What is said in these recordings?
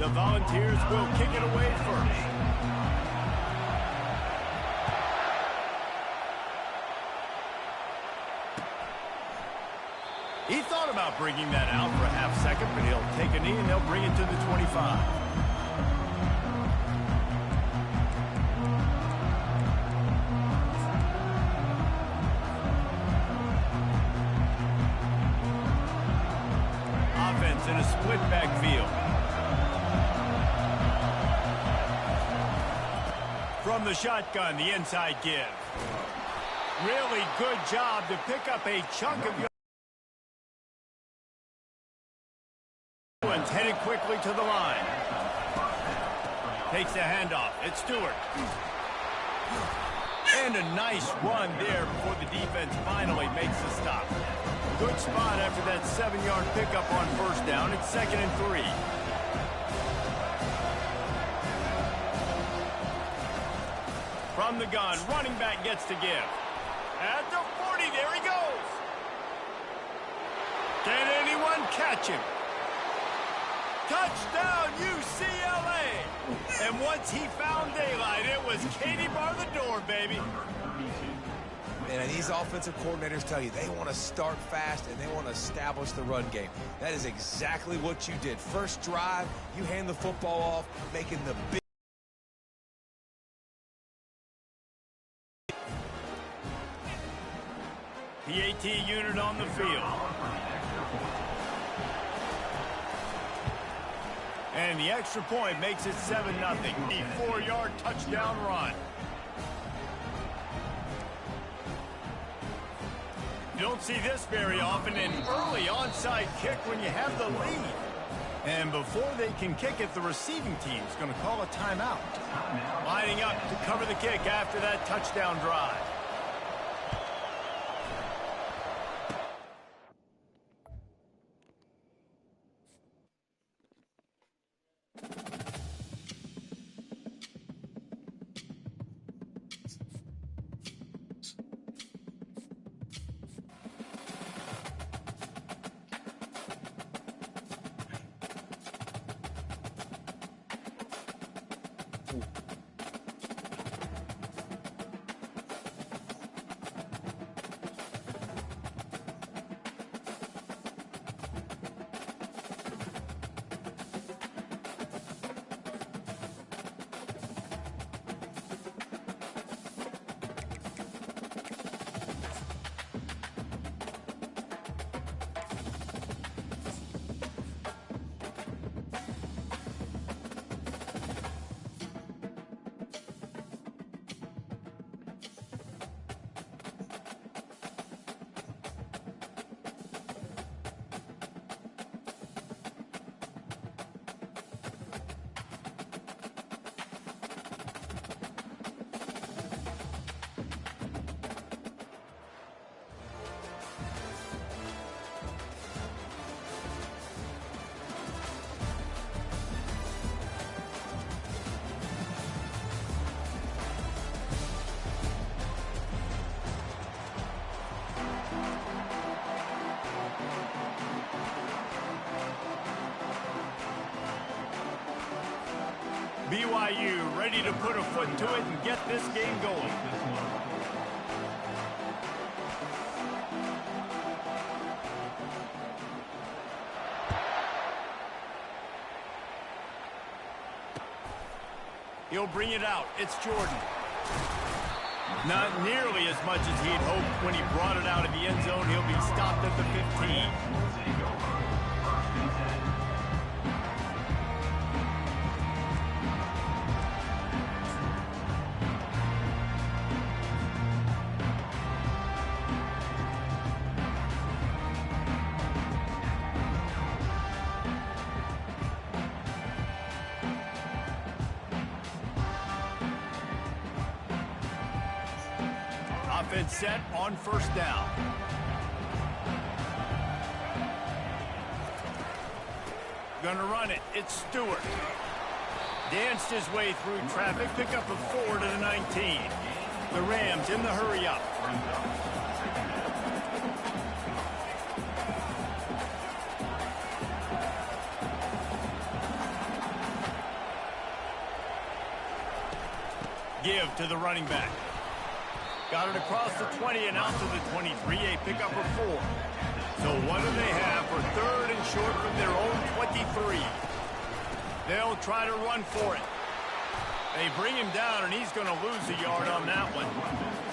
The Volunteers will kick it away first. He thought about bringing that out for a half second, but he'll take a knee and they'll bring it to the 25. Offense in a split backfield. From the shotgun, the inside give. Really good job to pick up a chunk of yards. Headed quickly to the line. Takes the handoff. It's Stewart. And a nice run there before the defense finally makes the stop. Good spot after that 7-yard pickup on first down. It's 2nd and 3. From the gun, running back gets to give. At the 40, there he goes. Can anyone catch him? Touchdown, UCLA! And once he found daylight, it was Katie bar the door, baby. And these offensive coordinators tell you they want to start fast and they want to establish the run game. That is exactly what you did. First drive, you hand the football off, making the big... PAT unit on the field. And the extra point makes it 7-0. The 4-yard touchdown run. You don't see this very often, an early onside kick when you have the lead. And before they can kick it, the receiving team's going to call a timeout. Lining up to cover the kick after that touchdown drive. BYU ready to put a foot to it and get this game going. He'll bring it out. It's Jordan. Not nearly as much as he'd hoped when he brought it out of the end zone. He'll be stopped at the 15. Offense set on first down. Gonna run it. It's Stewart. Danced his way through traffic. Pick up a 4 to the 19. The Rams in the hurry up. Give to the running back. Got it across the 20 and out to the 23, a pickup of 4. So what do they have for 3rd and short from their own 23? They'll try to run for it. They bring him down, and he's going to lose a yard on that one.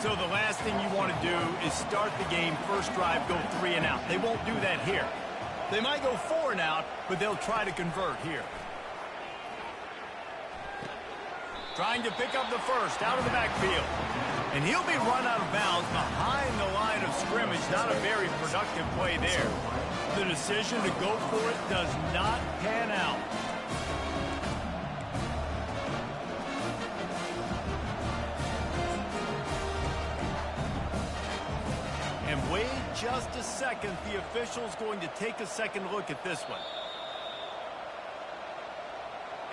So the last thing you want to do is start the game, first drive, go 3 and out. They won't do that here. They might go 4 and out, but they'll try to convert here. Trying to pick up the first out of the backfield. And he'll be run out of bounds behind the line of scrimmage. Not a very productive play there. The decision to go for it does not pan out. And wait just a second. The official's going to take a second look at this one.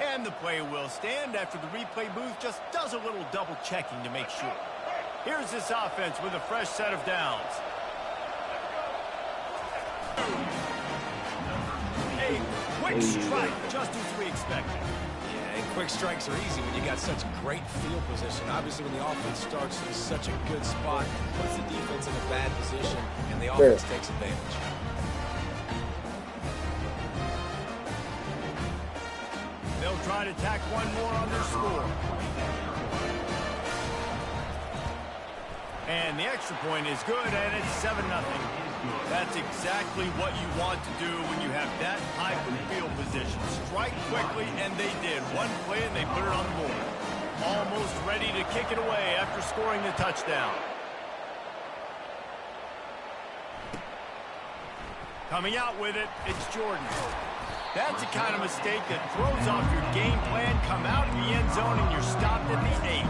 And the play will stand after the replay booth just does a little double checking to make sure. Here's this offense with a fresh set of downs. A quick strike, just as we expected. Yeah, and quick strikes are easy when you got such great field position. Obviously, when the offense starts in such a good spot, puts the defense in a bad position, and the offense takes advantage. They'll try to tack one more on their score. And the extra point is good, and it's 7-0. That's exactly what you want to do when you have that type of field position. Strike quickly, and they did. One play, and they put it on the board. Almost ready to kick it away after scoring the touchdown. Coming out with it, it's Jordan. That's the kind of mistake that throws off your game plan. Come out of the end zone, and you're stopped at the 8.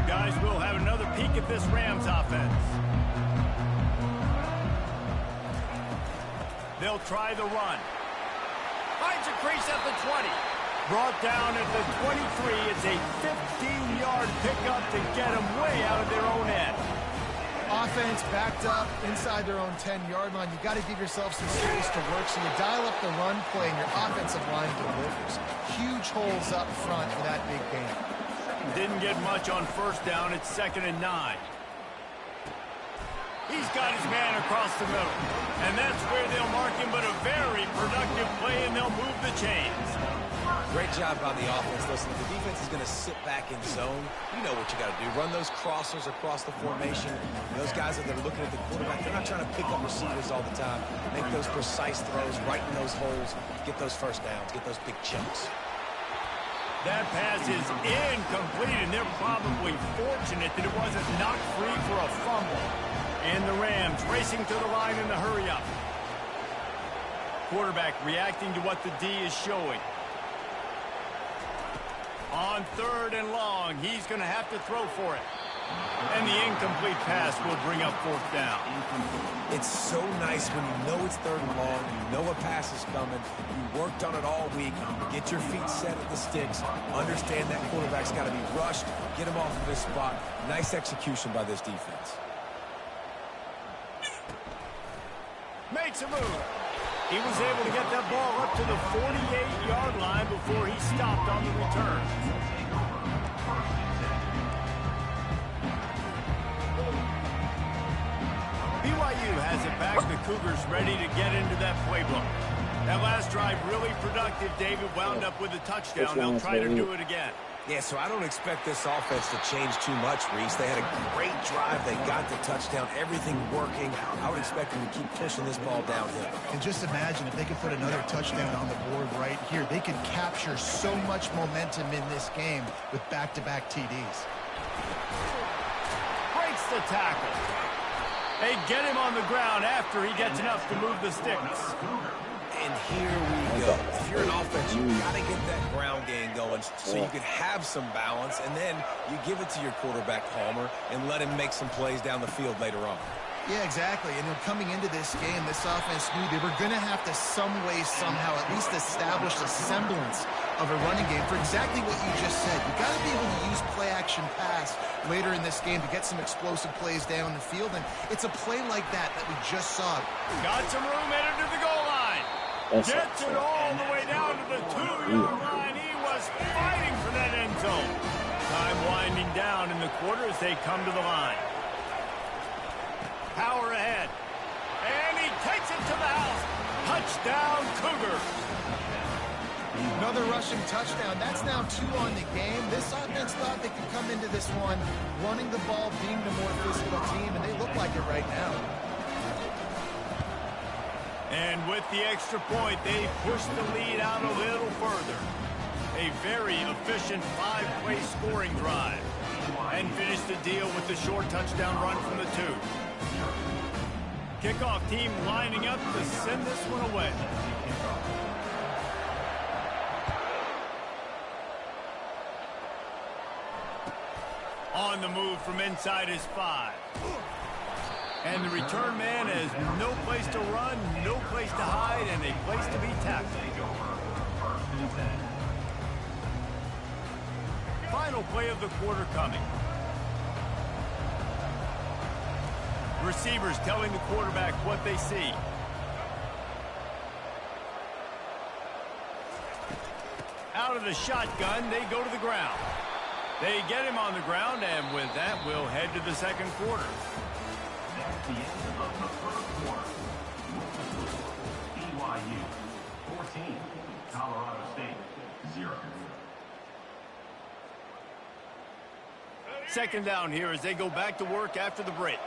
Guys, we'll have another peek at this Rams offense. They'll try the run. Finds a crease at the 20. Brought down at the 23. It's a 15-yard pickup to get them way out of their own end. Offense backed up inside their own 10-yard line. You got to give yourself some space to work, so you dial up the run play, and your offensive line delivers. Huge holes up front for that big game. Didn't get much on first down. It's 2nd and 9. He's got his man across the middle, and that's where they'll mark him, but a very productive play, and they'll move the chains. Great job by the offense. Listen, if the defense is going to sit back in zone, you know what you got to do. Run those crossers across the formation. Those guys that are looking at the quarterback, they're not trying to pick up receivers all the time. Make those precise throws, right in those holes, get those first downs, get those big chunks. That pass is incomplete, and they're probably fortunate that it wasn't knocked free for a fumble. And the Rams racing to the line in the hurry-up. Quarterback reacting to what the D is showing. On 3rd and long, he's going to have to throw for it. And the incomplete pass will bring up 4th down. It's so nice when you know it's 3rd and long, you know a pass is coming, you worked on it all week, get your feet set at the sticks, understand that quarterback's got to be rushed, get him off of this spot. Nice execution by this defense. Makes a move. He was able to get that ball up to the 48-yard line before he stopped on the return. BYU has it back. The Cougars ready to get into that playbook. That last drive really productive. David wound up with a touchdown. They'll try to do it again. Yeah, so I don't expect this offense to change too much, Reese. They had a great drive. They got the touchdown. Everything working. I would expect them to keep pushing this ball downhill. And just imagine if they could put another touchdown on the board right here. They could capture so much momentum in this game with back-to-back TDs. Breaks the tackle. They get him on the ground after he gets enough to move the sticks. And here we go. If you're an offense, you got to get that ground game going so you can have some balance, and then you give it to your quarterback, Palmer, and let him make some plays down the field later on. Yeah, exactly. And coming into this game, this offense knew they were going to have to some way, somehow, at least establish a semblance of a running game for exactly what you just said. You got to be able to use play-action pass later in this game to get some explosive plays down the field, and it's a play like that that we just saw. Got some room headed to the goal line. That's Gets it all the way down to the 2-yard line. He was fighting for that end zone. Time winding down in the quarter as they come to the line. Power ahead. And he takes it to the house. Touchdown, Cougars. Another rushing touchdown. That's now 2 on the game. This offense thought they could come into this one running the ball, being the more physical team, and they look like it right now. And with the extra point, they push the lead out a little further. A very efficient 5-play scoring drive. And finish the deal with the short touchdown run from the 2. Kickoff team lining up to send this one away. On the move from inside his 5. And the return man has no place to run, no place to hide, and a place to be tackled. Final play of the quarter coming. Receivers telling the quarterback what they see. Out of the shotgun, they go to the ground. They get him on the ground, and with that, we'll head to the second quarter. The end of the first quarter. BYU 14, Colorado State 0. Second down here as they go back to work after the break.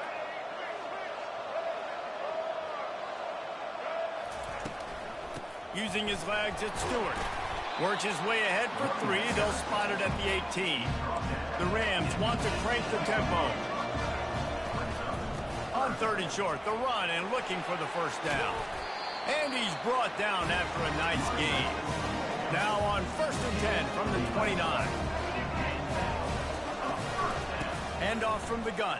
Using his legs, it's Stewart. Works his way ahead for 3. They'll spot it at the 18. The Rams want to crank the tempo. On 3rd and short, the run and looking for the first down. And he's brought down after a nice gain. Now on 1st and 10 from the 29. Hand off from the gun.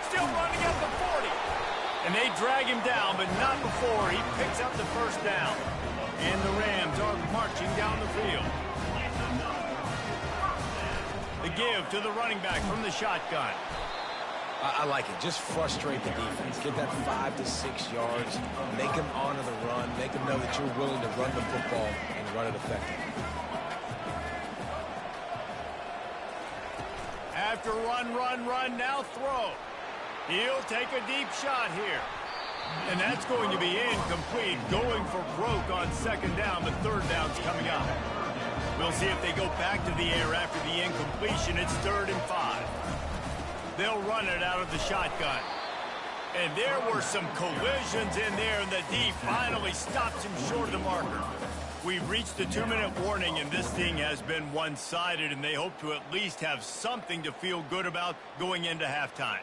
Still running at the 40. And they drag him down, but not before he picks up the first down. And the Rams are marching down the field. The give to the running back from the shotgun. I like it. Just frustrate the defense. Get that 5 to 6 yards. Make them honor the run. Make them know that you're willing to run the football and run it effectively. After run, now throw. He'll take a deep shot here. And that's going to be incomplete. Going for broke on 2nd down, but 3rd down's coming up. We'll see if they go back to the air after the incompletion. It's 3rd and 5. They'll run it out of the shotgun. And there were some collisions in there, and the D finally stops him short of the marker. We've reached the 2-minute warning, and this thing has been one-sided, and they hope to at least have something to feel good about going into halftime.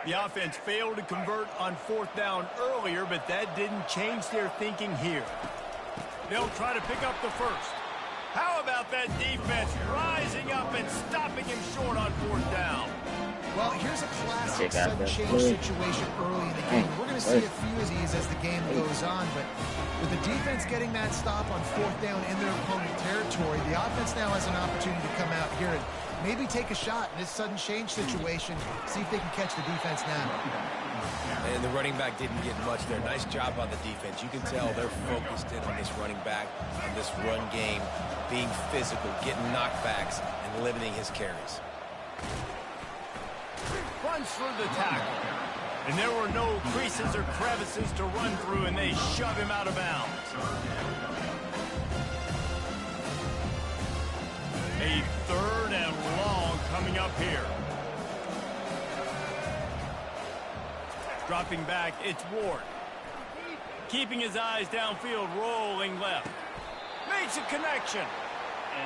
The offense failed to convert on 4th down earlier, but that didn't change their thinking here. They'll try to pick up the first. How about that defense rising up and stopping him short on 4th down? Well, here's a classic sudden change situation early in the game. We're going to see a few of these as the game goes on, but with the defense getting that stop on 4th down in their opponent territory, the offense now has an opportunity to come out here and maybe take a shot in this sudden change situation, see if they can catch the defense now. And the running back didn't get much there. Nice job on the defense. You can tell they're focused in on this running back, on this run game, being physical, getting knockbacks, and limiting his carries. Runs through the tackle. And there were no creases or crevices to run through, and they shove him out of bounds. A 3rd and long coming up here. Dropping back, it's Ward. Keeping his eyes downfield, rolling left. Makes a connection.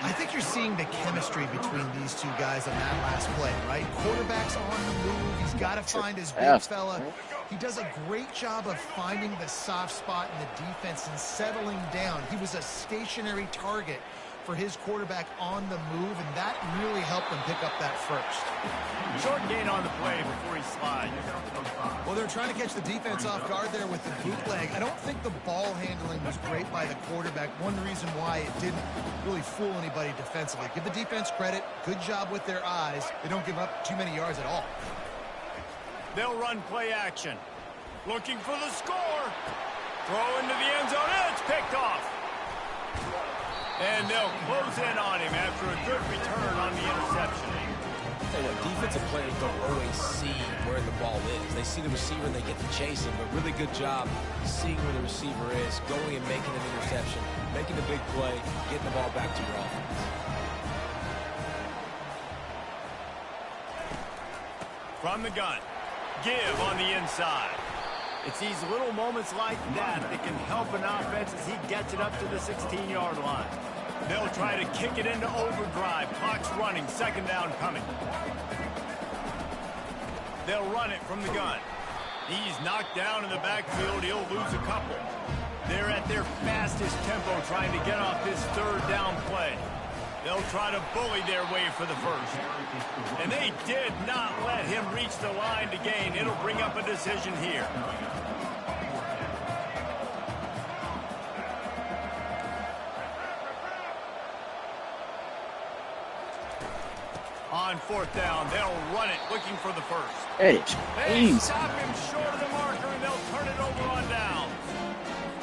I think you're seeing the chemistry between these two guys on that last play, right? Quarterback's on the move. He's got to find his big fella. He does a great job of finding the soft spot in the defense and settling down. He was a stationary target for his quarterback on the move, and that really helped him pick up that first. Short gain on the play before he slides. Well, they're trying to catch the defense off guard there with the bootleg. I don't think the ball handling was great by the quarterback. One reason why it didn't really fool anybody defensively. Give the defense credit. Good job with their eyes. They don't give up too many yards at all. They'll run play action. Looking for the score. Throw into the end zone, and it's picked off. And they'll close in on him after a good return on the interception. You know, defensive players don't always see where the ball is. They see the receiver and they get to chase him, but really good job seeing where the receiver is, going and making an interception, making a big play, getting the ball back to your offense. From the gun, give on the inside. It's these little moments like that that can help an offense as he gets it up to the 16-yard line. They'll try to kick it into overdrive. Clock's running. Second down coming. They'll run it from the gun. He's knocked down in the backfield. He'll lose a couple. They're at their fastest tempo trying to get off this third down play. They'll try to bully their way for the first. And they did not let him reach the line to gain. It'll bring up a decision here. On fourth down, they'll run it, looking for the first. Hey, They stop him short of the marker, and they'll turn it over on down.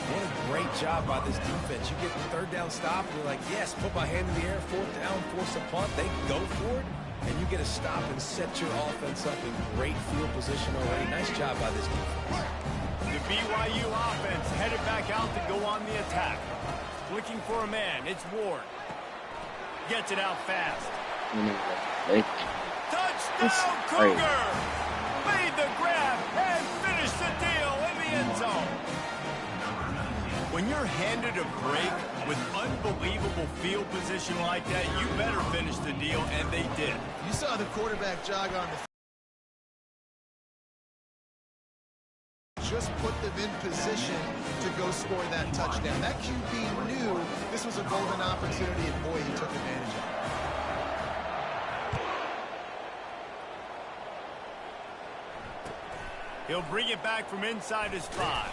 What a great job by this defense. You get the third down stop, and you're like, yes, put my hand in the air, fourth down, force a punt. They go for it, and you get a stop and set your offense up in great field position already. Nice job by this defense. The BYU offense headed back out to go on the attack. Looking for a man. It's Ward. Gets it out fast. Touchdown, Cougar! Made the grab and finished the deal in the end zone. When you're handed a break with unbelievable field position like that, you better finish the deal, and they did. You saw the quarterback jog on the just put them in position to go score that touchdown. That QB knew this was a golden opportunity, and boy, he took advantage of it. He'll bring it back from inside his 5.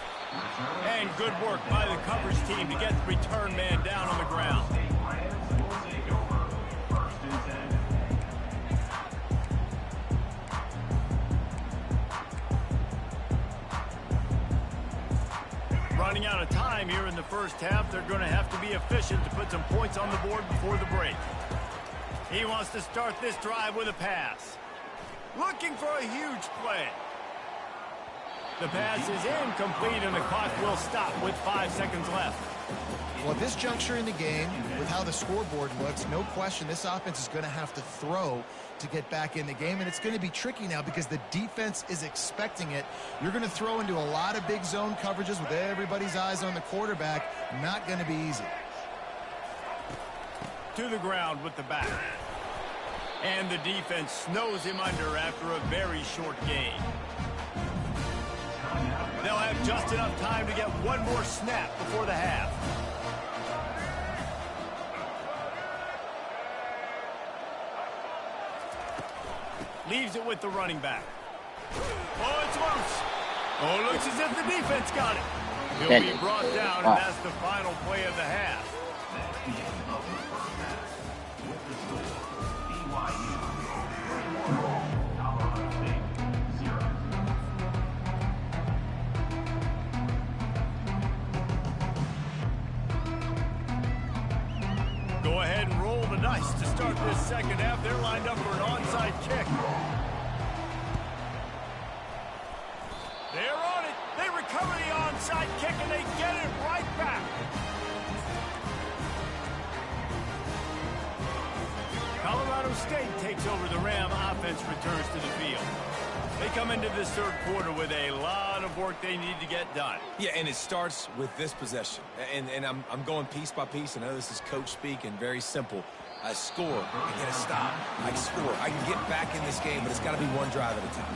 And good work by the coverage team to get the return man down on the ground. Running out of time here in the first half. They're going to have to be efficient to put some points on the board before the break. He wants to start this drive with a pass. Looking for a huge play. The pass is incomplete, and the clock will stop with 5 seconds left. Well, at this juncture in the game, with how the scoreboard looks, no question this offense is going to have to throw to get back in the game, and it's going to be tricky now because the defense is expecting it. You're going to throw into a lot of big zone coverages with everybody's eyes on the quarterback. Not going to be easy. To the ground with the back. And the defense snows him under after a very short gain. They'll have just enough time to get one more snap before the half. Leaves it with the running back. Oh, it's loose. Oh, looks as if the defense got it. He'll be brought down, and that's the final play of the half. Go ahead and roll the dice to start this second half. They're lined up for an onside kick. They're on it. They recover the onside kick, and they get it right back. Colorado State takes over. The Ram offense returns to the field. They come into this third quarter with a lot of work they need to get done. Yeah, and it starts with this possession. And I'm going piece by piece. I know this is coach speak and very simple. I score, I get a stop, I score. I can get back in this game, but it's got to be one drive at a time.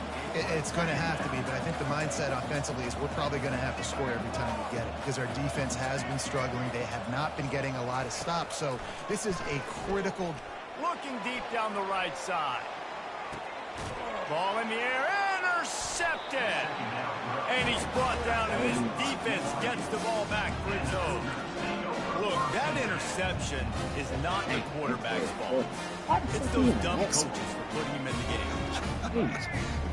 It's going to have to be, but I think the mindset offensively is we're probably going to have to score every time we get it because our defense has been struggling. They have not been getting a lot of stops, so this is a critical. Looking deep down the right side. Ball in the air, intercepted. And he's brought down, and his defense gets the ball back for its own. Look, That interception is not the quarterback's fault. It's those dumb coaches for putting him in the game.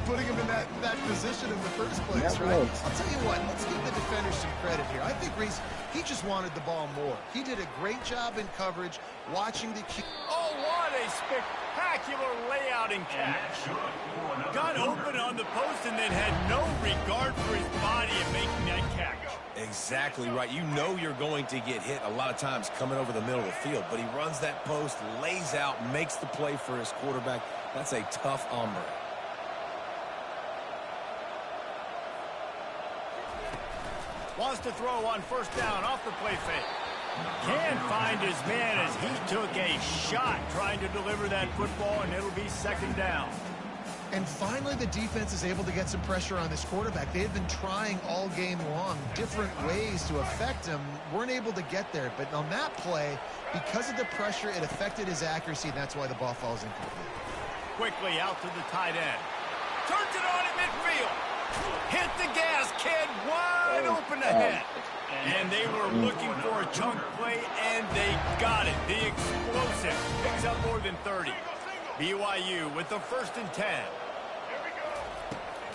Putting him in that position in the first place, right? I'll tell you what, let's give the defender some credit here. I think Reese, he just wanted the ball more. He did a great job in coverage, watching the key. Oh, what a spectacular layout and catch. Got open on the post and then had no regard for his body in making that catch. Exactly right. You know you're going to get hit a lot of times coming over the middle of the field, but he runs that post, lays out, makes the play for his quarterback. That's a tough hombre. Wants to throw on first down off the play fake. Can't find his man as he took a shot trying to deliver that football, and it'll be second down. And finally, the defense is able to get some pressure on this quarterback. They had been trying all game long different ways to affect him. Weren't able to get there. But on that play, because of the pressure, it affected his accuracy, and that's why the ball falls incomplete. Quickly out to the tight end. Turns it on at midfield. Hit the gas, kid. Wide open ahead. And they were looking for a chunk play, and they got it. The explosive picks up more than 30. BYU with the 1st and 10.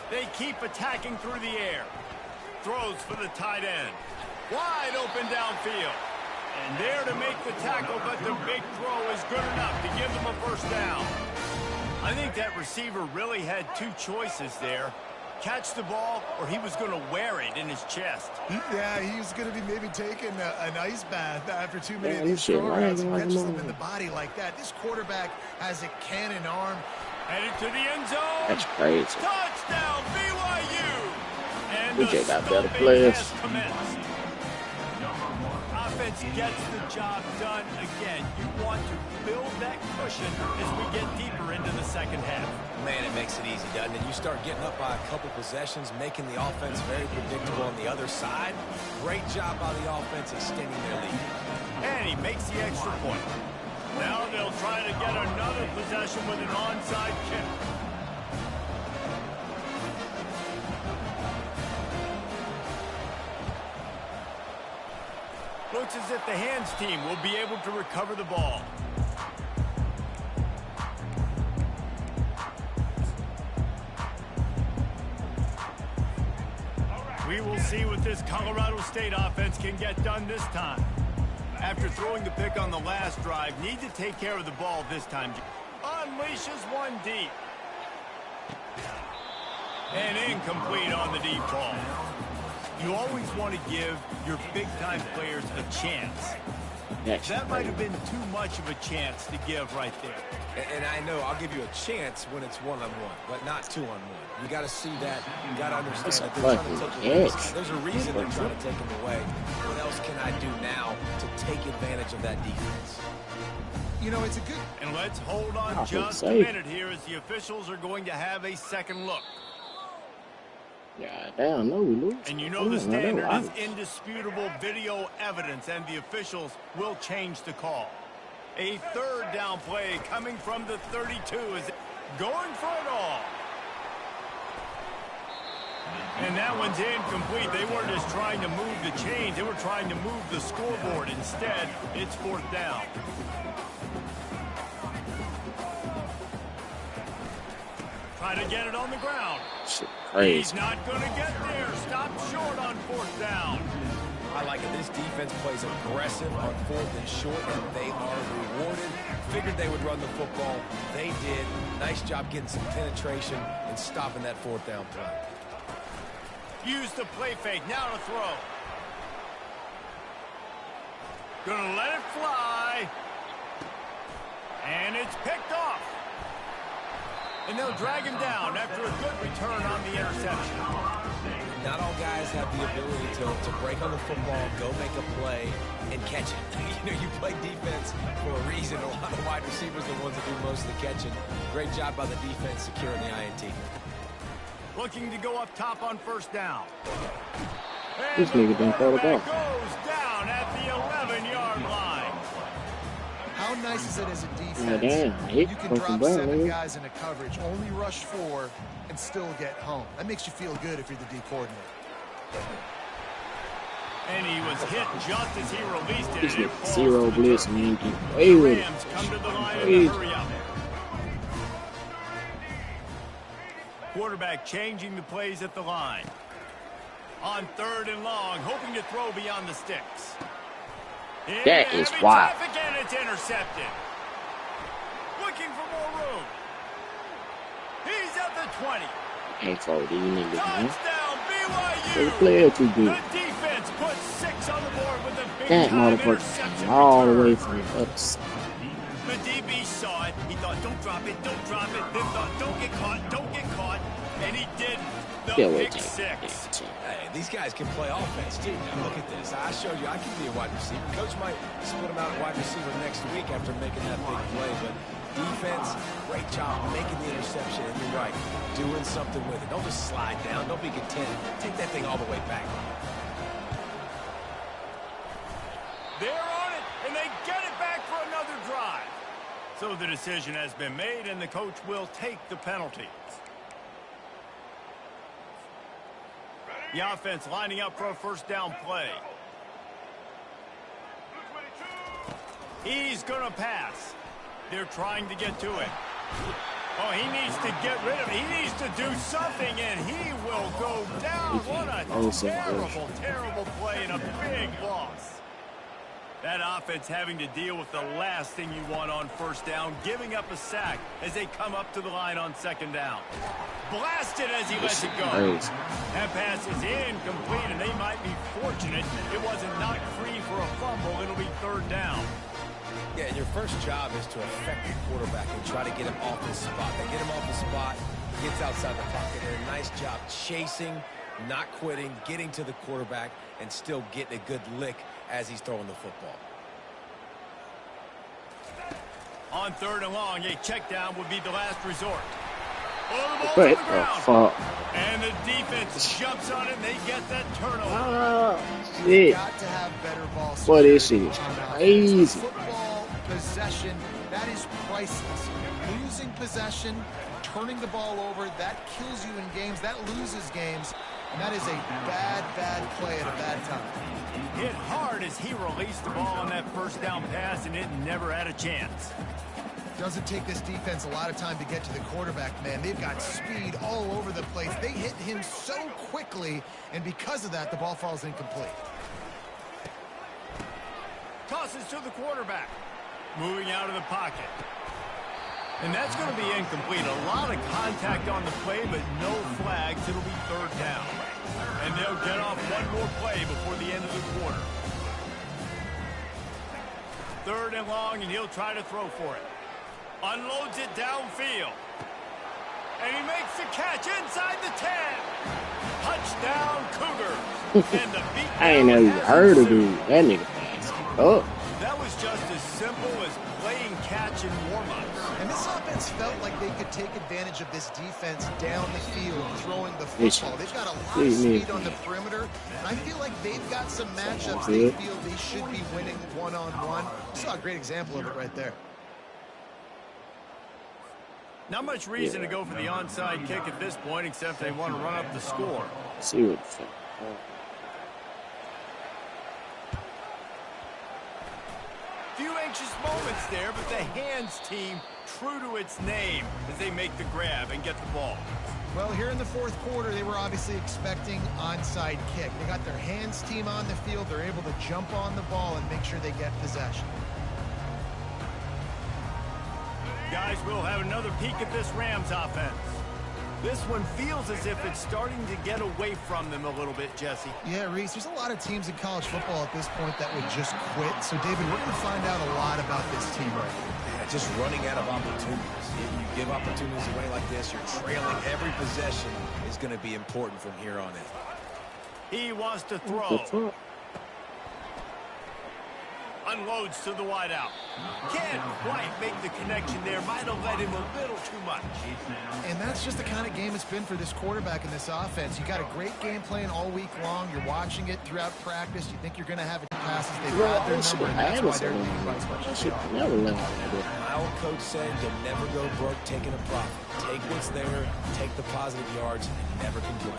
They keep attacking through the air. Throws for the tight end. Wide open downfield. And there to make the tackle, but the big throw is good enough to give them a first down. I think that receiver really had two choices there. Catch the ball, or he was going to wear it in his chest. Yeah, he was going to be maybe taking an ice bath after too many of these throw-outs. Catches them in the body like that. This quarterback has a cannon arm. Headed to the end zone. That's crazy. Touchdown, BYU. And We the just got better stomping players. has commenced. Offense gets the job done again. You want to build that cushion as we get deeper into the second half. Man, it makes it easy, doesn't it? You start getting up by a couple possessions, making the offense very predictable on the other side. Great job by the offense extending their lead. And he makes the extra point. Now they'll try to get another possession with an onside kick. Looks as if the hands team will be able to recover the ball. We will see what this Colorado State offense can get done this time. After throwing the pick on the last drive, need to take care of the ball this time. Unleashes one deep. And incomplete on the deep ball. You always want to give your big-time players a chance. That might have been too much of a chance to give right there. And I know I'll give you a chance when it's one-on-one, but not two-on-one. You got to see that. You got to understand that they're trying to take away. There's a reason they're trying to take him away. What else can I do now to take advantage of that defense? You know, it's a good... And let's hold on just a minute here as the officials are going to have a second look. Yeah, damn, no, we lose. And you know the standard is indisputable video evidence, and the officials will change the call. A third down play coming from the 32 is going for it all. And that one's incomplete. They weren't just trying to move the chains. They were trying to move the scoreboard. Instead, it's 4th down. Try to get it on the ground. Shit, crazy. He's not going to get there. Stop short on 4th down. I like it. This defense plays aggressive on 4th and short, and they are rewarded. Figured they would run the football. They did. Nice job getting some penetration and stopping that 4th down play. Use the play fake. Now to throw. Gonna let it fly. And it's picked off. And they'll drag him down after a good return on the interception. Not all guys have the ability to break on the football, go make a play, and catch it. You know, you play defense for a reason. A lot of wide receivers are the ones that do most of the catching. Great job by the defense securing the INT. Looking to go up top on 1st down. This nigga done throw the ball. Goes down at the 11-yard line. How nice is it as a defense? Yeah, damn. You can drop 7 guys into coverage, only rush 4, and still get home. That makes you feel good if you're the D coordinator. And he was hit just as he released it. This And it nigga falls zero to the blitz, turf. man. Get away with it. Rams come to the line in Crazy. a hurry up. Quarterback changing the plays at the line. On 3rd and long, hoping to throw beyond the sticks. That is Heavy wild. traffic, and it's intercepted. Looking for more room. He's at the 20. Can't fold these niggas, man. Touchdown, The BYU. player too The good. defense puts 6 on the board with a That big-time motherfucker interception came all the return. way from the other side. The DB saw it. He thought, don't drop it, don't drop it. Then thought, don't get caught, don't get caught. And he did the Yeah, wait, pick six. Hey, these guys can play offense, too. Now, look at this. I showed you I can be a wide receiver. Coach might split him out at wide receiver next week after making that big play, but defense, great job making the interception, and you're right, doing something with it. Don't just slide down. Don't be content. Take that thing all the way back. They're on it, and they get it back for another drive. So the decision has been made, and the coach will take the penalty. The offense lining up for a first down play. He's going to pass. They're trying to get to it. Oh, he needs to get rid of it. He needs to do something, and he will go down. What a terrible, terrible play and a big loss. That offense having to deal with the last thing you want on first down, giving up a sack as they come up to the line on 2nd down. Blasted as he lets it go. That pass is incomplete, and they might be fortunate it wasn't knocked free for a fumble. It'll be 3rd down. Yeah, and your first job is to affect the quarterback and try to get him off his spot. They get him off the spot, gets outside the pocket. And a nice job chasing, not quitting, getting to the quarterback, and still getting a good lick as he's throwing the football. On 3rd and long, a check down would be the last resort. Oh, the ball's What on the the ground. fuck? And the defense jumps on it, and they get that turnover. Oh, You've shit. got to have better ball Boy, this security shit is on offense. crazy. Football possession, that is priceless. Losing possession, turning the ball over, that kills you in games, that loses games, and that is a bad, bad play at a bad time. Hit hard as he released the ball on that first down pass, and it never had a chance. Doesn't take this defense a lot of time to get to the quarterback, man. They've got speed all over the place. They hit him so quickly, and because of that, the ball falls incomplete. Tosses to the quarterback. Moving out of the pocket. And that's going to be incomplete. A lot of contact on the play, but no flags. It'll be 3rd down. And they'll get off one more play before the end of the quarter. 3rd and long, and he'll try to throw for it. Unloads it downfield. And he makes the catch inside the 10. Touchdown, Cougars. And the beat I ain't never even heard of dude. That nigga fast. Oh, That was just as simple as playing catch in warm-ups. And this offense felt like they could take advantage of this defense down the field, throwing the Yes. football. They've got a lot of Please, speed man. on the perimeter, and I feel like they've got some matchups they feel they should be winning one-on-one. Saw a great example of it right there. Not much reason to go for the onside kick at this point, except they want to run up the score. see what the fuck. Few anxious moments there, but the hands team true to its name as they make the grab and get the ball. Well, here in the 4th quarter, they were obviously expecting onside kick. They got their hands team on the field. They're able to jump on the ball and make sure they get possession. Guys, we'll have another peek at this Rams offense. This one feels as if it's starting to get away from them a little bit, Jesse. Yeah, Reese, there's a lot of teams in college football at this point that would just quit. So, David, we're going to find out a lot about this team right now. Yeah, just running out of opportunities. If you give opportunities away like this, you're trailing. Every possession is going to be important from here on in. He wants to What the throw. fuck? Unloads to the wideout. Can't quite make the connection there. Might have let him a little too much. And that's just the kind of game it's been for this quarterback in this offense. You got a great game plan all week long. You're watching it throughout practice. You think you're going to have passes. They've Bro, got their that shit number, and that's why happens they're so leading by as long. much That as they shit are. never left like that. My old coach said you'll never go broke taking a profit. Take what's there, take the positive yards, and never complain.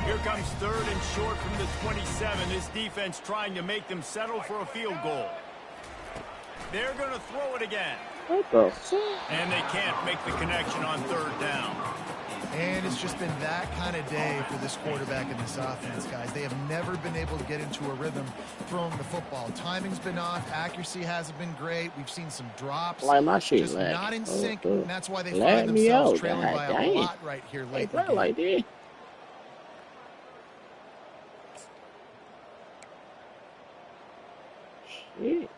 Here comes 3rd and short from the 27. This defense trying to make them settle for a field goal. They're going to throw it again. What the fuck? And they can't make the connection on 3rd down. And it's just been that kind of day for this quarterback and this offense, guys. They have never been able to get into a rhythm throwing the football. Timing's been off. Accuracy hasn't been great. We've seen some drops. Like my shit, just like, not in sync, oh, and that's why they let find me themselves out, trailing by a dang. lot right here Hey, late in the play game. like this. Shit.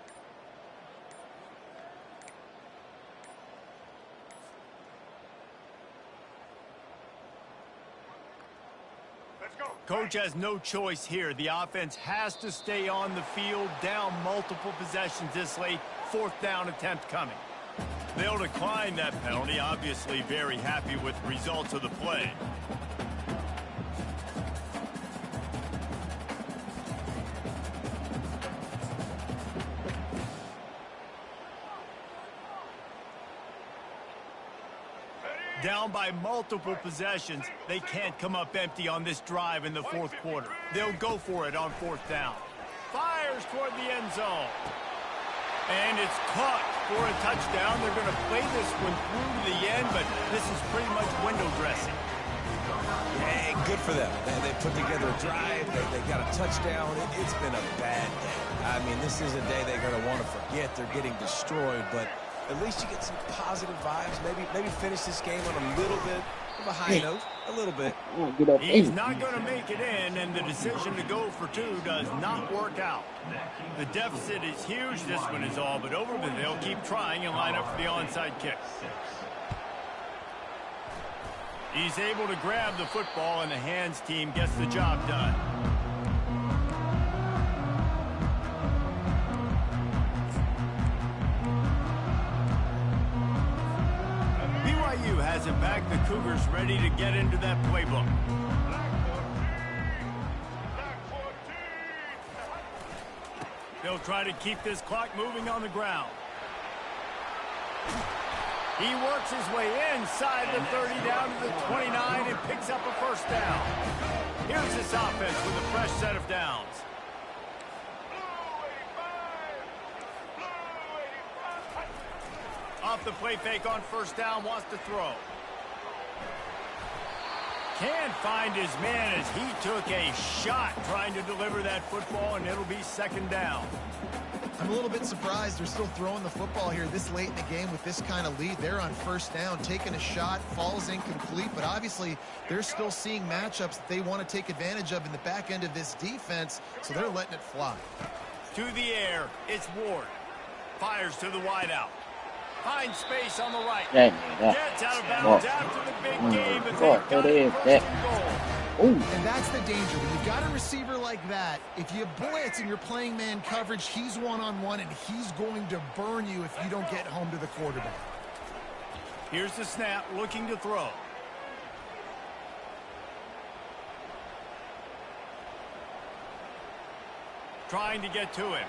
Coach has no choice here. The offense has to stay on the field, down multiple possessions this late. 4th down attempt coming. They'll decline that penalty, obviously very happy with the results of the play. Down by multiple possessions, they can't come up empty on this drive in the 4th quarter. They'll go for it on 4th down. Fires toward the end zone. And it's caught for a touchdown. They're going to play this one through to the end, but this is pretty much window dressing. Hey, good for them. They put together a drive. They got a touchdown. It's been a bad day. I mean, this is a day they're going to want to forget. They're getting destroyed, but at least you get some positive vibes. Maybe finish this game on a little bit of a high note. A little bit. He's not going to make it in, and the decision to go for 2 does not work out. The deficit is huge. This one is all but over, but they'll keep trying and line up for the onside kick. He's able to grab the football, and the hands team gets the job done. BYU has it back. The Cougars ready to get into that playbook. They'll try to keep this clock moving on the ground. He works his way inside the 30 down to the 29 and picks up a 1st down. Here's this offense with a fresh set of downs. Off the play fake on 1st down, wants to throw. Can't find his man as he took a shot trying to deliver that football, and it'll be 2nd down. I'm a little bit surprised they're still throwing the football here this late in the game with this kind of lead. They're on 1st down, taking a shot, falls incomplete, but obviously they're still seeing matchups that they want to take advantage of in the back end of this defense, so they're letting it fly. To the air, it's Ward. Fires to the wideout. Finds space on the right. Gets out of bounds after the big game, but they've got it 1st and goal. And that's the danger. When you've got a receiver like that, if you blitz and you're playing man coverage, he's one-on-one, and he's going to burn you if you don't get home to the quarterback. Here's the snap, looking to throw. Trying to get to him.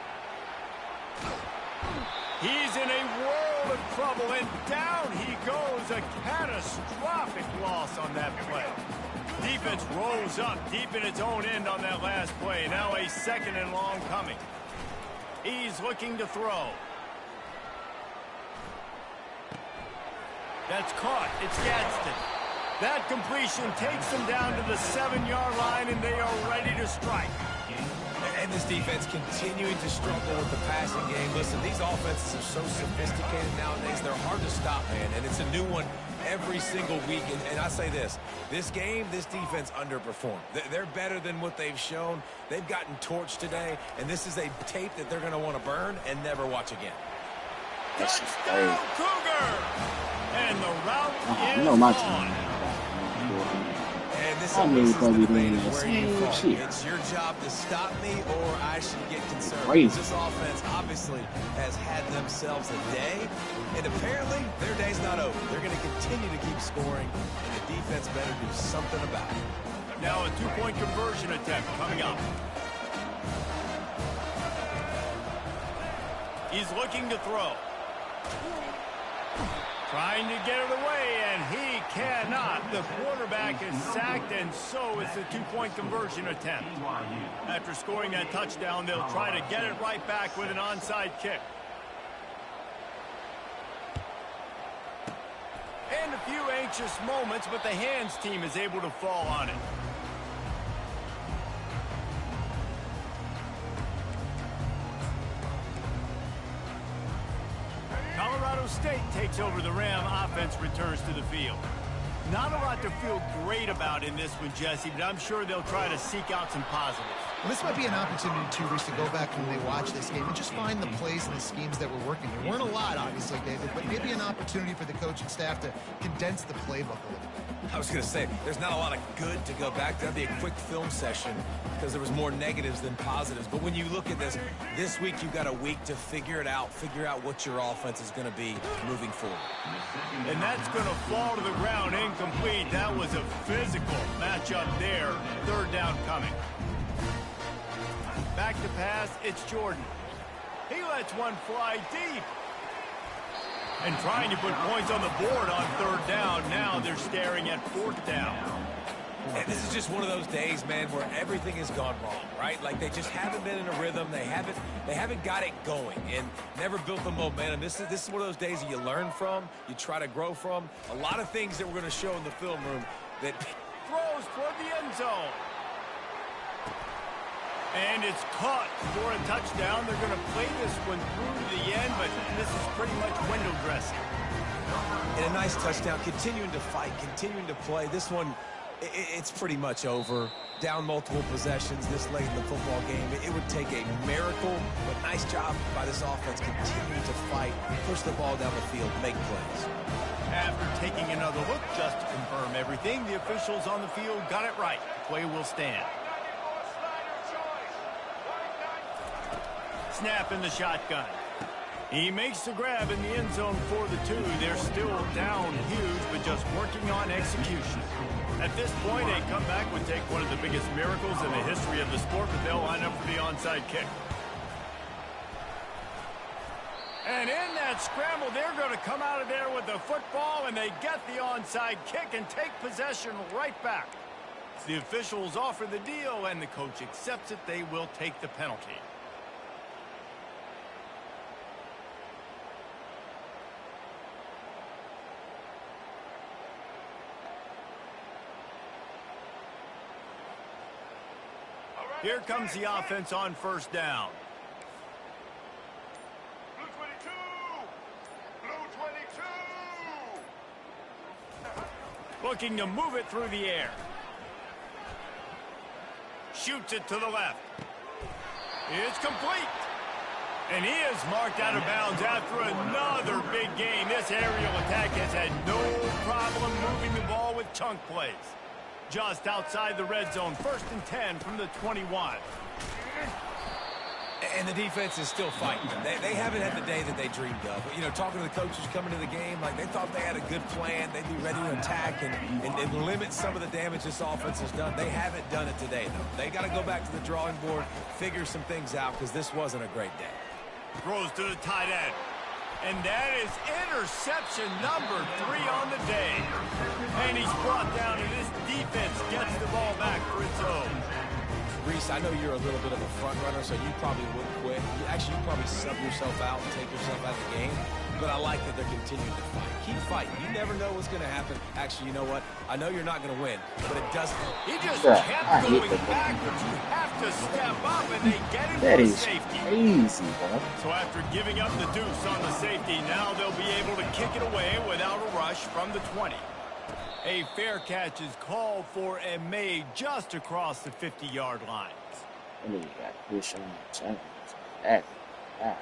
He's in a world of trouble, and down he goes. A catastrophic loss on that play. Defense rolls up deep in its own end on that last play. Now a 2nd and long coming. He's looking to throw. That's caught. It's Gadsden. That completion takes them down to the 7-yard line, and they are ready to strike. And this defense continuing to struggle with the passing game. Listen, these offenses are so sophisticated nowadays. They're hard to stop, man. And it's a new one every single week. And I say this game, this defense underperformed. They're better than what they've shown. They've gotten torched today. And this is a tape that they're going to want to burn and never watch again. Touchdown, Cougar! And the route is on. And this I knew is the probably debate doing of the where you same fall. shit. It's your job to stop me, or I should get concerned. Crazy. This offense obviously has had themselves a day, and apparently their day's not over. They're going to continue to keep scoring, and the defense better do something about it. Now a 2-point conversion attempt coming up. He's looking to throw. Trying to get it away, and he cannot. The quarterback is sacked, and so is the two-point conversion attempt. After scoring that touchdown, they'll try to get it right back with an onside kick. And a few anxious moments, but the hands team is able to fall on it. Colorado State takes over the Ram. Offense returns to the field. Not a lot to feel great about in this one, Jesse, but I'm sure they'll try to seek out some positives. Well, this might be an opportunity, too, Reese, to go back when they watch this game and just find the plays and the schemes that were working. There weren't a lot, obviously, David, but maybe an opportunity for the coaching staff to condense the playbook a little bit. I was going to say, there's not a lot of good to go back to. That'd be a quick film session because there was more negatives than positives. But when you look at this week you've got a week to figure it out, figure out what your offense is going to be moving forward. And that's going to fall to the ground incomplete. That was a physical matchup there. Third down coming. Back to pass, it's Jordan. He lets one fly deep. And trying to put points on the board on third down. Now they're staring at fourth down. And this is just one of those days, man, where everything has gone wrong, right? Like they just haven't been in a rhythm. They haven't got it going and never built the momentum. This is one of those days that you learn from, you try to grow from. A lot of things that we're going to show in the film room that throws toward the end zone. And it's caught for a touchdown. They're going to play this one through to the end, but this is pretty much window dressing. And a nice touchdown, continuing to fight, continuing to play. This one, it's pretty much over. Down multiple possessions this late in the football game. It would take a miracle, but nice job by this offense continuing to fight, push the ball down the field, make plays. After taking another look just to confirm everything, the officials on the field got it right. Play will stand. Snap in the shotgun. He makes the grab in the end zone for the 2. They're still down huge, but just working on execution. At this point, a comeback would take one of the biggest miracles in the history of the sport, but they'll line up for the onside kick. And in that scramble, they're going to come out of there with the football, and they get the onside kick and take possession right back. The officials offer the deal, and the coach accepts it. They will take the penalty. Here comes the offense on first down. Blue 22! Blue 22! Looking to move it through the air. Shoots it to the left. It's complete. And he is marked out of bounds after another big gain. This aerial attack has had no problem moving the ball with chunk plays. Just outside the red zone, 1st and 10 from the 21. And the defense is still fighting. They haven't had the day that they dreamed of. You know, talking to the coaches coming to the game, like they thought they had a good plan. They'd be ready to attack and limit some of the damage this offense has done. They haven't done it today, though. They got to go back to the drawing board, figure some things out, because this wasn't a great day. Throws to the tight end. And that is interception number 3 on the day. And he's brought down, and this defense gets the ball back for its own. Reese, I know you're a little bit of a front runner, so you probably would quit. You'd probably sub yourself out and take yourself out of the game. But I like that they're continuing to fight. Keep fighting. You never know what's going to happen. Actually, you know what? I know you're not going to win, but it doesn't. He just kept going backwards. You have to step up, and they get him for safety. Crazy, bro. So after giving up the deuce on the safety, now they'll be able to kick it away without a rush from the 20. A fair catch is called for and made just across the 50-yard line. Really got push on the challenge. That, God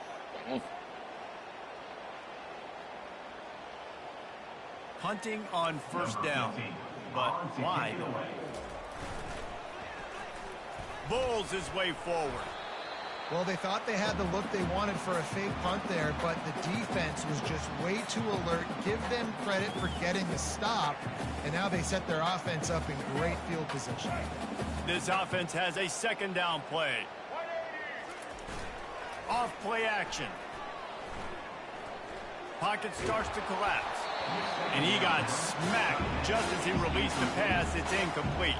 dang. Hunting on first down, but why? Bulls his way forward. Well, they thought they had the look they wanted for a fake punt there, but the defense was just way too alert. Give them credit for getting the stop, and now they set their offense up in great field position. This offense has a 2nd down play. Off play action. Pocket starts to collapse. And he got smacked just as he released the pass. It's incomplete.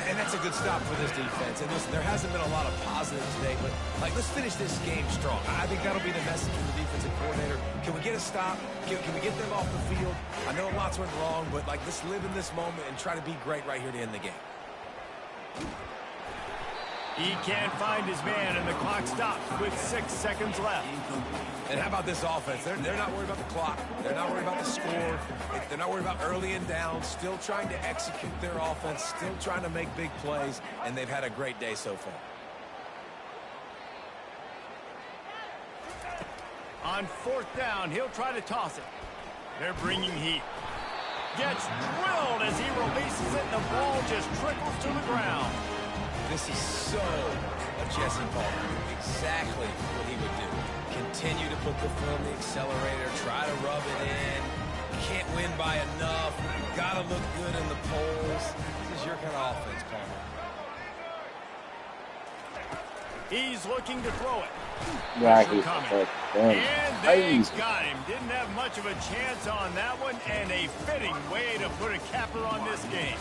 And that's a good stop for this defense. And listen, there hasn't been a lot of positive today, but, let's finish this game strong. I think that'll be the message from the defensive coordinator. Can we get a stop? Can we get them off the field? I know lots went wrong, but, let's live in this moment and try to be great right here to end the game. He can't find his man, and the clock stops with 6 seconds left. And how about this offense? They're not worried about the clock. They're not worried about the score. They're not worried about early and down. Still trying to execute their offense. Still trying to make big plays. And they've had a great day so far. On 4th down, he'll try to toss it. They're bringing heat. Gets drilled as he releases it, and the ball just trickles to the ground. This is so a Jesse Palmer. Exactly what he would do. Continue to put the foot on the accelerator, try to rub it in. Can't win by enough. Got to look good in the polls. This is your kind of offense, Palmer. He's looking to throw it. Yeah, Pressure he's coming. And they got him. Didn't have much of a chance on that one, and a fitting way to put a capper on this game.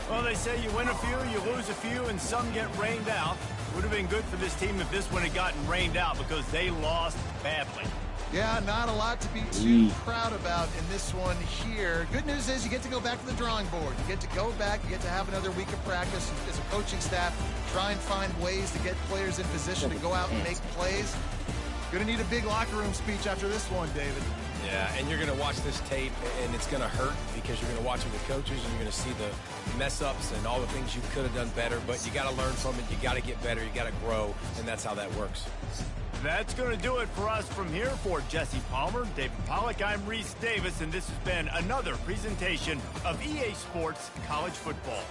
Well, they say you win a few, you lose a few, and some get rained out. Would have been good for this team if this one had gotten rained out because they lost badly. Yeah, not a lot to be too proud about in this one here. Good news is you get to go back to the drawing board. You get to go back, you get to have another week of practice as a coaching staff, try and find ways to get players in position to go out and make plays. Going to need a big locker room speech after this one, David. Yeah, and you're going to watch this tape, and it's going to hurt because you're going to watch it with coaches, and you're going to see the mess-ups and all the things you could have done better, but you got to learn from it. You got to get better. You got to grow, and that's how that works. That's going to do it for us from here. For Jesse Palmer, David Pollack, I'm Reese Davis, and this has been another presentation of EA Sports College Football.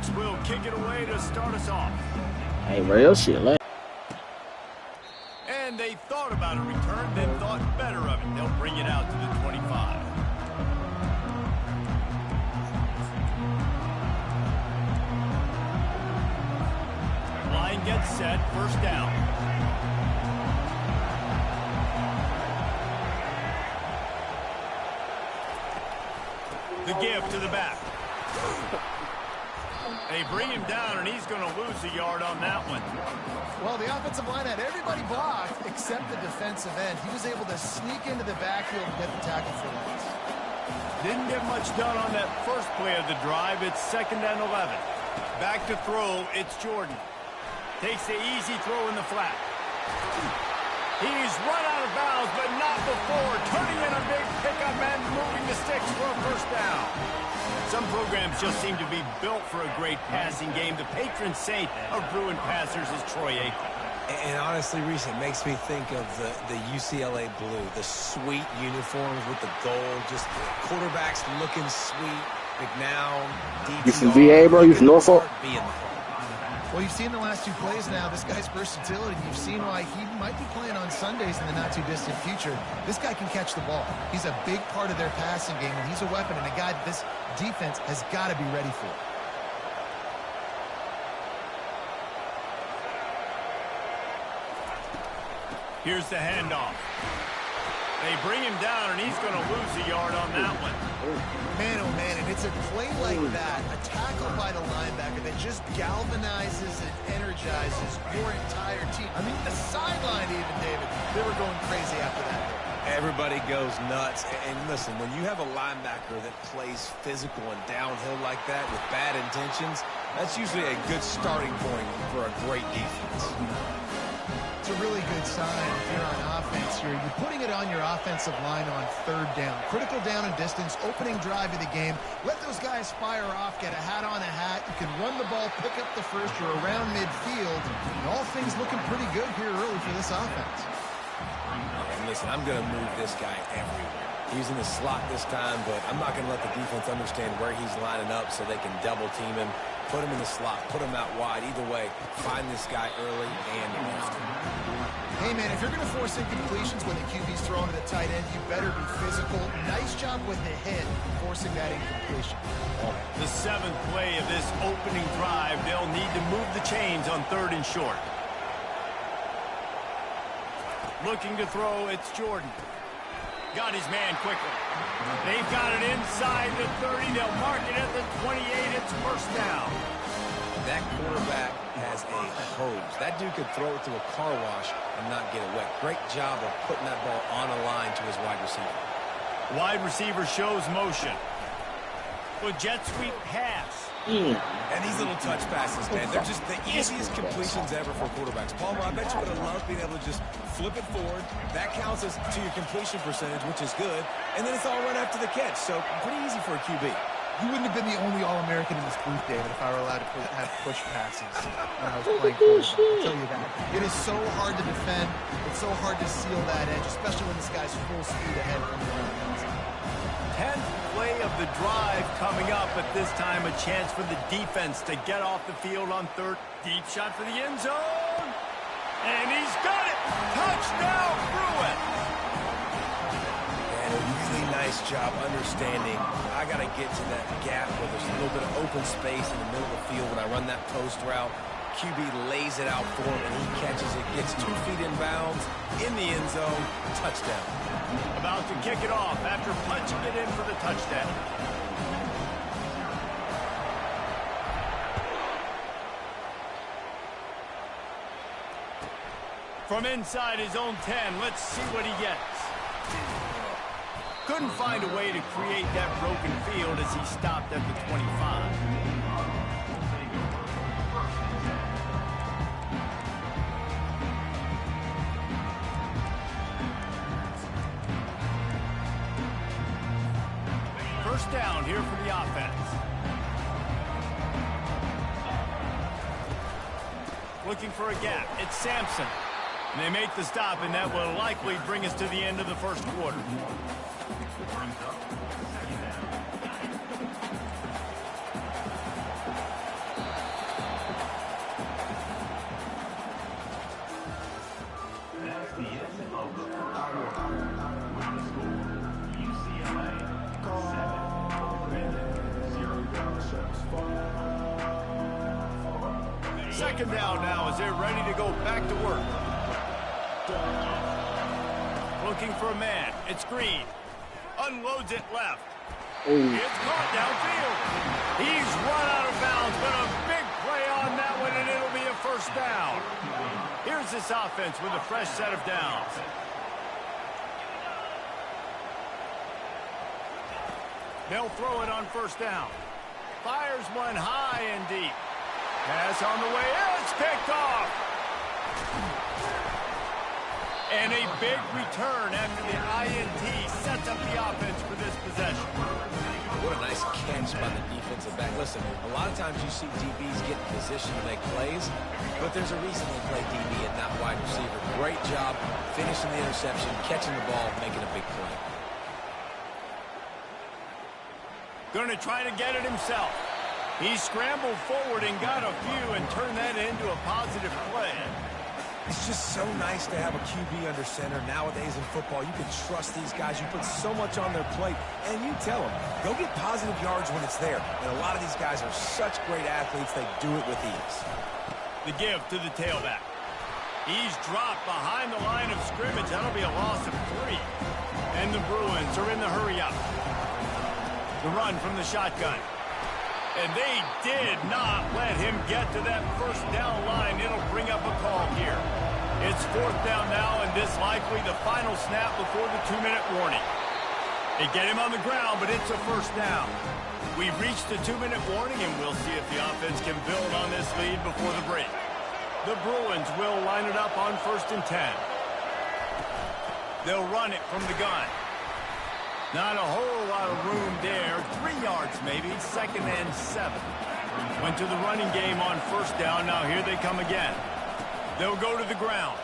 Bucks will kick it away to start us off. Hey, bro, your shit late. And they thought about a return, then thought better of it. They'll bring it out to the 25. Line gets set, first down. The give to the back. They bring him down, and he's going to lose a yard on that one. Well, the offensive line had everybody blocked except the defensive end. He was able to sneak into the backfield and get the tackle for loss. Didn't get much done on that first play of the drive. It's 2nd and 11. Back to throw, it's Jordan. Takes the easy throw in the flat. He's run out of bounds, but not before. Turning in a big pickup and moving the sticks for a first down. Some programs just seem to be built for a great passing game. The patron saint of Bruin passers is Troy Aikman. And honestly, Reese, it makes me think of the UCLA blue, the sweet uniforms with the gold, just quarterbacks looking sweet. McNown, DTR. You from VA, bro? You from Norfolk? Well, you've seen the last two plays now. This guy's versatility. You've seen why he might be playing on Sundays in the not-too-distant future. This guy can catch the ball. He's a big part of their passing game, and he's a weapon and a guy that this defense has got to be ready for. Here's the handoff. They bring him down, and he's going to lose a yard on that one. Man, oh man, and it's a play like that, a tackle by the linebacker that just galvanizes and energizes your entire team. I mean, the sideline even, David, they were going crazy after that. Everybody goes nuts. And listen, when you have a linebacker that plays physical and downhill like that with bad intentions, that's usually a good starting point for a great defense. It's a really good sign if you're on offense here. You're putting it on your offensive line on 3rd down. Critical down and distance, opening drive of the game. Let those guys fire off, get a hat on a hat. You can run the ball, pick up the first. You're around midfield. And all things looking pretty good here early for this offense. And listen, I'm going to move this guy everywhere. He's in the slot this time, but I'm not going to let the defense understand where he's lining up so they can double team him, put him in the slot, put him out wide. Either way, find this guy early and often. Hey, man, if you're going to force incompletions when the QB's throwing to the tight end, you better be physical. Nice job with the hit, forcing that incompletion. The 7th play of this opening drive, they'll need to move the chains on 3rd and short. Looking to throw, it's Jordan. Got his man quickly. They've got it inside the 30. They'll mark it at the 28. It's first down. That quarterback has a hose. That dude could throw it to a car wash and not get it wet. Great job of putting that ball on a line to his wide receiver. Wide receiver shows motion. With jet sweep pass. And these little touch passes, man, they're just the easiest completions ever for quarterbacks. Palmer, I bet you would have loved being able to just flip it forward. That counts as to your completion percentage, which is good. And then it's all run after the catch. So pretty easy for a QB. You wouldn't have been the only All-American in this booth, David, if I were allowed to have push passes when I was playing quarterback. I'll tell you that. It is so hard to defend. It's so hard to seal that edge, especially when this guy's full speed ahead from the line. 10th play of the drive coming up, but this time a chance for the defense to get off the field on 3rd. Deep shot for the end zone. And he's got it. Touchdown, Bruins. And a really nice job understanding I got to get to that gap where there's a little bit of open space in the middle of the field when I run that post route. QB lays it out for him, and he catches it, gets 2 feet in bounds, in the end zone, touchdown. About to kick it off after punching it in for the touchdown. From inside his own 10, let's see what he gets. Couldn't find a way to create that broken field as he stopped at the 25. First down here for the offense. Looking for a gap. It's Sampson. And they make the stop, and that will likely bring us to the end of the first quarter. Second down now as they're ready to go back to work. Looking for a man. It's Green. Unloads it left. It's caught downfield. He's run out of bounds, but a big play on that one, and it'll be a first down. Here's this offense with a fresh set of downs. They'll throw it on first down. Fires one high and deep. Pass on the way. It's picked off. And a big return after the INT sets up the offense for this possession. What a nice catch by the defensive back. Listen, a lot of times you see DBs get in position to make plays, but there's a reason they play DB and not wide receiver. Great job finishing the interception, catching the ball, making a big play. Going to try to get it himself. He scrambled forward and got a few and turned that into a positive play. It's just so nice to have a QB under center. Nowadays in football, you can trust these guys. You put so much on their plate, and you tell them, go get positive yards when it's there. And a lot of these guys are such great athletes, they do it with ease. The give to the tailback. He's dropped behind the line of scrimmage. That'll be a loss of 3. And the Bruins are in the hurry-up. The run from the shotgun. And they did not let him get to that first down line. It'll bring up a call here. It's fourth down now, and this likely the final snap before the 2-minute warning. They get him on the ground, but it's a first down. We've reached the 2-minute warning, and we'll see if the offense can build on this lead before the break. The Bruins will line it up on 1st and 10. They'll run it from the gun. Not a whole lot of room there. 3 yards maybe. 2nd and 7. Went to the running game on first down. Now here they come again. They'll go to the ground.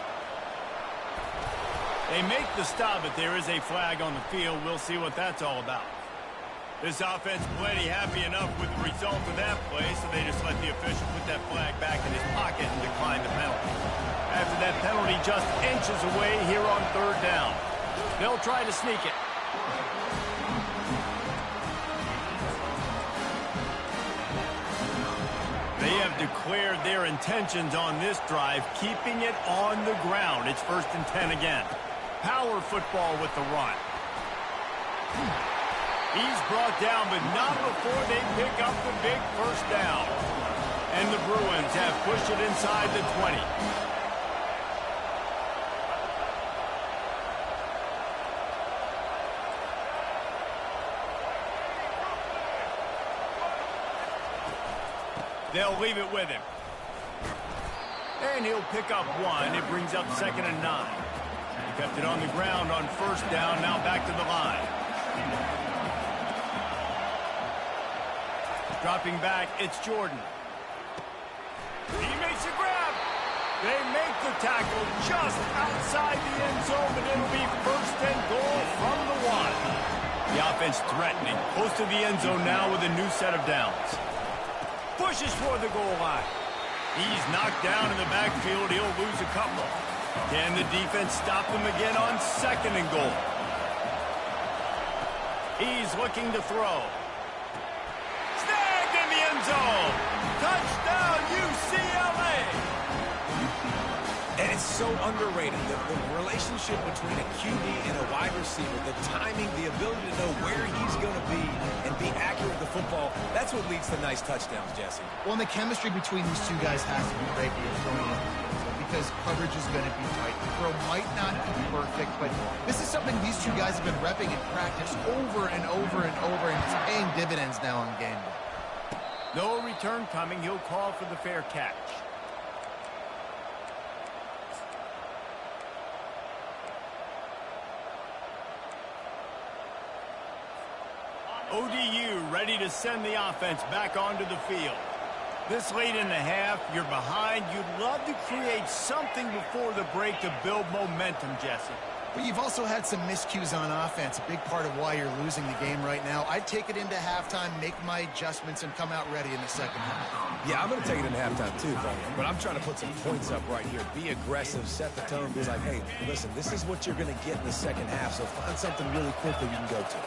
They make the stop, but there is a flag on the field. We'll see what that's all about. This offense plenty happy enough with the result of that play, so they just let the official put that flag back in his pocket and decline the penalty. After that penalty just inches away here on 3rd down. They'll try to sneak it. They have declared their intentions on this drive, keeping it on the ground. It's 1st and 10 again. Power football with the run. He's brought down, but not before they pick up the big first down. And the Bruins have pushed it inside the 20. They'll leave it with him. And he'll pick up 1. It brings up 2nd and 9. He kept it on the ground on first down, now back to the line. Dropping back, it's Jordan. He makes a grab. They make the tackle just outside the end zone, but it'll be 1st and goal from the 1. The offense threatening, close to the end zone now with a new set of downs. Pushes toward the goal line. He's knocked down in the backfield. He'll lose a couple. Can the defense stop him again on 2nd and goal? He's looking to throw. Snagged in the end zone. Touchdown, UCLA. And it's so underrated. The relationship between a QB and a wide receiver, the timing, the ability to know where he's going to be and be accurate with the football, that's what leads to nice touchdowns, Jesse. Well, and the chemistry between these two guys has to be great when you're throwing it, because coverage is going to be tight. The throw might not be perfect, but this is something these two guys have been repping in practice over and over and over, and it's paying dividends now on game day. No return coming. He'll call for the fair catch. ODU ready to send the offense back onto the field. This late in the half, you're behind. You'd love to create something before the break to build momentum, Jesse. But you've also had some miscues on offense, a big part of why you're losing the game right now. I'd take it into halftime, make my adjustments, and come out ready in the second half. Yeah, I'm going to take it into halftime too, but I'm trying to put some points up right here. Be aggressive, set the tone, be like, hey, listen, this is what you're going to get in the second half, so find something really quickly you can go to.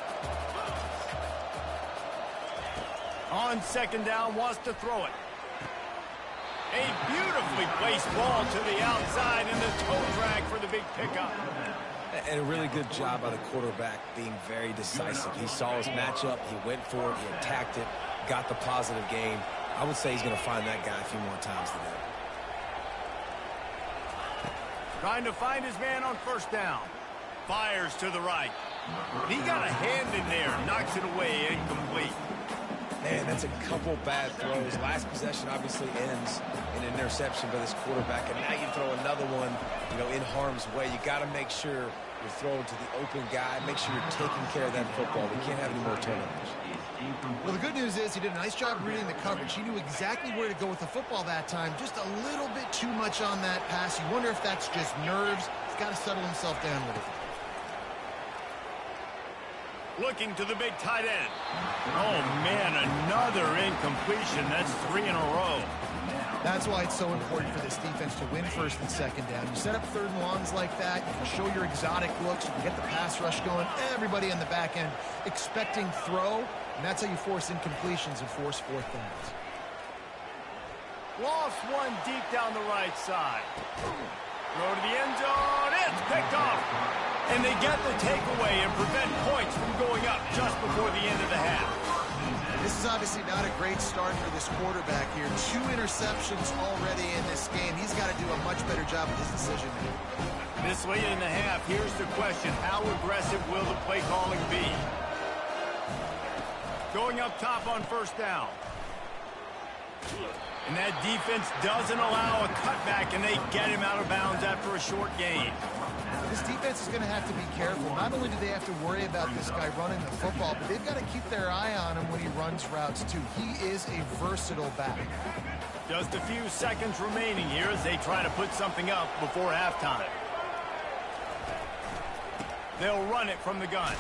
On 2nd down, wants to throw it. A beautifully placed ball to the outside and the toe drag for the big pickup. And a really good job by the quarterback being very decisive. He saw his matchup, he went for it, he attacked it, got the positive gain. I would say he's going to find that guy a few more times today. Trying to find his man on first down. Fires to the right. He got a hand in there, knocks it away, incomplete. Man, that's a couple bad throws. Last possession obviously ends in an interception by this quarterback, and now you throw another one, in harm's way. You got to make sure you're throwing to the open guy. Make sure you're taking care of that football. We can't have any more turnovers. Well, the good news is he did a nice job reading the coverage. He knew exactly where to go with the football that time. Just a little bit too much on that pass. You wonder if that's just nerves. He's got to settle himself down with it. Looking to the big tight end. Oh, man, another incompletion. That's 3 in a row. That's why it's so important for this defense to win first and second down. You set up third and longs like that, you can show your exotic looks, you can get the pass rush going, everybody on the back end expecting throw, and that's how you force incompletions and force fourth downs. Lost one deep down the right side. Throw to the end zone. It's picked off. And they get the takeaway and prevent points from going up just before the end of the half. This is obviously not a great start for this quarterback here. 2 interceptions already in this game. He's got to do a much better job with his decision making. This late in the half, here's the question. How aggressive will the play calling be? Going up top on first down. And that defense doesn't allow a cutback, and they get him out of bounds after a short gain. This defense is going to have to be careful. Not only do they have to worry about this guy running the football, but they've got to keep their eye on him when he runs routes, too. He is a versatile back. Just a few seconds remaining here as they try to put something up before halftime. They'll run it from the gun.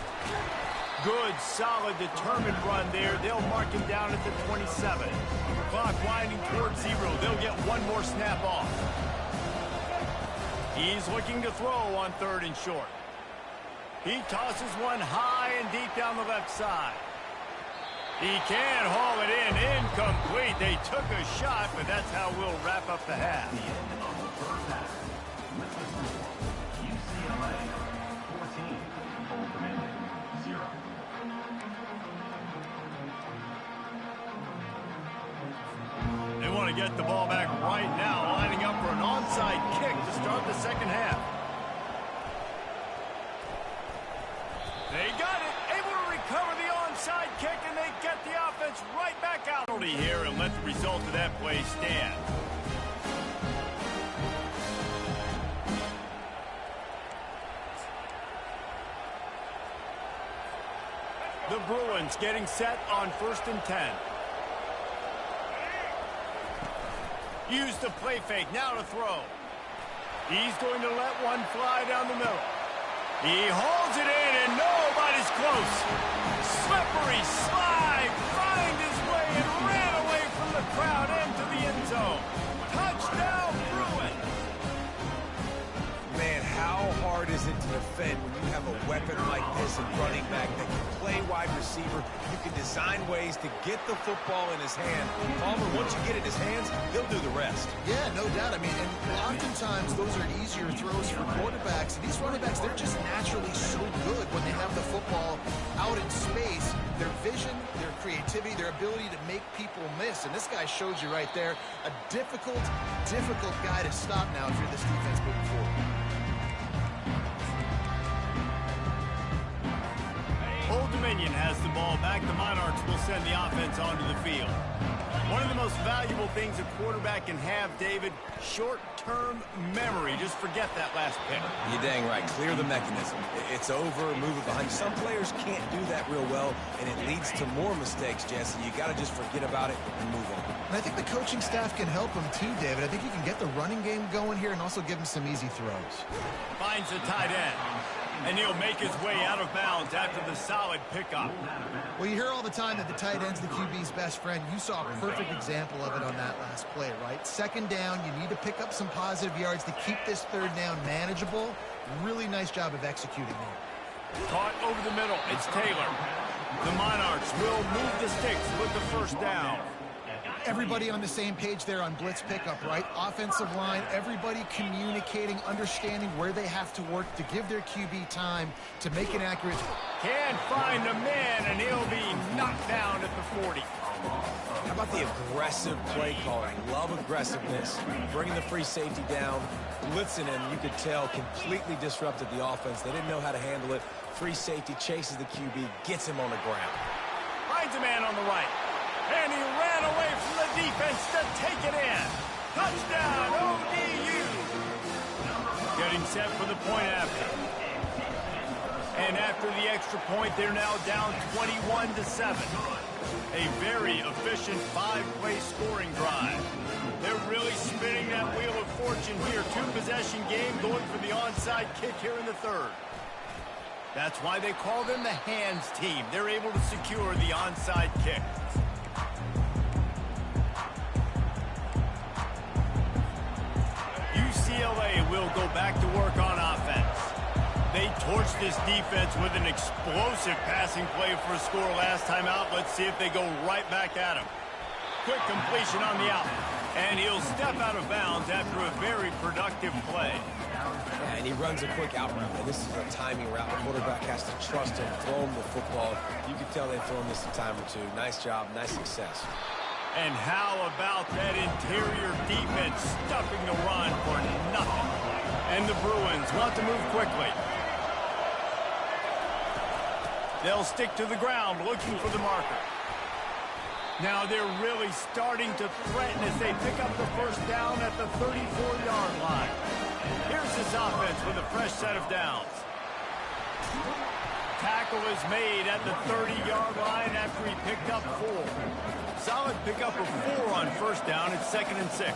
Good, solid, determined run there. They'll mark him down at the 27. Clock winding towards 0. They'll get one more snap off. He's looking to throw on 3rd and short. He tosses one high and deep down the left side. He can't haul it in. Incomplete. They took a shot, but that's how we'll wrap up the half. The end of the first half. With the score, UCLA 14, Old Dominion 0. They want to get the ball back right now, lining up for an onside kick to start the second half. They got it, able to recover the onside kick, and they get the offense right back out here and let the result of that play stand. The Bruins getting set on 1st and 10. Use the play fake, now to throw. He's going to let one fly down the middle. He hauls it in, and nobody's close. Slippery slide, find his way, and ran away from the crowd into the end zone. Touchdown, Bruins! Man, how hard is it to defend when you have a weapon like this in running back that can play wide receiver? You can design ways to get the football in his hand. Palmer, once you get it in his hands, he'll do the rest. Yeah, no doubt. I mean, and oftentimes those are easier throws for quarterbacks. And these running backs, they're just naturally so good when they have the football out in space. Their vision, their creativity, their ability to make people miss. And this guy shows you right there a difficult guy to stop now if you're this defense moving forward. Old Dominion has the ball back. The Monarchs will send the offense onto the field. One of the most valuable things a quarterback can have, David, short-term memory. Just forget that last pick. You're dang right. Clear the mechanism. It's over, move it behind. Some players can't do that real well, and it leads to more mistakes, Jesse. You got to just forget about it and move on. And I think the coaching staff can help him too, David. I think you can get the running game going here and also give him some easy throws. Finds the tight end. And he'll make his way out of bounds after the solid pickup. Well, you hear all the time that the tight end's the QB's best friend. You saw a perfect example of it on that last play, right? 2nd down, you need to pick up some positive yards to keep this 3rd down manageable. Really nice job of executing there. Caught over the middle. It's Taylor. The Monarchs will move the sticks with the 1st down. Everybody on the same page there on blitz pickup, right? Offensive line, everybody communicating, understanding where they have to work to give their QB time to make an accurate... Can't find a man, and he'll be knocked down at the 40. How about the aggressive play calling? Love aggressiveness, bringing the free safety down, blitzing him, you could tell, completely disrupted the offense. They didn't know how to handle it. Free safety chases the QB, gets him on the ground. Finds a man on the right. And he ran away from the defense to take it in. Touchdown, ODU. Getting set for the point after. And after the extra point, they're now down 21-7. A very efficient 5-play scoring drive. They're really spinning that wheel of fortune here. 2-possession game, going for the onside kick here in the third. That's why they call them the hands team. They're able to secure the onside kick. UCLA will go back to work on offense. They torched this defense with an explosive passing play for a score last time out. Let's see if they go right back at him. Quick completion on the out. And he'll step out of bounds after a very productive play. And he runs a quick out route. And this is a timing route. The quarterback has to trust him, throw him the football. You can tell they've thrown this a time or two. Nice job, nice success. And how about that interior defense stuffing the run for nothing? And the Bruins want to move quickly. They'll stick to the ground looking for the marker. Now they're really starting to threaten as they pick up the first down at the 34-yard line. Here's this offense with a fresh set of downs. Tackle is made at the 30-yard line after he picked up 4. Solid pickup of 4 on first down. It's 2nd and 6.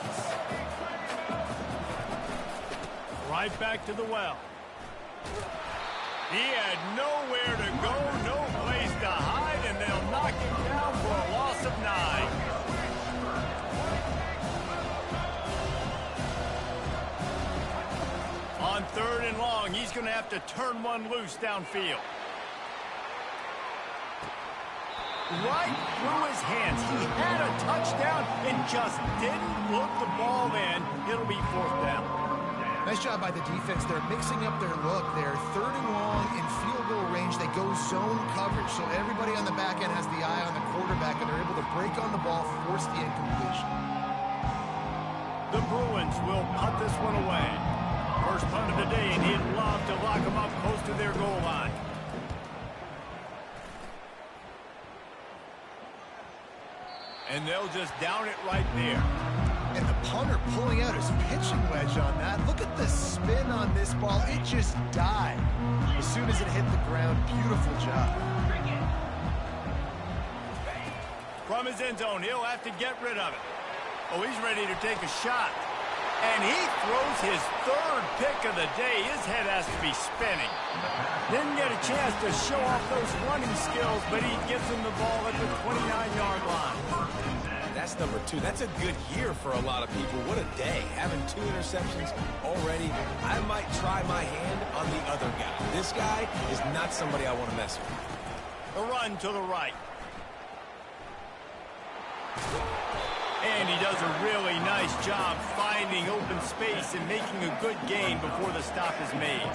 Right back to the well. He had nowhere to go, no place to hide, and they'll knock him down for a loss of 9. On 3rd and long, he's going to have to turn one loose downfield. Right through his hands. He had a touchdown and just didn't look the ball in. It'll be 4th down. Nice job by the defense. They're mixing up their look. They're 3rd and long in field goal range. They go zone coverage, so everybody on the back end has the eye on the quarterback, and they're able to break on the ball, force the incompletion. The Bruins will punt this one away. First punt of the day, and he'd love to lock them up close to their goal line. And they'll just down it right there. And the punter pulling out his pitching wedge on that. Look at the spin on this ball. It just died as soon as it hit the ground. Beautiful job. From his end zone, he'll have to get rid of it. Oh, he's ready to take a shot. And he throws his 3rd pick of the day. His head has to be spinning. Didn't get a chance to show off those running skills, but he gives him the ball at the 29-yard line. That's number 2. That's a good year for a lot of people. What a day. Having 2 interceptions already. I might try my hand on the other guy. This guy is not somebody I want to mess with. A run to the right. And he does a really nice job finding open space and making a good gain before the stop is made.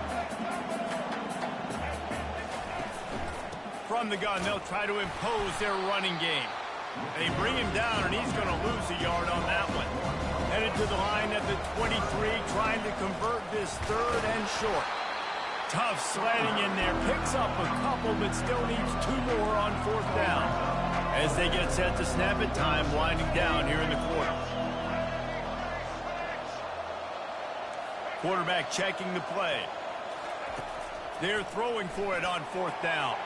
From the gun, they'll try to impose their running game. They bring him down, and he's going to lose a yard on that one. Headed to the line at the 23, trying to convert this 3rd and short. Tough sledding in there. Picks up a couple, but still needs 2 more on 4th down. As they get set to snap it, time winding down here in the quarter. Quarterback checking the play. They're throwing for it on 4th down.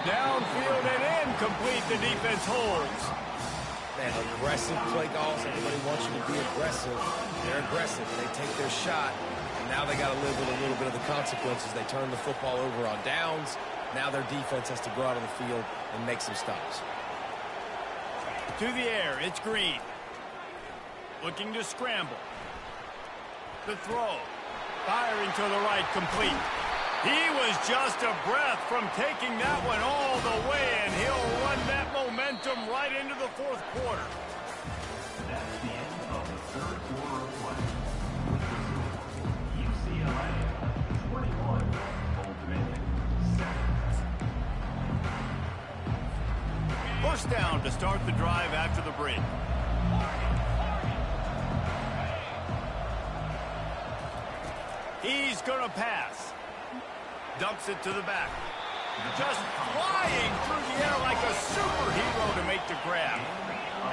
Downfield and incomplete. The defense holds. Man, aggressive play calls. Everybody wants you to be aggressive. They're aggressive. They take their shot, and now they got to live with a little bit of the consequences. They turn the football over on downs. Now their defense has to go out on the field and make some stops. To the air, it's Green. Looking to scramble. The throw. Firing to the right, complete. He was just a breath from taking that one all the way, and he'll run that momentum right into the fourth quarter. That's the end of the third quarter of play. UCLA 21, Old Dominion 7. First down to start the drive after the break. He's going to pass. Dumps it to the back. Just flying through the air like a superhero to make the grab.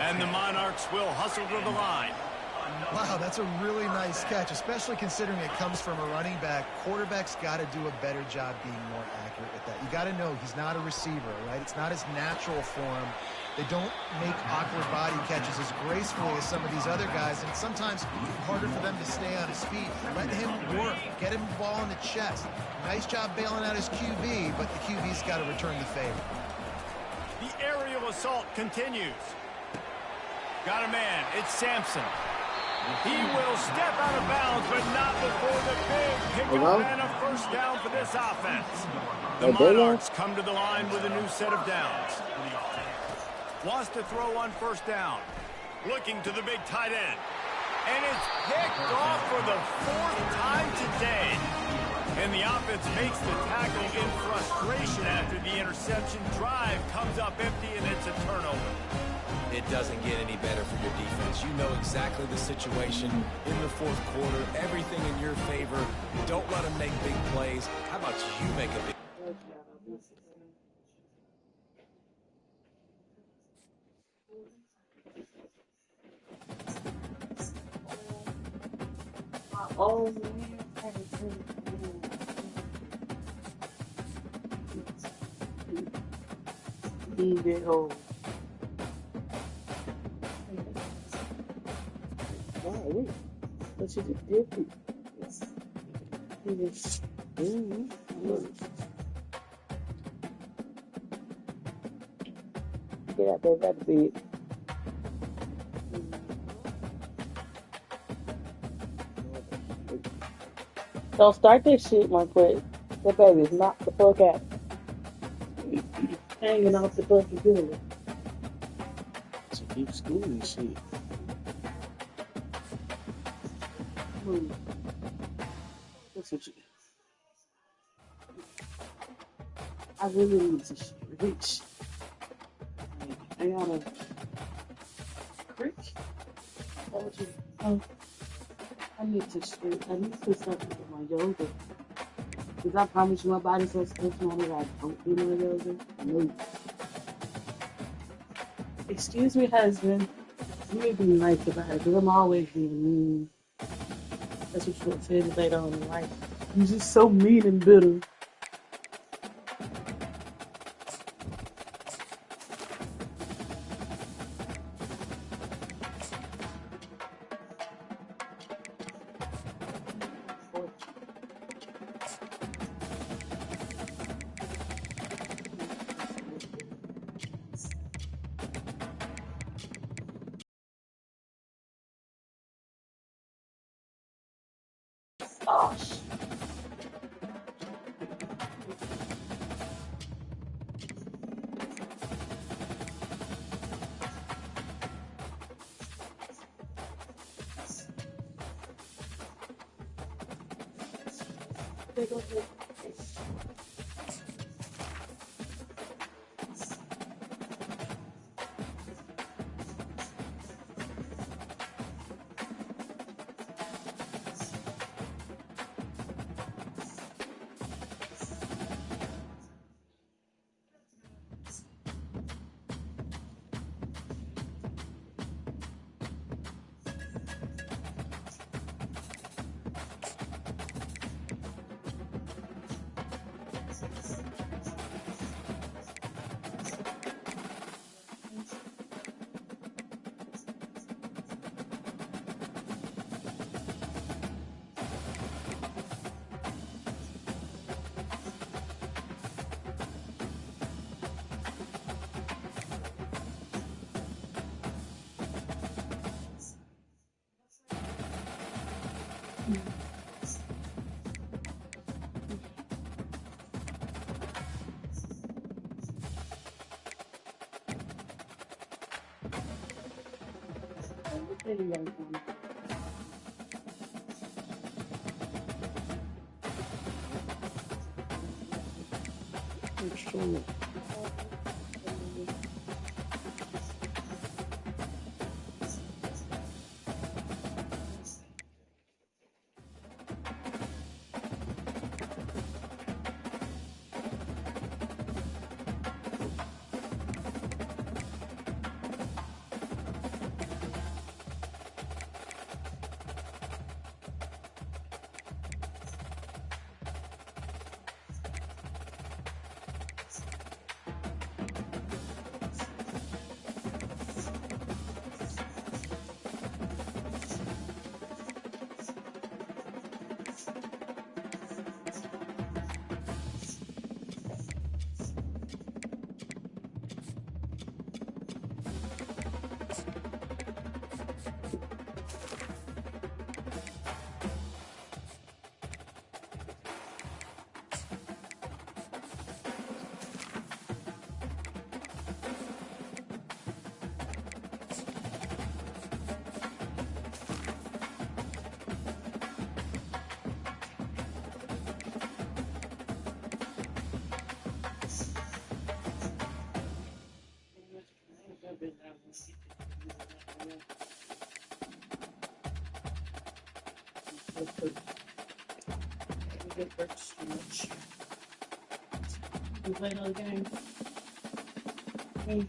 And the Monarchs will hustle to the line. Wow, that's a really nice catch, especially considering it comes from a running back. Quarterback's got to do a better job being more accurate with that. You got to know he's not a receiver, right? It's not his natural form. They don't make awkward body catches as gracefully as some of these other guys, and sometimes harder for them to stay on his feet. Let him work. Get him the ball in the chest. Nice job bailing out his QB, but the QB's got to return the favor. The aerial assault continues. Got a man. It's Sampson. He will step out of bounds, but not before the big pickup and a first down for this offense. The Monarchs come to the line with a new set of downs. Wants to throw on first down. Looking to the big tight end. And it's picked off for the fourth time today. And the offense makes the tackle in frustration after the interception. Drive comes up empty, and it's a turnover. It doesn't get any better for your defense. You know exactly the situation in the fourth quarter. Everything in your favor. Don't let them make big plays. How about you make a big... Oh, man. Leave it home. Wow, wait. What you just did? Get out there, that bed. Don't start this shit, my foot. That baby's knocked the fuck out. Hanging off the fucking pillow. So keep schooling shit. That's what you. I really need to reach. I got a crick. What would you? I need to put something with my yoga. Because I promise you my body's so stiff now that I don't do no yoga. No. Excuse me, husband. You may be nice about it because I'm always being mean. That's what you'll say later on in life. You're just so mean and bitter. Oh, shit. There goes the- Anyway, What's wrong? You play another game? No.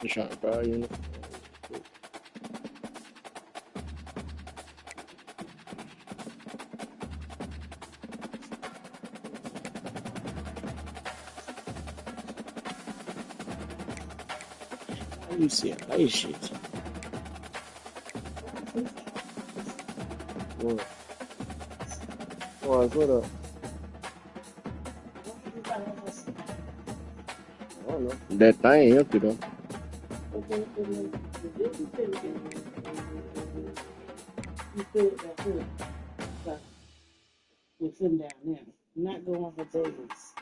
I'm trying to buy you. You see a nice shit. What? What up? I don't know. That thing empty though. You feel it back here. But you're sitting down now. You're not going for days.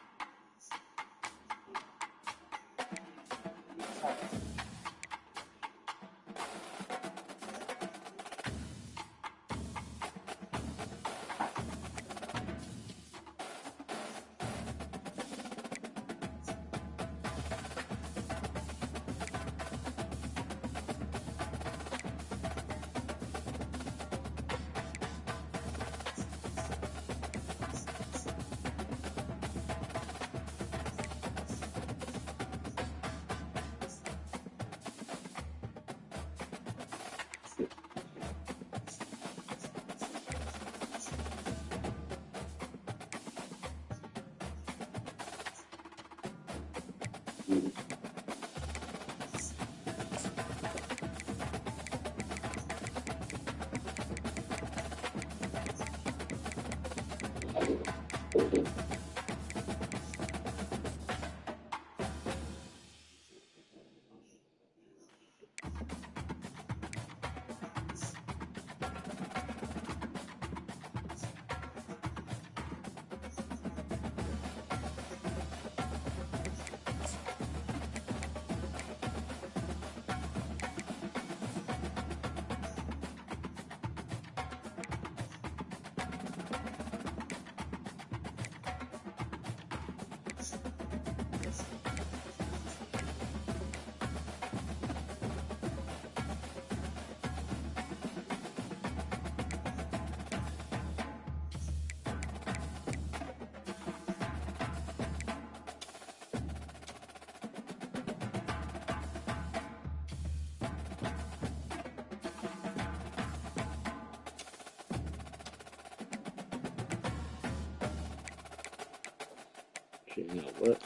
Shit, you know what?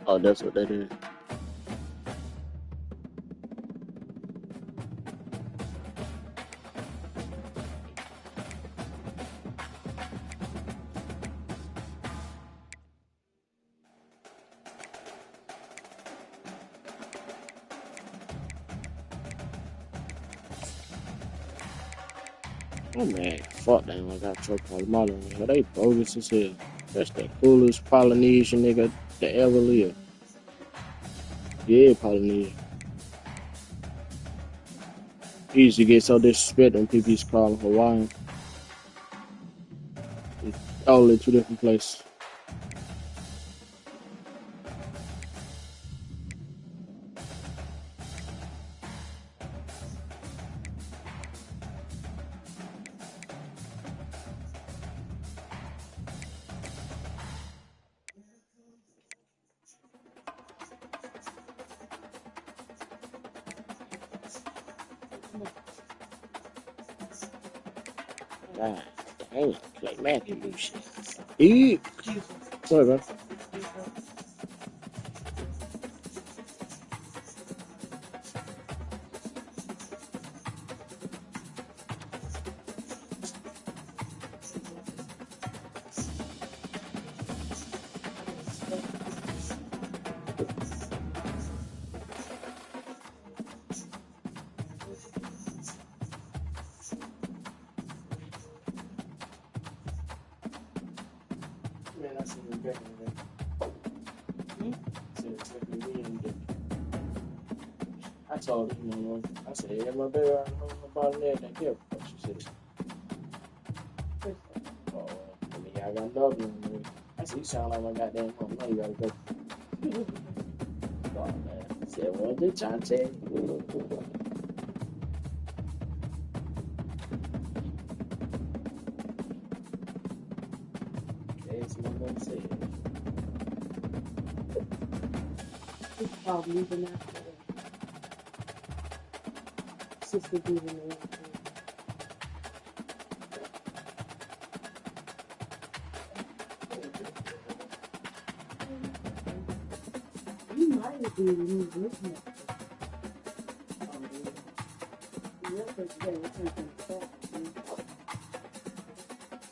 Oh, that's what that is. Oh man, fuck them. I got truck Guatemala. They bogus as hell. That's the coolest Polynesian nigga that ever lived. Yeah, Polynesian. He used to get so disrespected when people used to call him Hawaiian. It's totally two different places. God damn, Clay Matthews. He, sorry, bro. Man, I seen him back in there. I told him, I said, yeah, my baby, I know about that. Thank you. She said, oh, I mean, I got another one. I said, you sound like my goddamn mom. No, you gotta go. Oh, man. I said, well, did John tell you? That's what I said. It's called leaving after sister leaving the You might have been removed this month. The other day, it's something sad.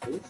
This?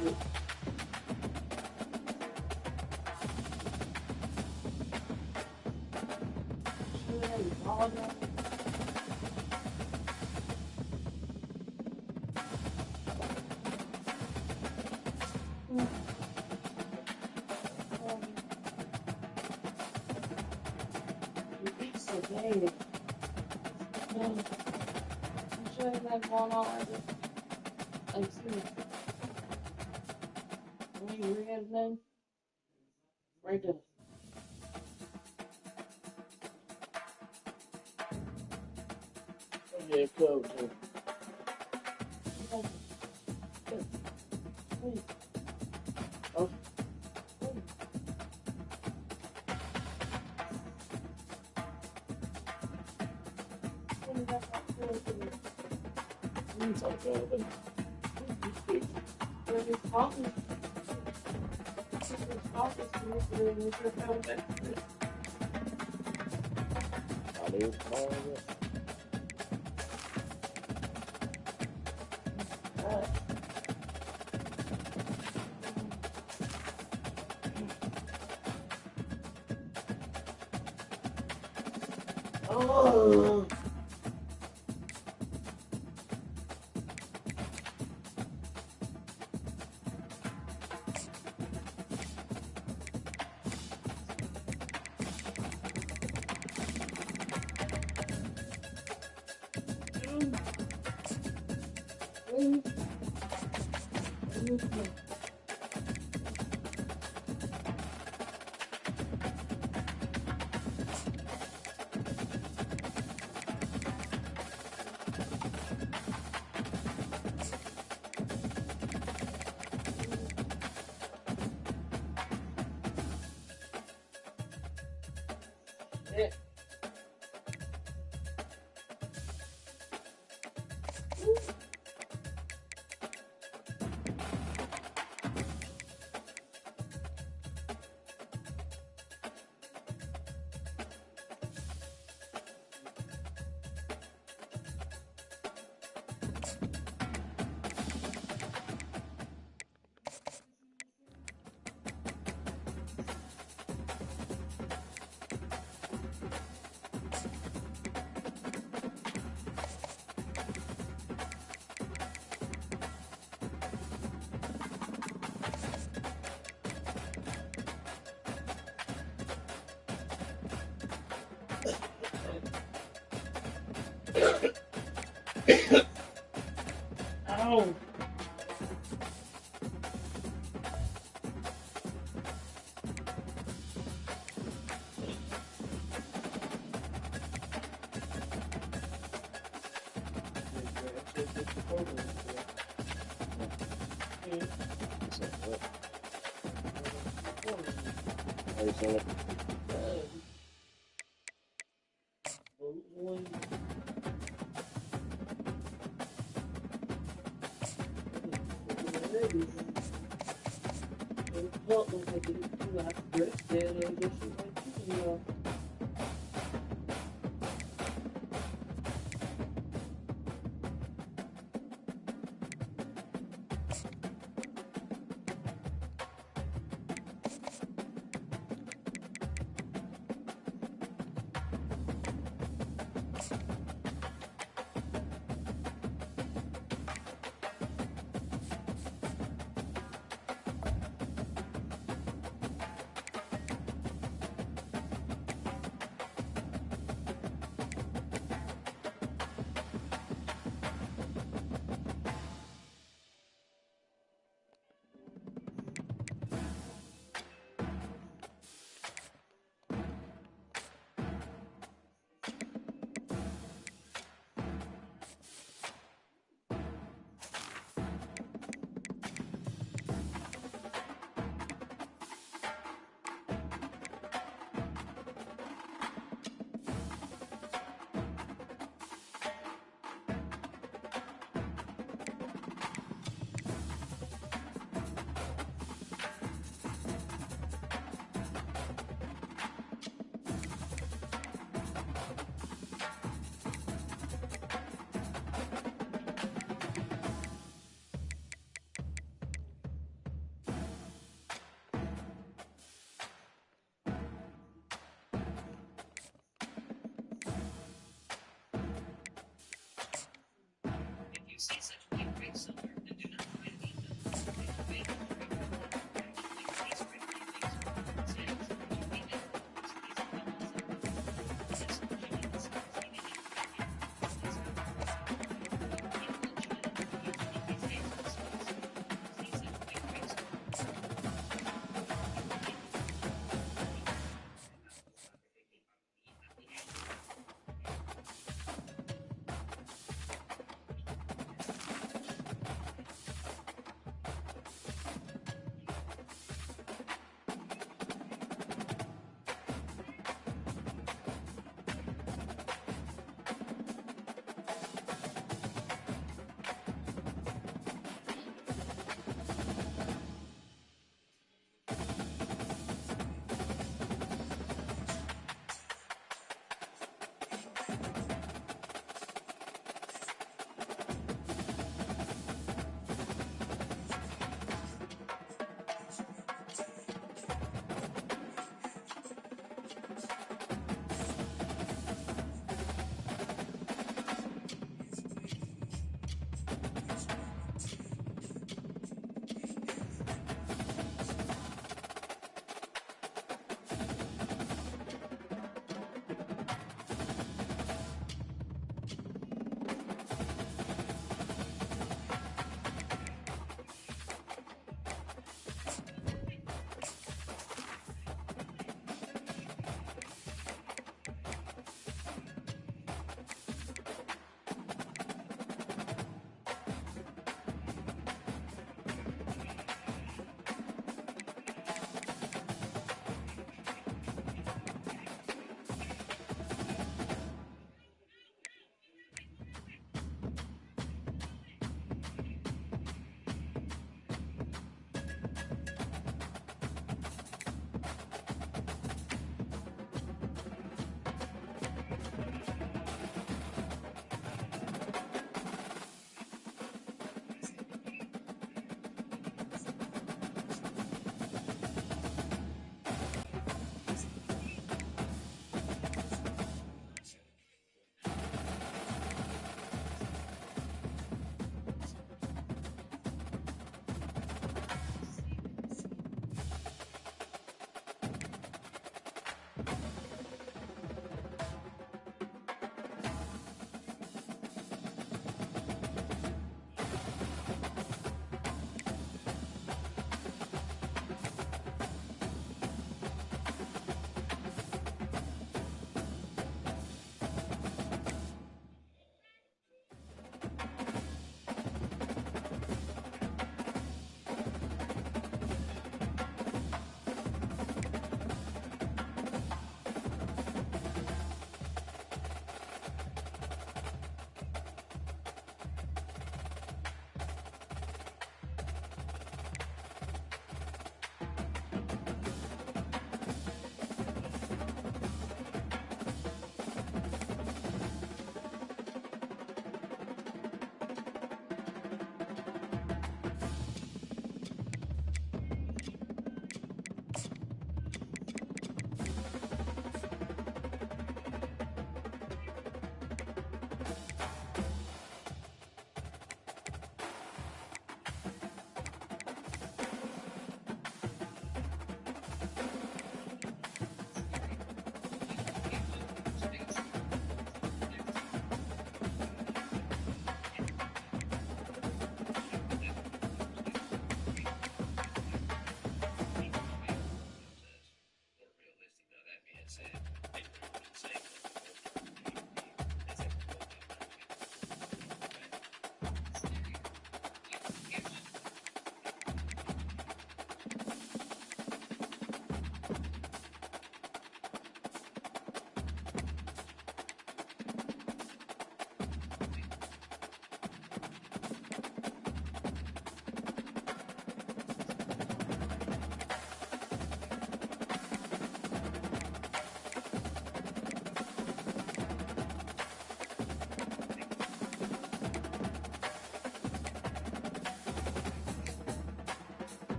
Okay. I'm sure that going on like see. When you read his name, right there. Yeah, cool. Oh. It's okay. Oh. Yeah. Ow.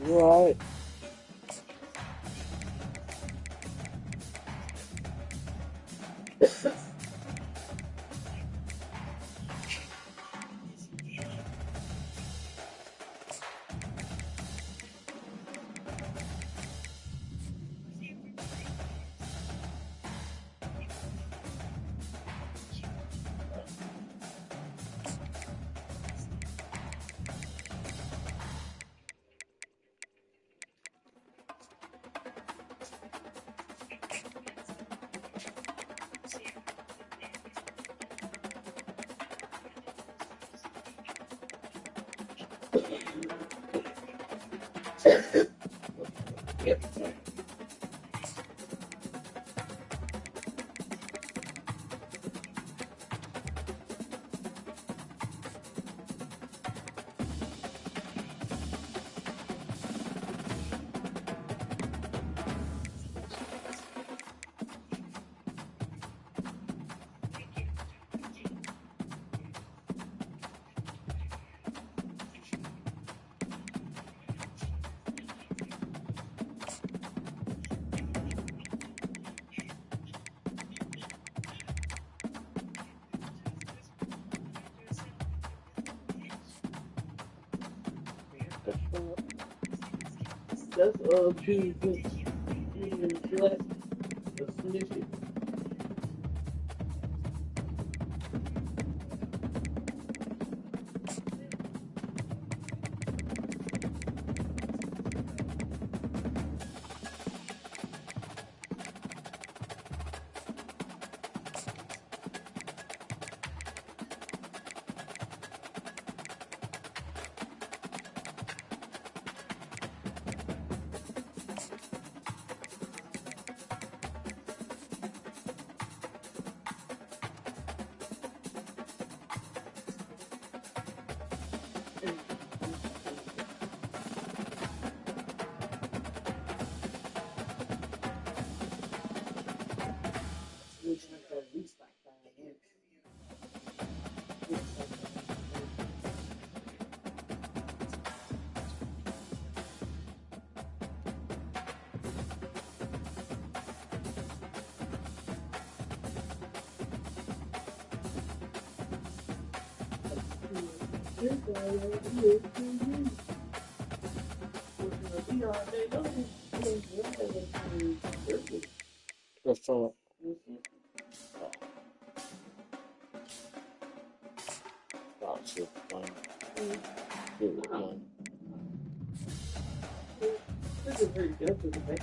You alright? That's choose select the submission. Which one at least like 5 minutes. What's wrong? Oh, shit. Fine. Good one. This is very good for the best.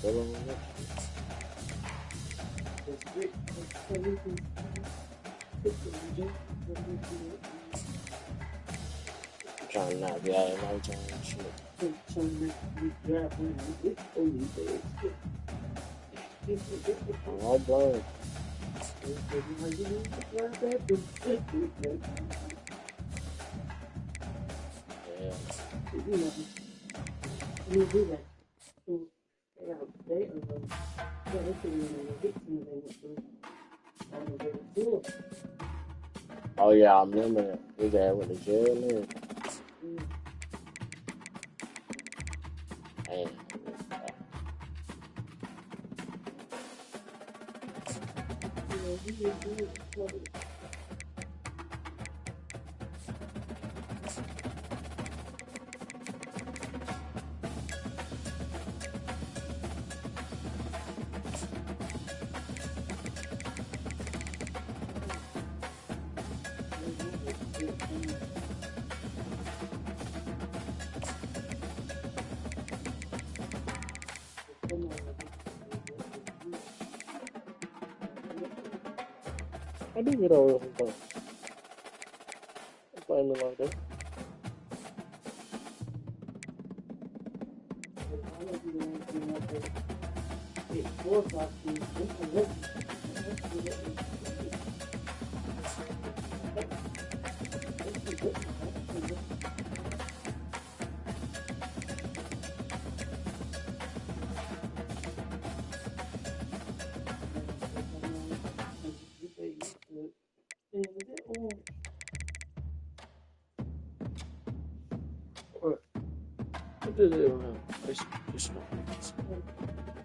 So long as It's great. So we can pick the region. I'm trying to not be out of my time and shit. So we grab one. It's only there. I'm all blown. Yeah. Oh yeah, I remember that. His ass went to jail man. Damn. I do get over sometimes. Don't blame me like that. 4 o'clock is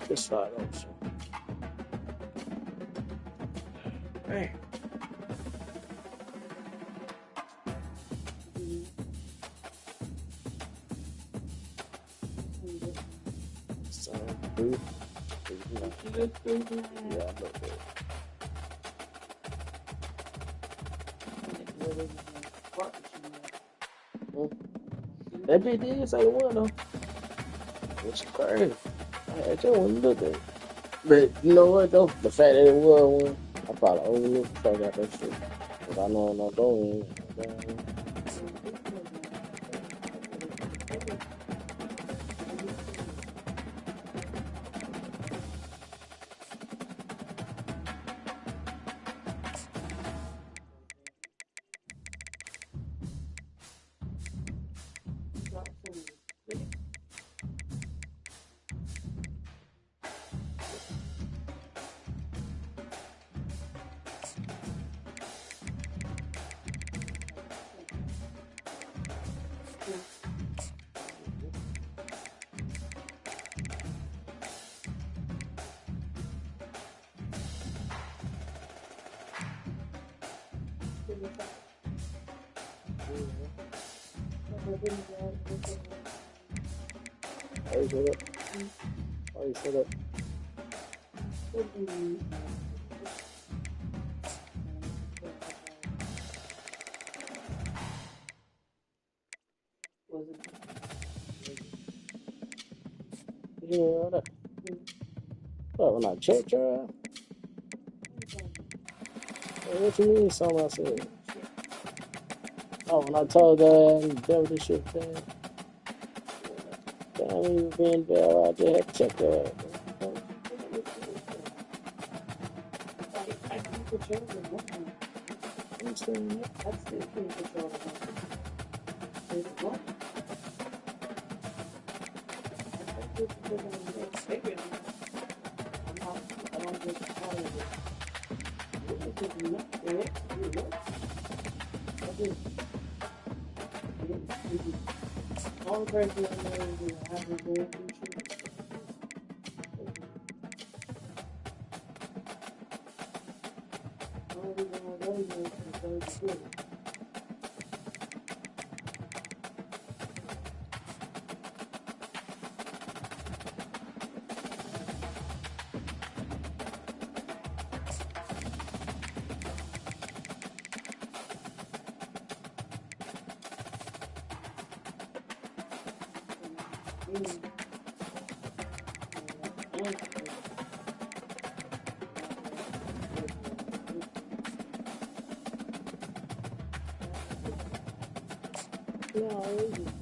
this side also. Hey. Food. Yeah, I know that. That bitch did say one though. Which is crazy. I just want to look at it. But you know what though? The fact that it was one, I probably overlooked the fuck out that shit. Cause I know I'm not going. Why you say that? Why you say that? Yeah, that. What, when I checked her? What you mean, something I said? Oh, when I told her and dealt with this shit, man. Damn, you being bad, I just had to check her out. All the crazy I know is have a good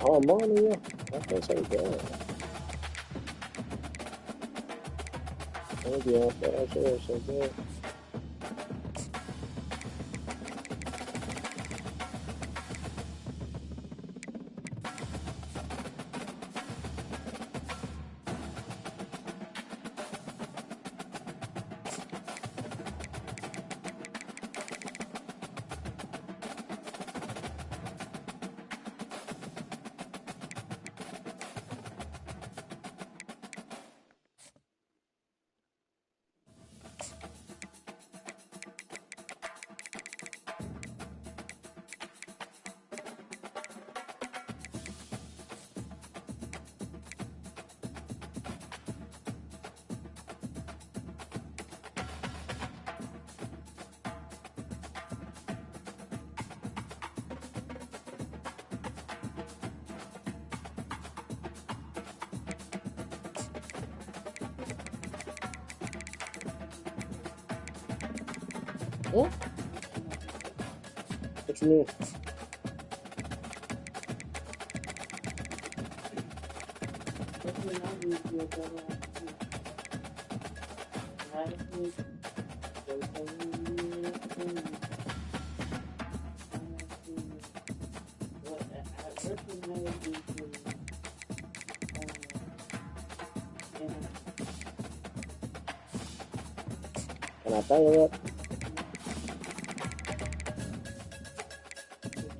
Oh, morning, yeah. I can't say that. I'll be off that. I should have said that. What? What you mean? last week, they were telling me what I recognize is Can I think of it?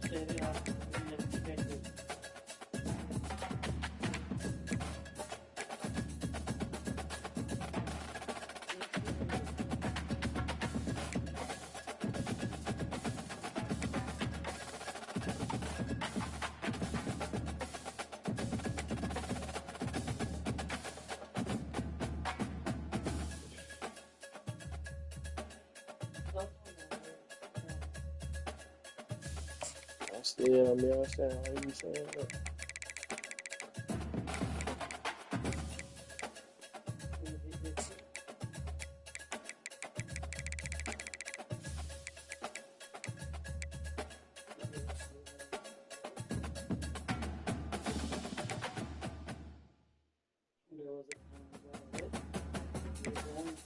set it up and expected. I still don't understand how you saying that. There was a time where we were going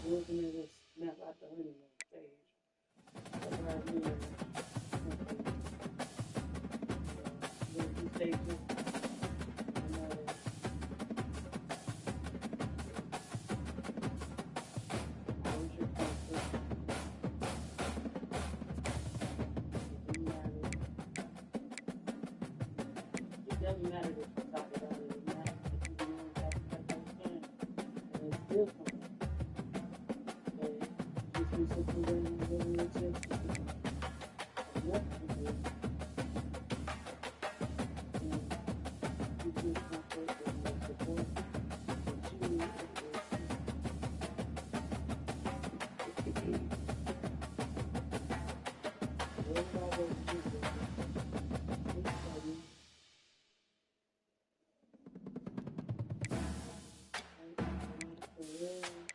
looking at this snap out the honeymoon stage. Right here. Stages. It doesn't matter if you talk about it. It matters if you know exactly what you're saying. And it's still something. Just be something very interesting. What to do. You feel comfort and your support. But you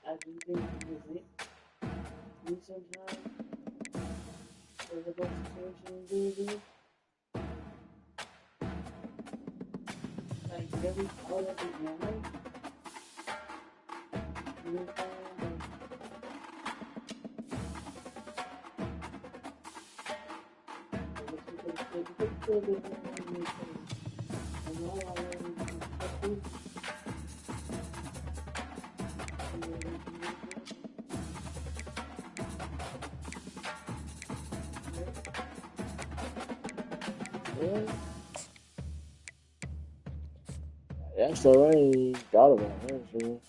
I do think you resent me sometimes for the whole situation and doing this. Like really all of it now. You know what Yeah. That's the I ain't even thought about that. So.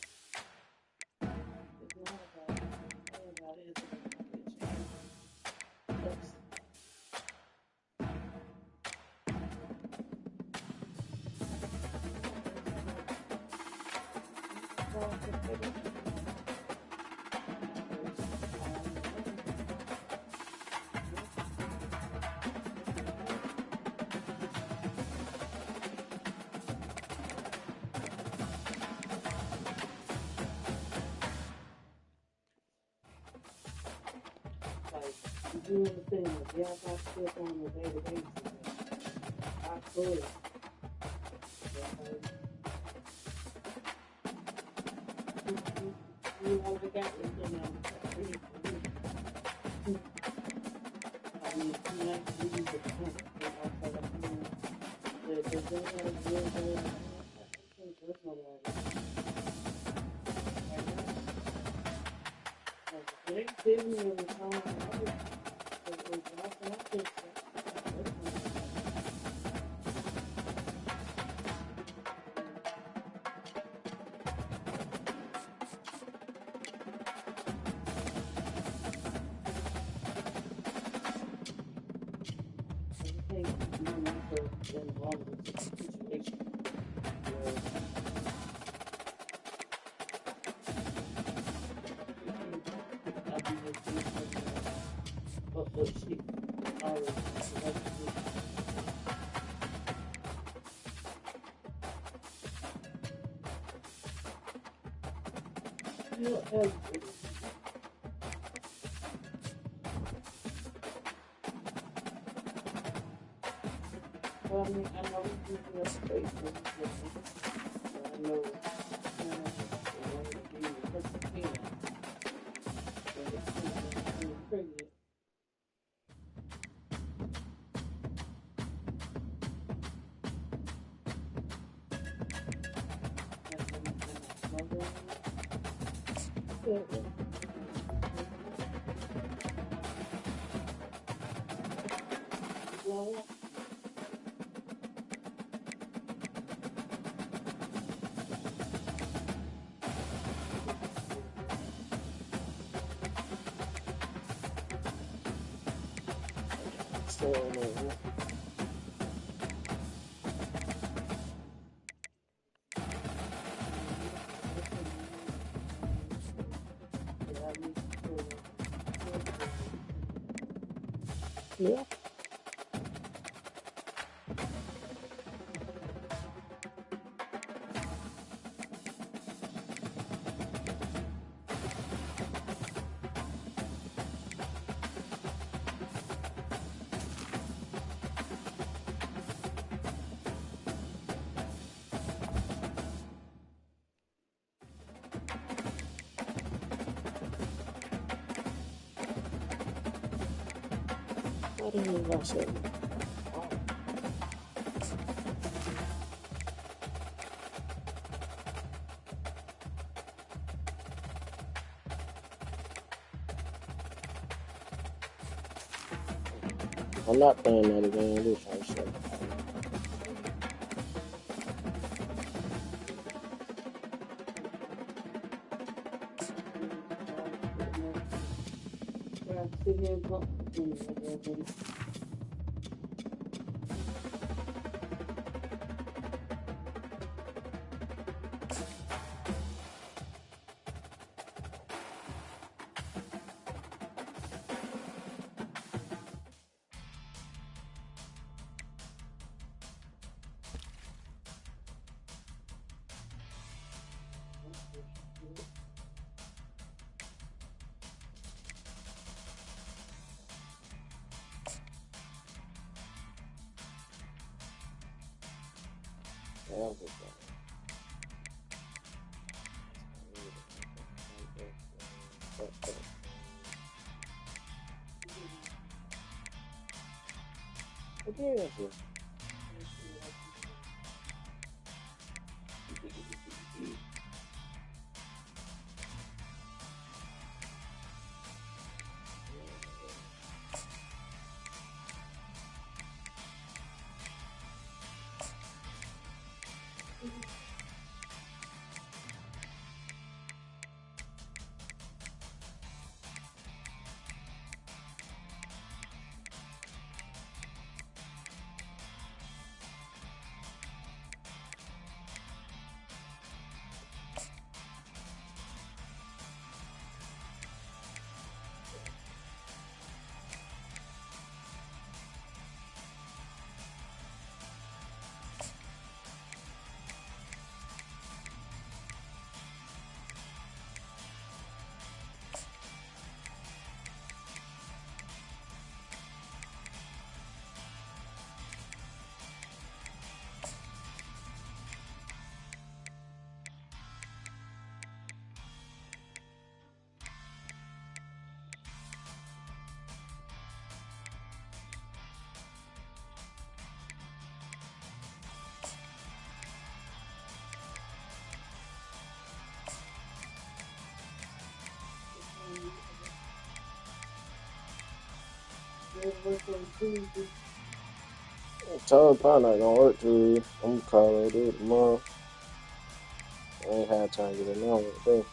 you understand that yes, I still on a daily basis. I could. You know, we got this thing on. I mean, you know, we need to come. in a vulnerable situation where I'll be making fucked up shit. Well, I mean, I know we do have space for I know be the perfect man. But it's pregnant. Yeah. I didn't know I said it. I'm not playing that again. This one, so. Tell probably not gonna work till I'm gonna call it a tomorrow. I ain't had time to get it now today.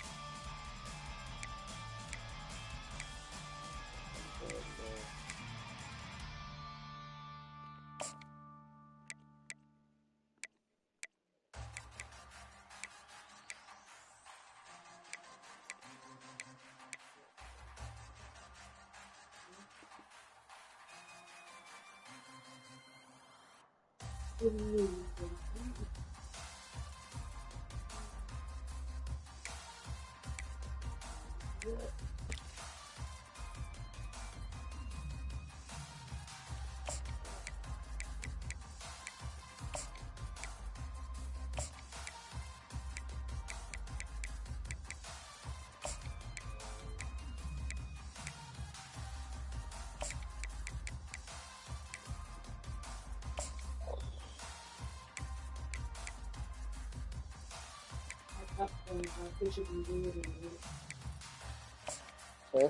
Huh?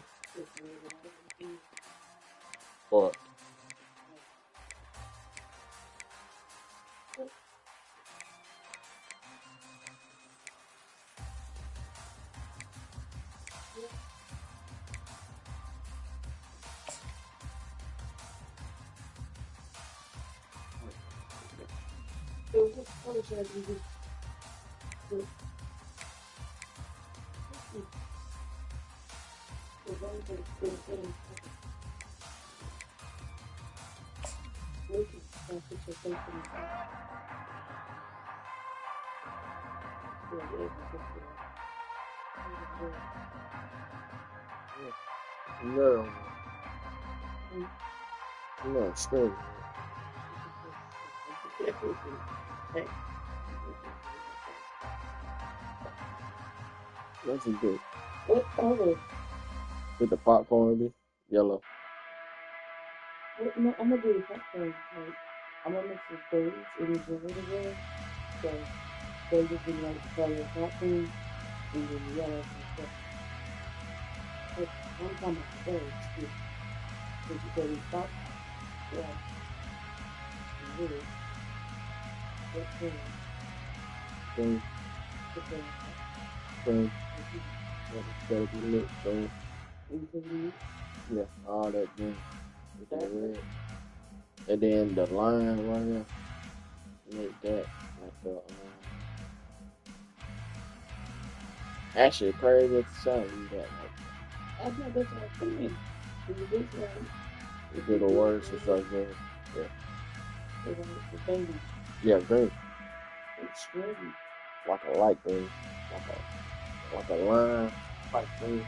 What? No. No, screw. That's a good. What color? With the popcorn be yellow. No, I'm gonna do the popcorn. Like, I'm gonna mix the birds and the together. So they just be like the color of popcorn and then yellow and stuff. But I'm talking about the birds too. Because you say pop, yeah, and red. That's green. Green. Green. That'll be lit, green. Yeah, all that green. With that red. And then the line right here, make that like the actually crazy at the same you got like I thought that's what I mean. It's a little worse or something. Yeah. The baby. Yeah, green. It's green. Like a light green. Like a line light green.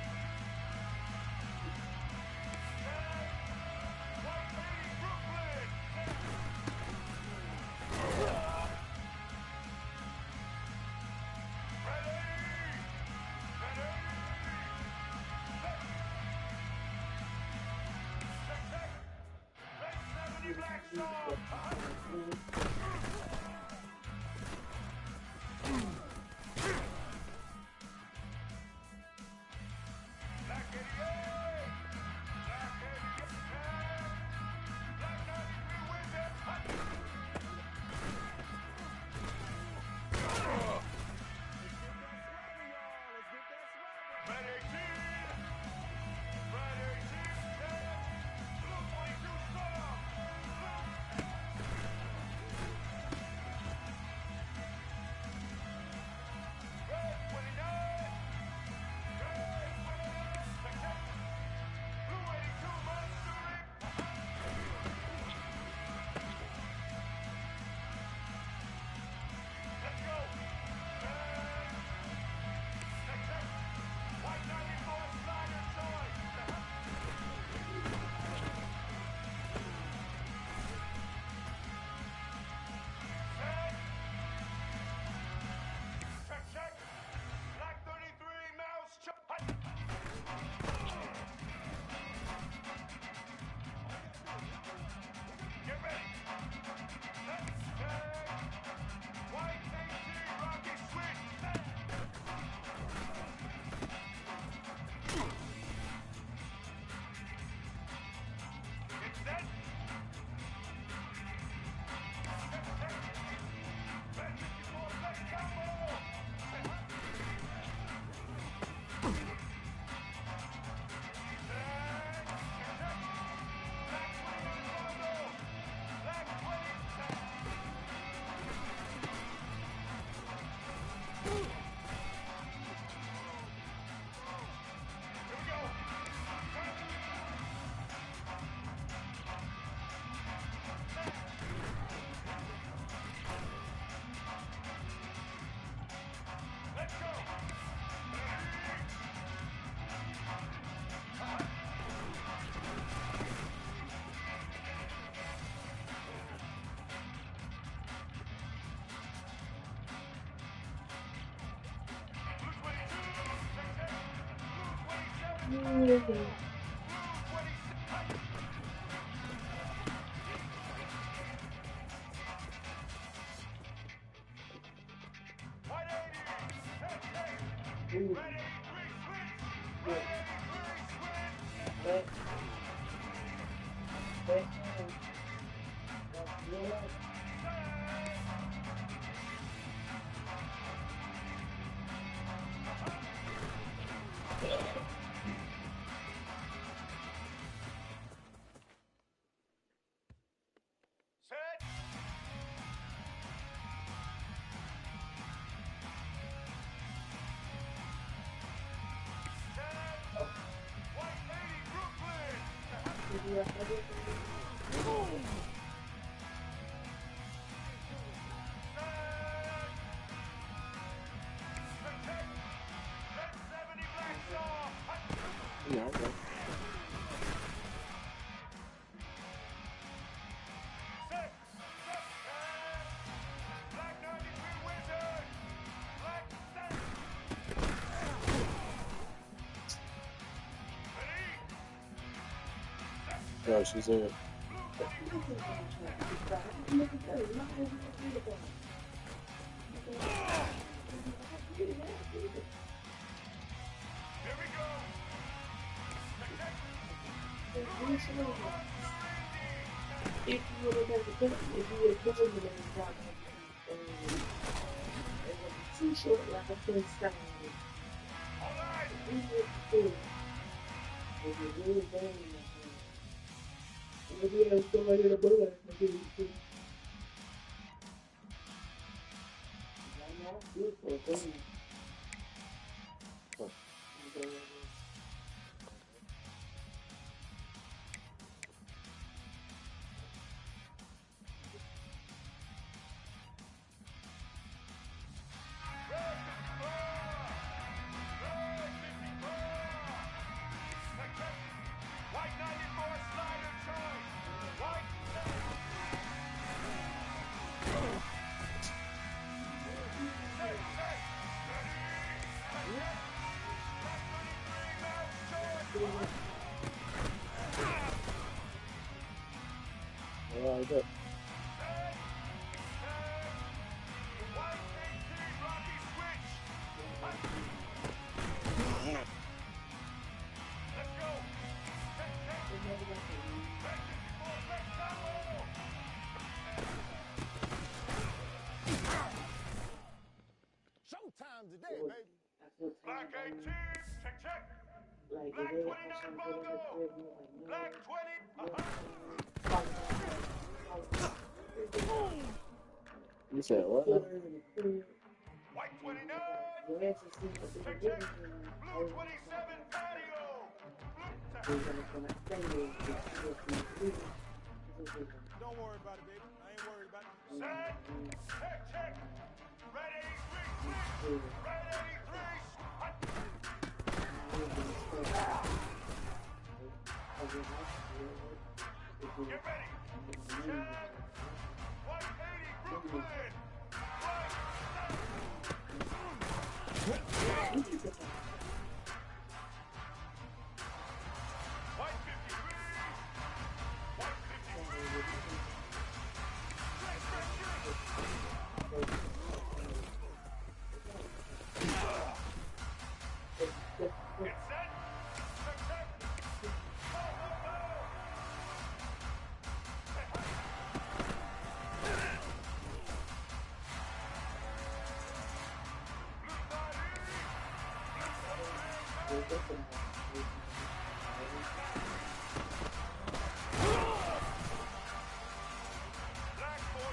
Set. Set. White Lady Brooklyn. Yeah, okay. Oh, she's in. If you would have never done it, if you would have given me that job, it would be too short, like I said, style. We would do it. It was really bad. Maybe I was going in the book. I'm not good for a thing. Like that. Showtime today, baby. Black 18, check. Like, Black if they 29 were actually good at Bongo. it, we were like, no. Black 20. You said what? White 29. Your ass is seen what they were Check. giving you. Blue 27 patio. They're gonna say it. Don't worry about it, baby. I ain't worried about it. Set. Check. Red 83 switch. Red 83 hot. Get ready. Check. 180 Brooklyn. White 53. White 53. Get set. Check. Black 14.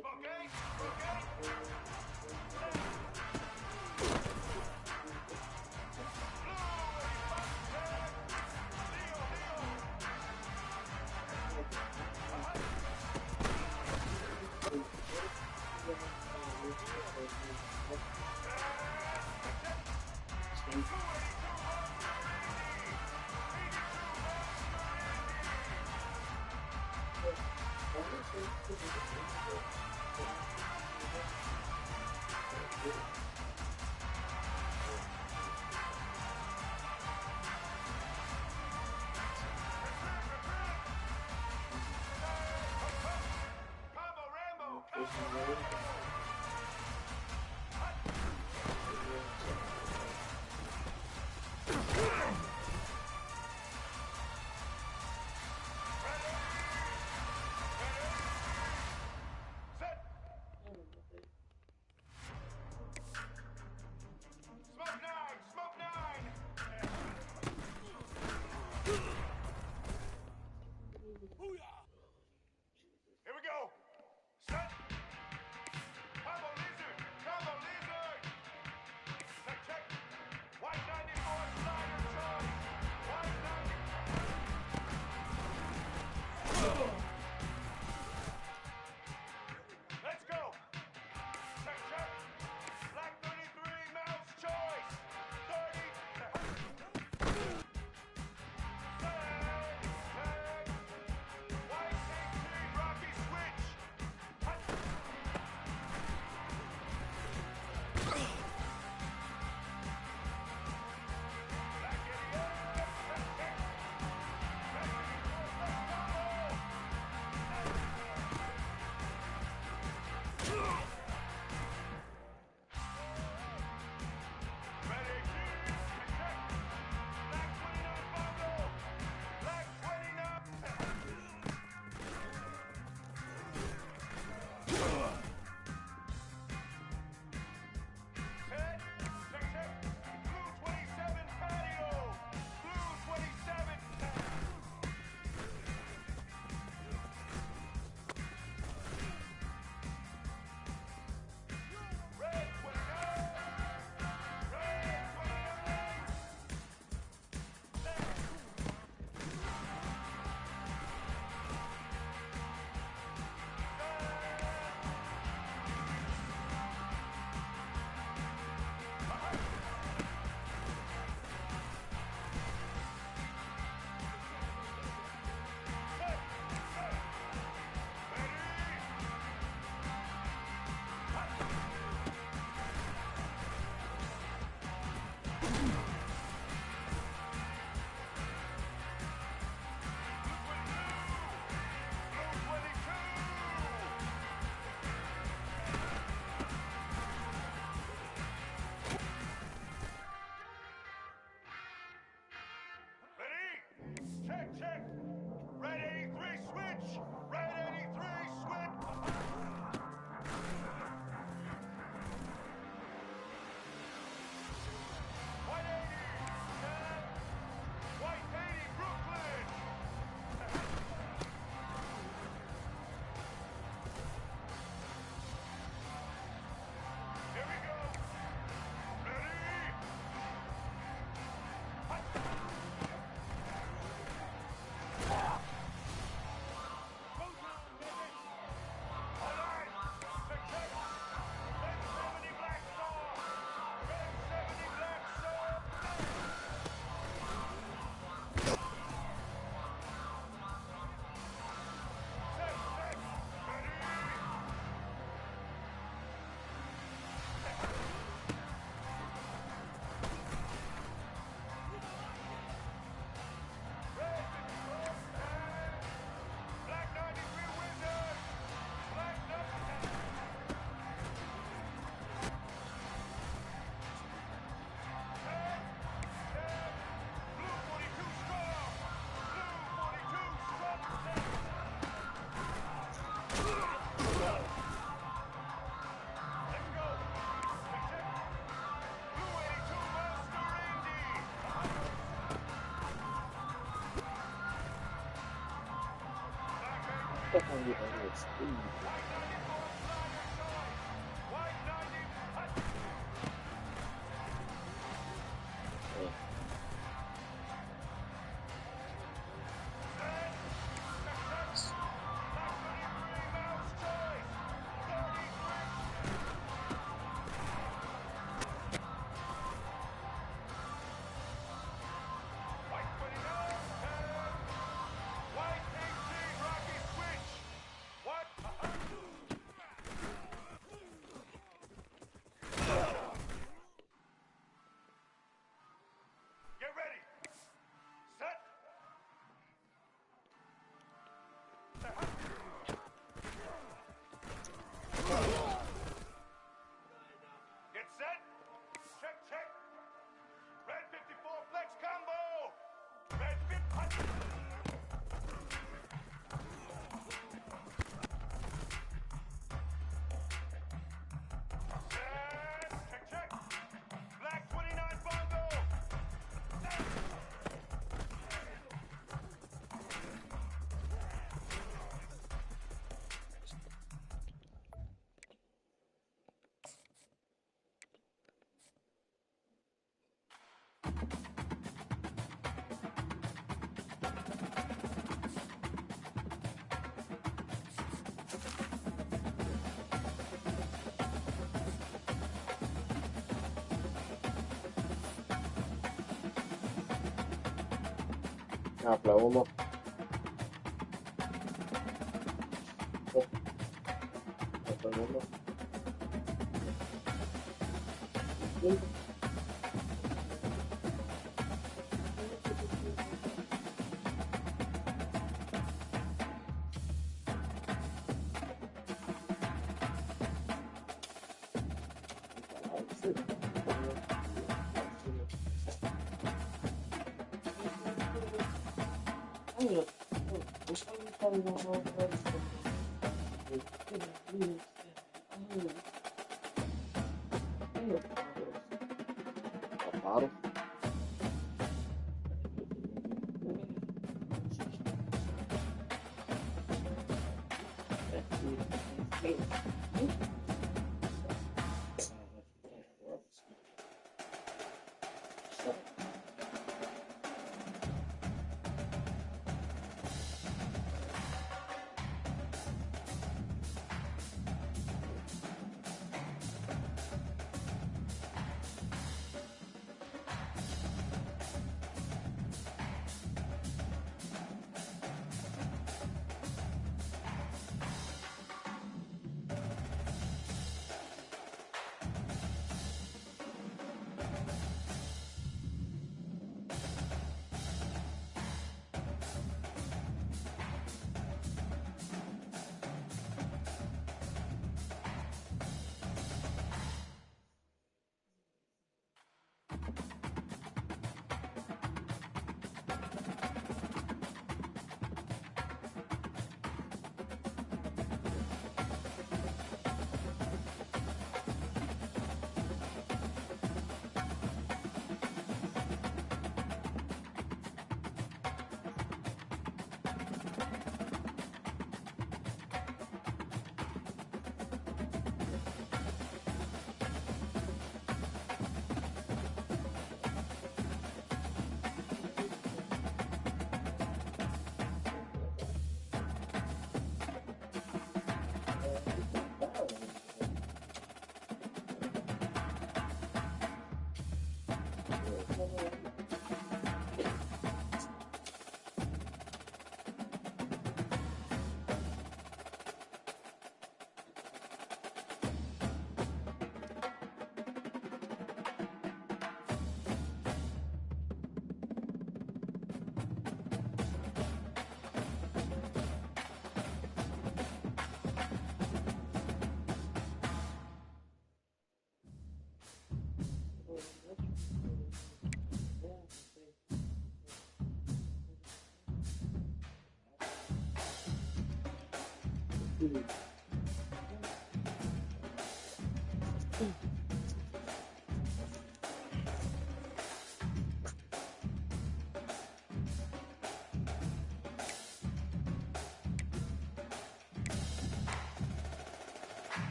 Black 14. switch. Red 83, switch. White 80, set. White 80, Brooklyn. Here we go. Ready? All right. Check, check. Red 70 Black Star. Red 70 Black Star. Set, set. Ready? Red 54 and Black 93 Wizard. Black 93. Blue 42 strong. Blue 42 strong. Let's go. Check, check. Blue 82 Master Indy. Black 83. Fuck on your ass, speed. White 94 Flyer choice. White 90. Yeah. Black 33 Mouse choice. 33. White 29 and White 18 Rocky Switch. What? Get ready. Set. Get set. Check, check. Red 54 flex combo. Red 50. Set. Check, check. Black 29 bongo. Set. I'll play one more. Yeah. I'll play one more. Yeah. Bottle.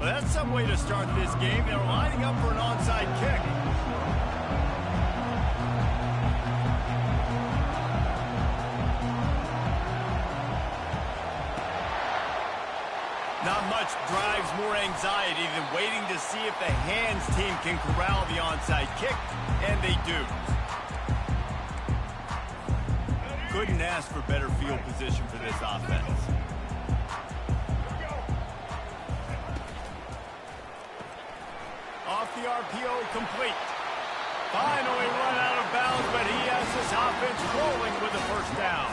Well, that's some way to start this game. They're lining up for an onside kick. Not much drives more anxiety than waiting to see if the hands team can corral the onside kick, and they do. Couldn't ask for better field position for this offense. Off the RPO, complete. Finally run out of bounds, but he has this offense rolling with a first down.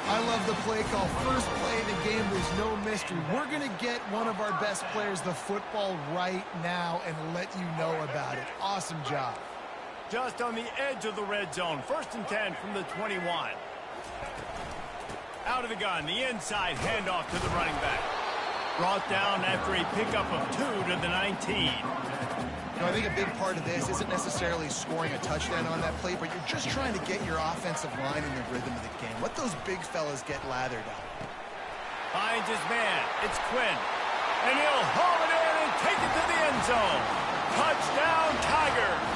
I love the play call. First play of the game, there's no mystery. We're going to get one of our best players the football right now and let you know about it. Awesome job. Just on the edge of the red zone. 1st and 10 from the 21. Out of the gun, the inside handoff to the running back. Brought down after a pickup of 2 to the 19. You know, I think a big part of this isn't necessarily scoring a touchdown on that play, but you're just trying to get your offensive line in the rhythm of the game. Let those big fellas get lathered up. Finds his man. It's Quinn. And he'll haul it in and take it to the end zone. Touchdown, Tigers.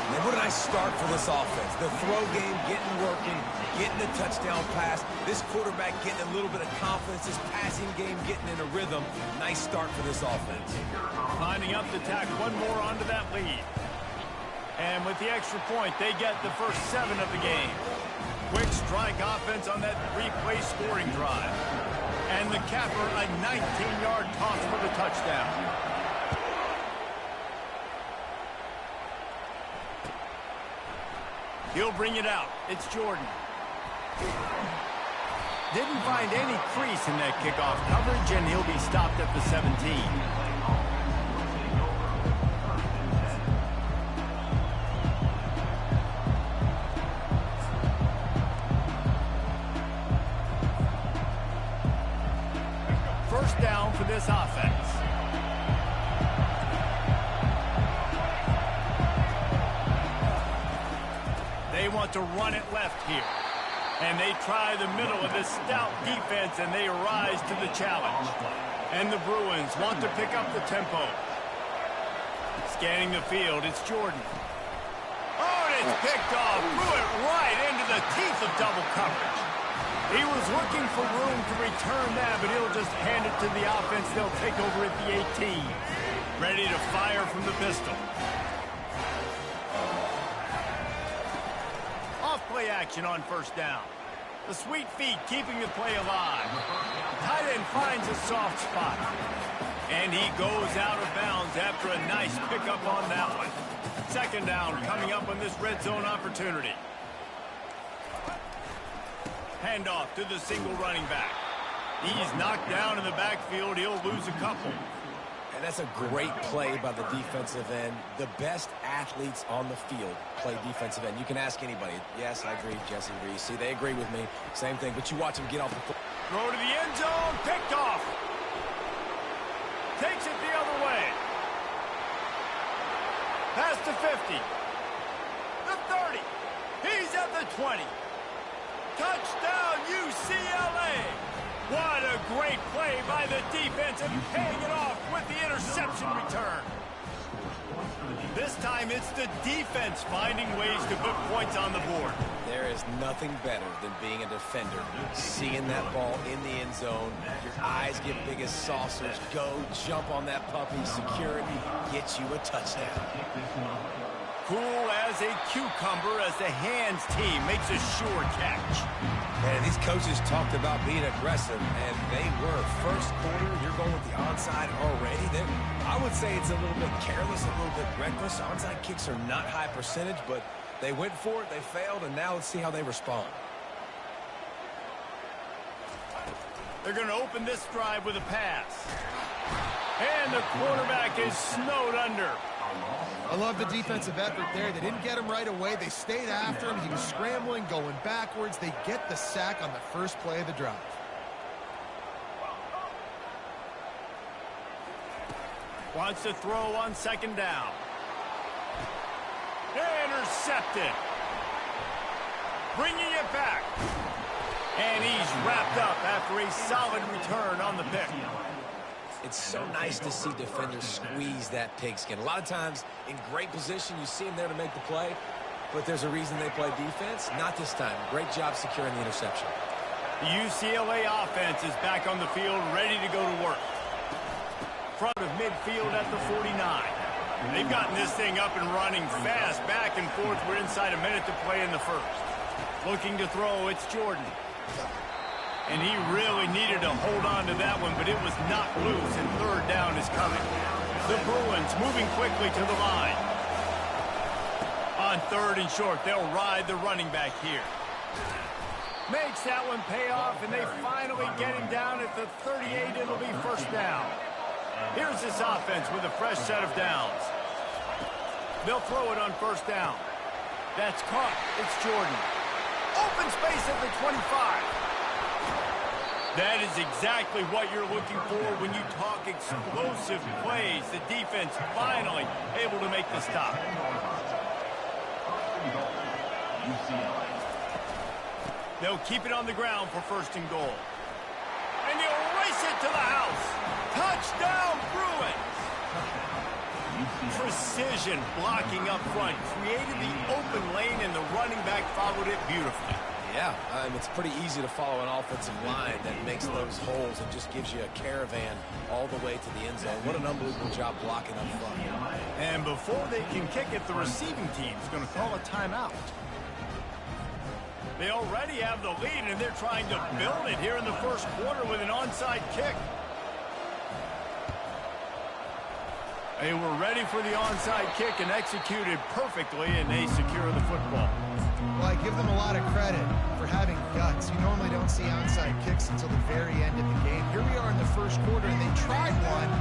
Man, what a nice start for this offense. The throw game getting working, getting the touchdown pass. This quarterback getting a little bit of confidence. This passing game getting in a rhythm. Nice start for this offense. Lining up to tack one more onto that lead. And with the extra point, they get the first 7 of the game. Quick strike offense on that 3-play scoring drive. And the capper, a 19-yard toss for the touchdown. He'll bring it out. It's Jordan. Didn't find any crease in that kickoff coverage, and he'll be stopped at the 17. First down for this offense. They want to run it left here. And they try the middle of this stout defense, and they rise to the challenge. And the Bruins want to pick up the tempo. Scanning the field, it's Jordan. Oh, and it's picked off. Threw it right into the teeth of double coverage. He was looking for room to return that, but he'll just hand it to the offense. They'll take over at the 18. Ready to fire from the pistol. Off-play action on first down. The sweet feet keeping the play alive. Tight end finds a soft spot. And he goes out of bounds after a nice pickup on that one. Second down coming up on this red zone opportunity. Handoff to the single running back. He's knocked down in the backfield. He'll lose a couple. And that's a great play by the defensive end. The best athletes on the field play defensive end. You can ask anybody. Yes, I agree, Jesse Reese. See, they agree with me. Same thing, but you watch him get off the foot. Throw to the end zone. Picked off. Takes it the other way. Past the 50. The 30. He's at the 20. Touchdown, UCLA. What a great play by the defense and paying it off with the interception return. This time it's the defense finding ways to put points on the board. There is nothing better than being a defender. Seeing that ball in the end zone, your eyes get big as saucers. Go, jump on that puppy, secure it, get you a touchdown. Cool as a cucumber as the hands team makes a sure catch. Man, these coaches talked about being aggressive, and they were. First quarter, you're going with the onside already. I would say it's a little bit careless, a little bit reckless. Onside kicks are not high percentage, but they went for it, they failed, and now let's see how they respond. They're going to open this drive with a pass. And the quarterback is snowed under. I love the defensive effort there. They didn't get him right away. They stayed after him. He was scrambling, going backwards. They get the sack on the first play of the drive. Wants to throw on second down. Intercepted. Bringing it back. And he's wrapped up after a solid return on the pick. It's so nice to see defenders squeeze that pigskin. A lot of times, in great position, you see them there to make the play, but there's a reason they play defense. Not this time. Great job securing the interception. The UCLA offense is back on the field, ready to go to work. Front of midfield at the 49. They've gotten this thing up and running fast, back and forth. We're inside a minute to play in the first. Looking to throw, it's Jordan. And he really needed to hold on to that one, but it was knocked loose, and third down is coming. The Bruins moving quickly to the line. On third and short, they'll ride the running back here. Makes that one pay off, and they finally get him down at the 38. It'll be first down. Here's this offense with a fresh set of downs. They'll throw it on first down. That's caught. It's Jordan. Open space at the 25. That is exactly what you're looking for when you talk explosive plays. The defense finally able to make the stop. They'll keep it on the ground for first and goal. And they'll race it to the house. Touchdown, Bruins! Precision blocking up front. Created the open lane, and the running back followed it beautifully. Yeah, it's pretty easy to follow an offensive line that makes those holes and just gives you a caravan all the way to the end zone. What an unbelievable job blocking up front. And before they can kick it, the receiving team's going to call a timeout. They already have the lead, and they're trying to build it here in the first quarter with an onside kick. They were ready for the onside kick and executed perfectly, and they secure the football. Well, I give them a lot of credit for having guts. You normally don't see onside kicks until the very end of the game. Here we are in the first quarter, and they tried one,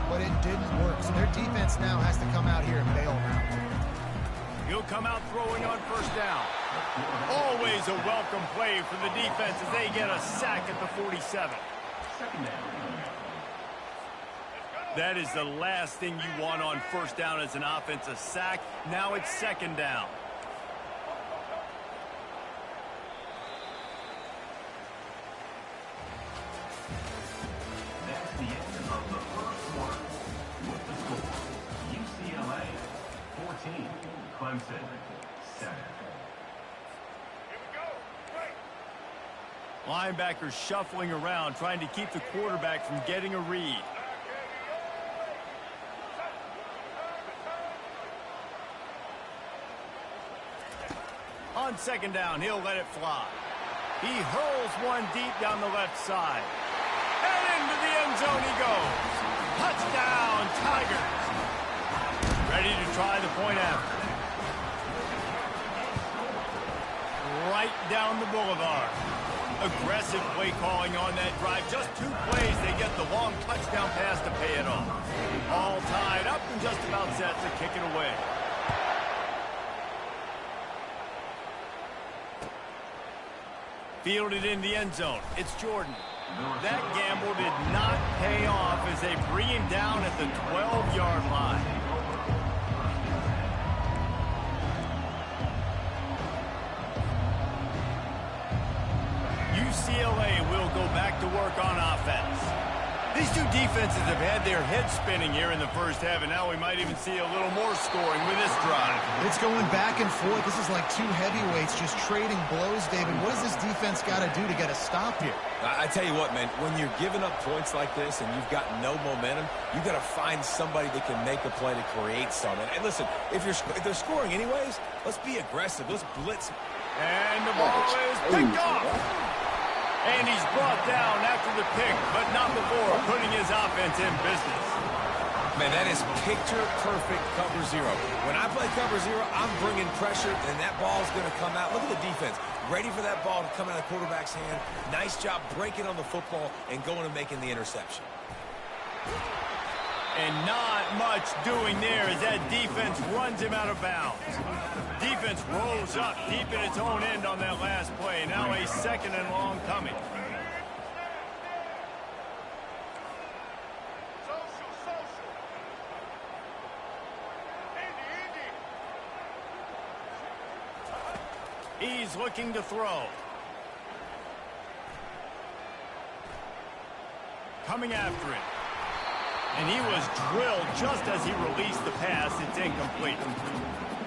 but it didn't work. So their defense now has to come out here and bail them out. He'll come out throwing on first down. Always a welcome play for the defense as they get a sack at the 47. That is the last thing you want on first down as an offense, a sack. Now it's second down. That's the end of the first quarter. With the score, UCLA 14, Clemson 7. Linebackers shuffling around, trying to keep the quarterback from getting a read. On second down, he'll let it fly. He hurls one deep down the left side. And into the end zone he goes. Touchdown, Tigers. Ready to try the point after. Right down the boulevard. Aggressive play calling on that drive. Just 2 plays, they get the long touchdown pass to pay it off. All tied up and just about set to kick it away. Fielded in the end zone. It's Jordan. That gamble did not pay off as they bring him down at the 12-yard line. UCLA will go back to work on offense. These two defenses have had their heads spinning here in the first half, and now we might even see a little more scoring with this drive. It's going back and forth. This is like two heavyweights just trading blows, David. What does this defense got to do to get a stop here? I tell you what, man, when you're giving up points like this and you've got no momentum, you got to find somebody that can make a play to create something. And listen, if they're scoring anyways, let's be aggressive. Let's blitz. And the ball is picked off. And he's brought down after the pick, but not before putting his offense in business. Man, that is picture-perfect cover zero. When I play cover zero, I'm bringing pressure, and that ball's going to come out. Look at the defense. Ready for that ball to come out of the quarterback's hand. Nice job breaking on the football and going and making the interception. And not much doing there as that defense runs him out of bounds. Defense rolls up deep in its own end on that last play. Now a second and long coming. He's looking to throw. Coming after it. And he was drilled just as he released the pass. It's incomplete.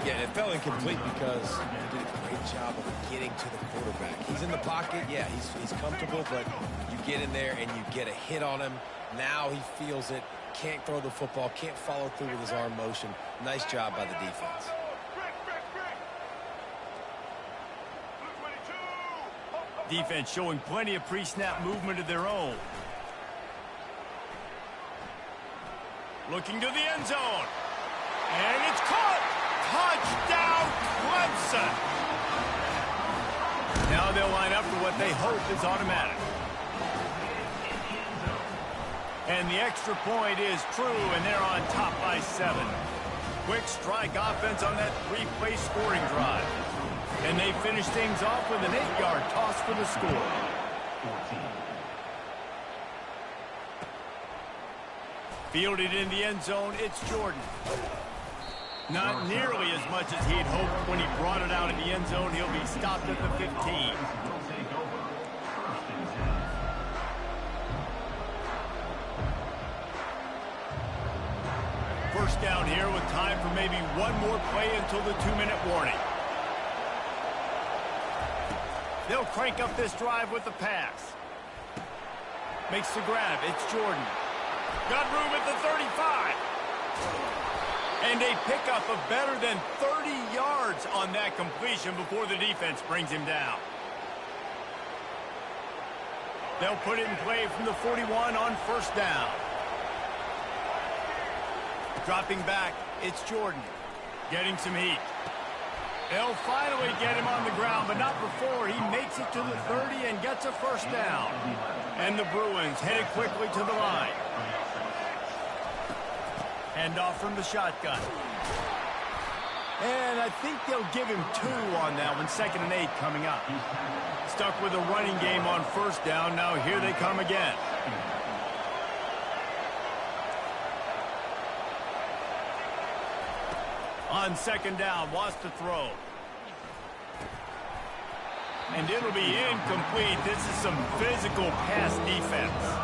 Yeah, it fell incomplete because he did a great job of getting to the quarterback. He's in the pocket. Yeah, he's comfortable, but you get in there and you get a hit on him. Now he feels it. Can't throw the football. Can't follow through with his arm motion. Nice job by the defense. Defense showing plenty of pre-snap movement of their own. Looking to the end zone. And it's caught. Touchdown, Clemson. Now they'll line up for what they hope is automatic. And the extra point is true, and they're on top by 7. Quick strike offense on that 3-play scoring drive. And they finish things off with an 8-yard toss for the score. 14. Fielded in the end zone, it's Jordan. Not nearly as much as he'd hoped when he brought it out in the end zone. He'll be stopped at the 15. Will take over. 1st and 10. First down here with time for maybe one more play until the 2-minute warning. They'll crank up this drive with the pass. Makes the grab. It's Jordan. Got room at the 35. And a pickup of better than 30 yards on that completion before the defense brings him down. They'll put it in play from the 41 on first down. Dropping back, it's Jordan. Getting some heat. They'll finally get him on the ground, but not before he makes it to the 30 and gets a first down. And the Bruins headed quickly to the line. Hand off from the shotgun. And I think they'll give him 2 on that one. 2nd and 8 coming up. Stuck with a running game on first down. Now here they come again. On 2nd down, wants to throw. And it'll be incomplete. This is some physical pass defense.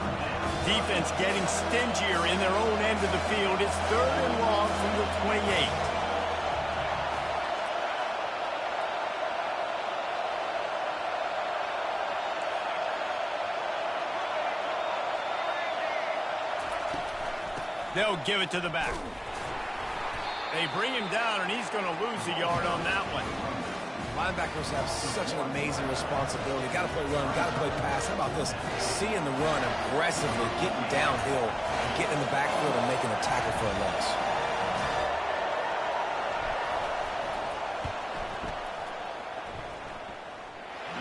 Defense getting stingier in their own end of the field. It's 3rd and long from the 28. They'll give it to the back. They bring him down, and he's going to lose a yard on that one. Linebackers have such an amazing responsibility. Got to play run, got to play pass. How about this? Seeing the run aggressively, getting downhill, and getting in the backfield and making a tackle for a loss.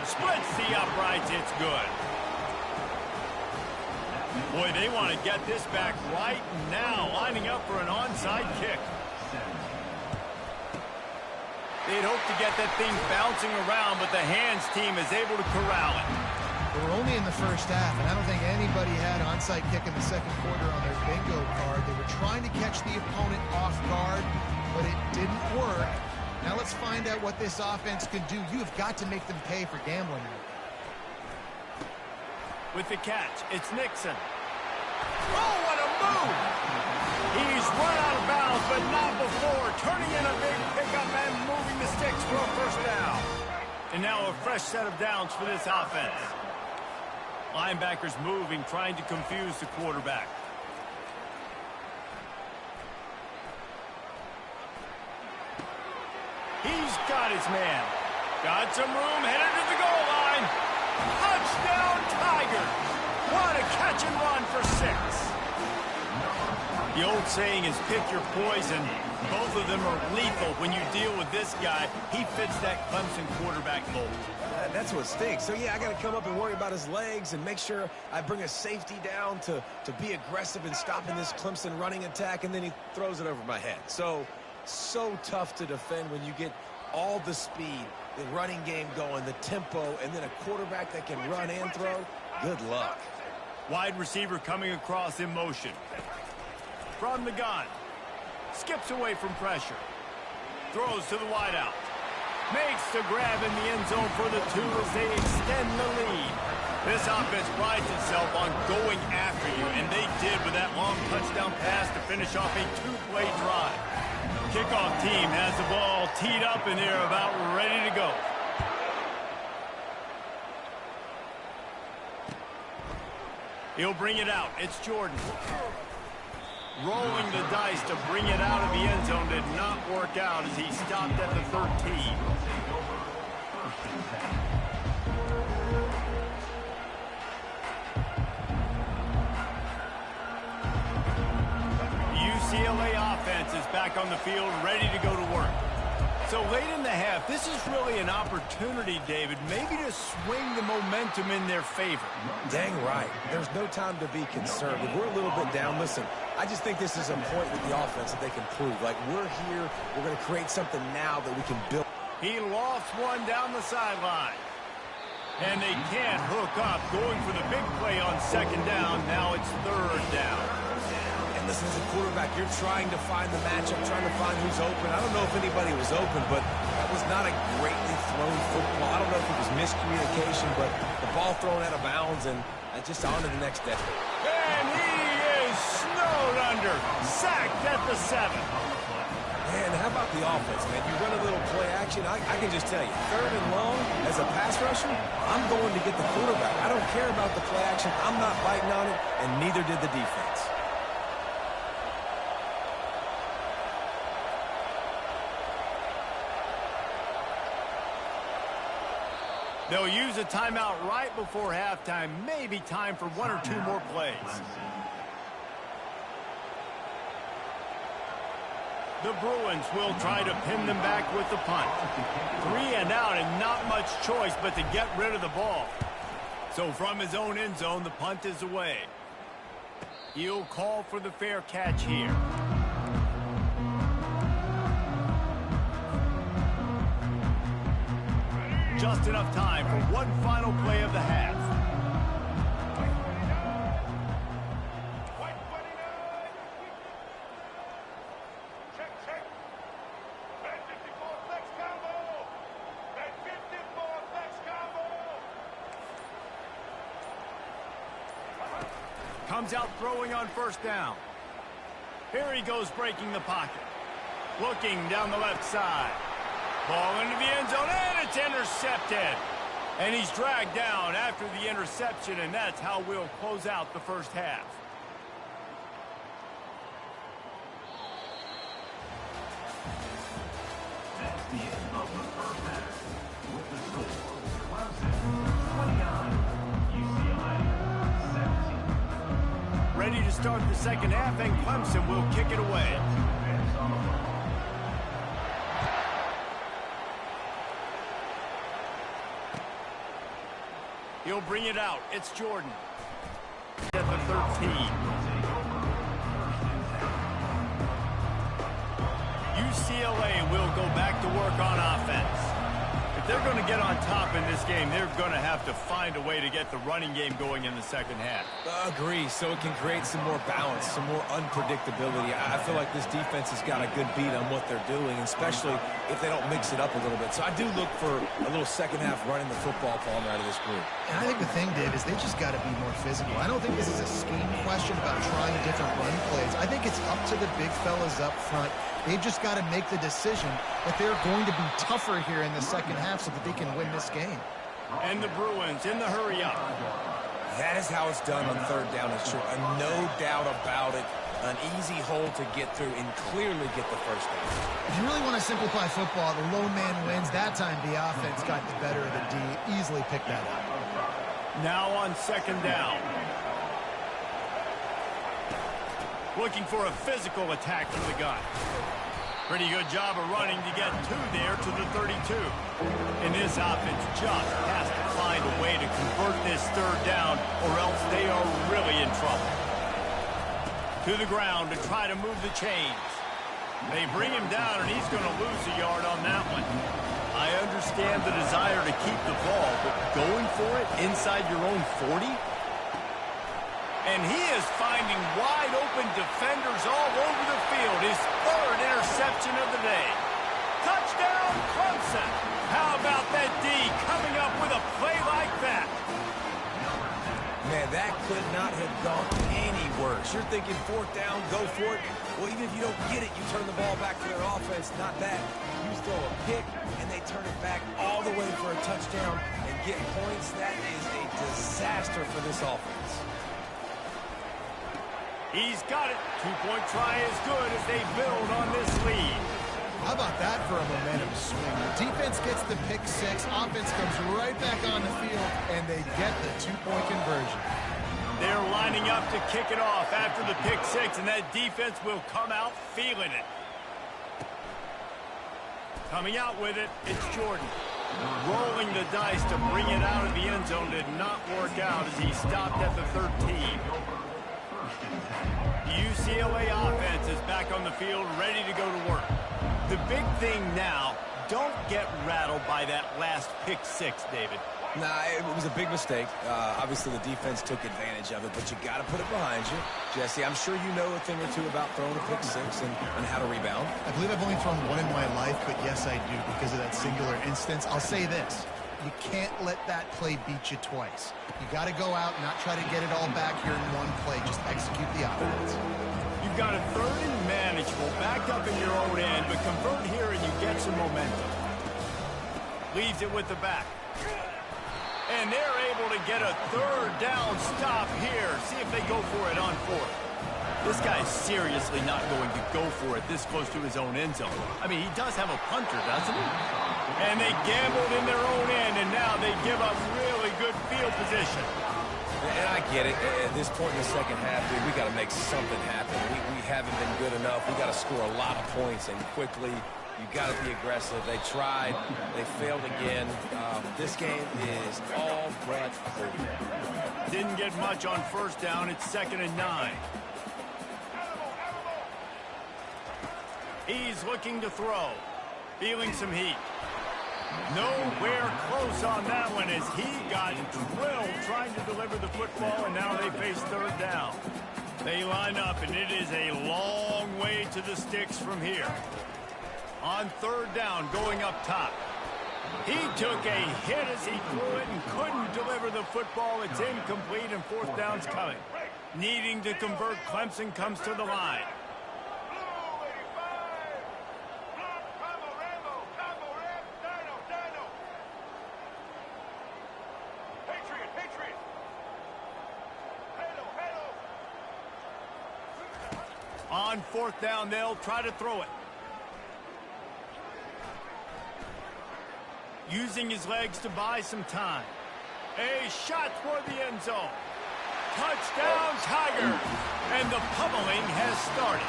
Splits the uprights. It's good. Boy, they want to get this back right now, lining up for an onside kick. They'd hope to get that thing bouncing around, but the hands team is able to corral it. We're only in the first half, and I don't think anybody had onside kick in the second quarter on their bingo card. They were trying to catch the opponent off guard, but it didn't work. Now let's find out what this offense can do. You have got to make them pay for gambling. With the catch, it's Nixon. Oh, what a move! He's run out of bounds, but not before. Turning in a big pickup and moving the sticks for a first down. And now a fresh set of downs for this offense. Linebackers moving, trying to confuse the quarterback. He's got his man. Got some room, headed to the goal line. Touchdown, Tigers! What a catch and run for 6. The old saying is pick your poison. Both of them are lethal when you deal with this guy. He fits that Clemson quarterback mold. That's what stinks. So, yeah, I got to come up and worry about his legs and make sure I bring a safety down to be aggressive in stopping this Clemson running attack, and then he throws it over my head. So tough to defend when you get all the speed, the running game going, the tempo, and then a quarterback that can run and throw. Good luck. Wide receiver coming across in motion. From the gun. Skips away from pressure. Throws to the wideout. Makes the grab in the end zone for the 2 as they extend the lead. This offense prides itself on going after you, and they did with that long touchdown pass to finish off a 2-play drive. Kickoff team has the ball teed up, and they're about ready to go. He'll bring it out. It's Jordan. Rolling the dice to bring it out of the end zone did not work out as he stopped at the 13. The UCLA offense is back on the field, ready to go to work. So late in the half, this is really an opportunity, David, maybe to swing the momentum in their favor. Dang right. There's no time to be concerned. If we're a little bit down, listen, I just think this is a point with the offense that they can prove. Like, we're here, we're going to create something now that we can build. He lost one down the sideline. And they can't hook up, going for the big play on 2nd down. Now it's 3rd down. Listen, as a quarterback, you're trying to find the matchup, trying to find who's open. I don't know if anybody was open, but that was not a greatly thrown football. I don't know if it was miscommunication, but the ball thrown out of bounds, and just on to the next step. And he is snowed under, sacked at the 7. Man, how about the offense, man? You run a little play action. I can just tell you, 3rd and long, as a pass rusher, I'm going to get the quarterback. I don't care about the play action. I'm not biting on it, and neither did the defense. They'll use a timeout right before halftime. Maybe time for 1 or 2 more plays. The Bruins will try to pin them back with the punt. 3 and out and not much choice but to get rid of the ball. So from his own end zone, the punt is away. He'll call for the fair catch here. Just enough time for one final play of the half. Check, check. Red 54 flex combo. Red 54 flex combo. Comes out throwing on 1st down. Here he goes breaking the pocket. Looking down the left side. Ball into the end zone, and it's intercepted. And he's dragged down after the interception, and that's how we'll close out the first half. That's the end of the first half. With the score, Clemson 29, UCLA 17. Ready to start the second half, and Clemson will kick it away. He'll bring it out. It's Jordan. At the 13. UCLA will go back to work on offense. The they're going to get on top in this game, they're going to have to find a way to get the running game going in the second half. Agree, so it can create some more balance, some more unpredictability. I feel like this defense has got a good beat on what they're doing, especially if they don't mix it up a little bit. So I do look for a little second half running the football falling out of this group. And I think the thing, Dave, is they just got to be more physical. I don't think this is a scheme question about trying different run plays. I think it's up to the big fellas up front. They've just got to make the decision that they're going to be tougher here in the second half so that they can win this game. And the Bruins in the hurry up. That is how it's done on third down. It's true. No doubt about it. An easy hole to get through and clearly get the first down. If you really want to simplify football, the lone man wins. That time the offense got the better of the D. Easily picked that up. Now on second down. Looking for a physical attack from the gun. Pretty good job of running to get there to the 32. And this offense just has to find a way to convert this third down or else they are really in trouble. To the ground to try to move the chains. They bring him down, and he's going to lose a yard on that one. I understand the desire to keep the ball, but going for it inside your own 40? And he is finding wide-open defenders all over the field. His third interception of the day. Touchdown, Clemson! How about that D coming up with a play like that? Man, that could not have gone any worse. You're thinking fourth down, go for it. Well, even if you don't get it, you turn the ball back to their offense. Not that. You throw a pick, and they turn it back all the way for a touchdown and get points. That is a disaster for this offense. He's got it. Two-point try is good as they build on this lead. How about that for a momentum swing? The defense gets the pick six. Offense comes right back on the field, and they get the two-point conversion. They're lining up to kick it off after the pick six, and that defense will come out feeling it. Coming out with it, it's Jordan. Rolling the dice to bring it out of the end zone did not work out as he stopped at the 13. The UCLA offense is back on the field, ready to go to work. The big thing now, don't get rattled by that last pick six, David. Nah, it was a big mistake. Obviously, the defense took advantage of it, but you got to put it behind you. Jesse, I'm sure you know a thing or two about throwing a pick six and how to rebound. I believe I've only thrown one in my life, but yes, I do because of that singular instance. I'll say this. You can't let that play beat you twice. You got to go out and not try to get it all back here in one play. Just execute the offense. You've got a third and manageable, backed up in your own end, but convert here and you get some momentum. Leaves it with the back. And they're able to get a third down stop here. See if they go for it on fourth. This guy's seriously not going to go for it this close to his own end zone. I mean, he does have a punter, doesn't he? And they gambled in their own end, and now they give up really good field position. And I get it. At this point in the second half, dude, we got to make something happen. We haven't been good enough. We got to score a lot of points and quickly. You got to be aggressive. They tried. They failed again. This game is all but over. Didn't get much on first down. It's 2nd and 9. He's looking to throw. Feeling some heat. Nowhere close on that one as he got drilled trying to deliver the football, and now they face third down. They line up, and it is a long way to the sticks from here. On third down, going up top. He took a hit as he threw it and couldn't deliver the football. It's incomplete, and fourth down's coming. Needing to convert, Clemson comes to the line. On fourth down, they'll try to throw it. Using his legs to buy some time. A shot toward the end zone. Touchdown, Tigers! And the pummeling has started.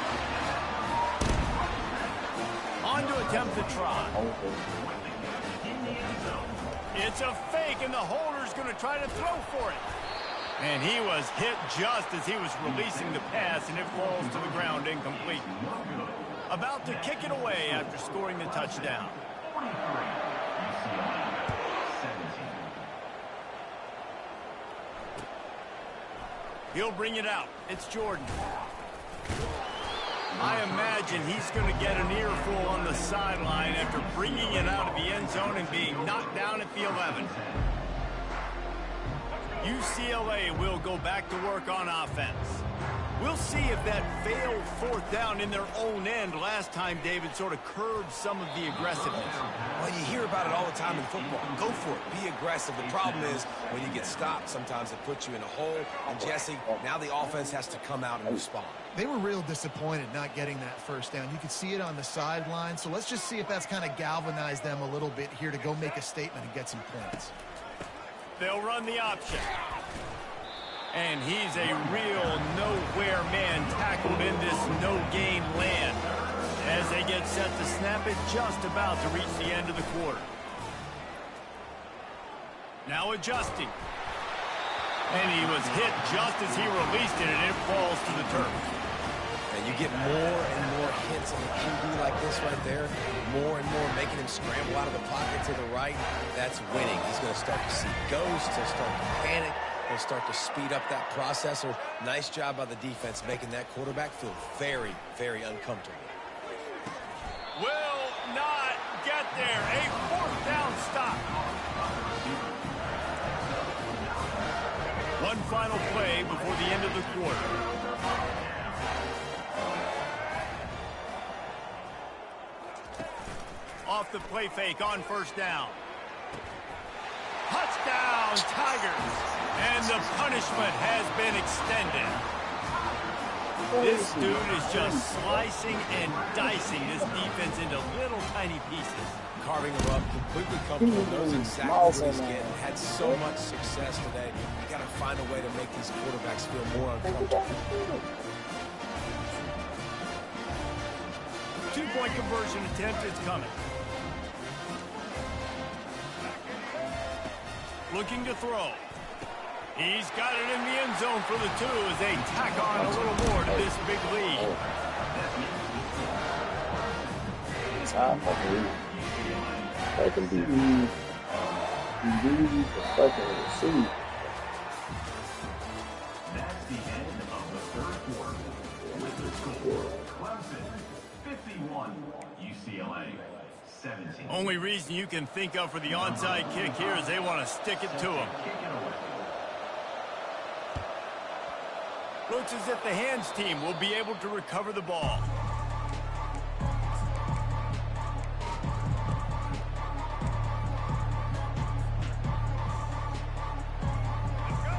On to attempt the try. It's a fake, and the holder's going to try to throw for it. And he was hit just as he was releasing the pass, and it falls to the ground incomplete. About to kick it away after scoring the touchdown. He'll bring it out. It's Jordan. I imagine he's going to get an earful on the sideline after bringing it out of the end zone and being knocked down at the 11. UCLA will go back to work on offense. We'll see if that failed fourth down in their own end last time, David, sort of curbed some of the aggressiveness. Well, you hear about it all the time in football. Go for it. Be aggressive. The problem is when you get stopped, sometimes it puts you in a hole. And, Jesse, now the offense has to come out and respond. They were real disappointed not getting that first down. You could see it on the sideline. So let's just see if that's kind of galvanized them a little bit here to go make a statement and get some points. They'll run the option. And he's a real nowhere man tackled in this no-gain land. As they get set to snap it, just about to reach the end of the quarter. Now adjusting. And he was hit just as he released it, and it falls to the turf. And you get more and more hits on the QB like this right there. More and more making him scramble out of the pocket to the right. That's winning. He's going to start to see ghosts. He'll start to panic. He'll start to speed up that processor. Nice job by the defense making that quarterback feel very, very uncomfortable. Will not get there. A fourth down stop. One final play before the end of the quarter. Off the play fake on first down. Touchdown, Tigers. And the punishment has been extended. This dude is just slicing and dicing this defense into little tiny pieces. Carving them up, completely comfortable, knows exactly what he's getting. Had so much success today. You got to find a way to make these quarterbacks feel more uncomfortable. 2-point conversion attempt is coming. Looking to throw. He's got it in the end zone for the 2 as they tack on a little more to this big lead. That can be the fucking receipt. That's the end of the third quarter. With the score, Clemson 51, UCLA 17. Only reason you can think of for the onside kick here is they want to stick it to him. Looks as if the hands team will be able to recover the ball.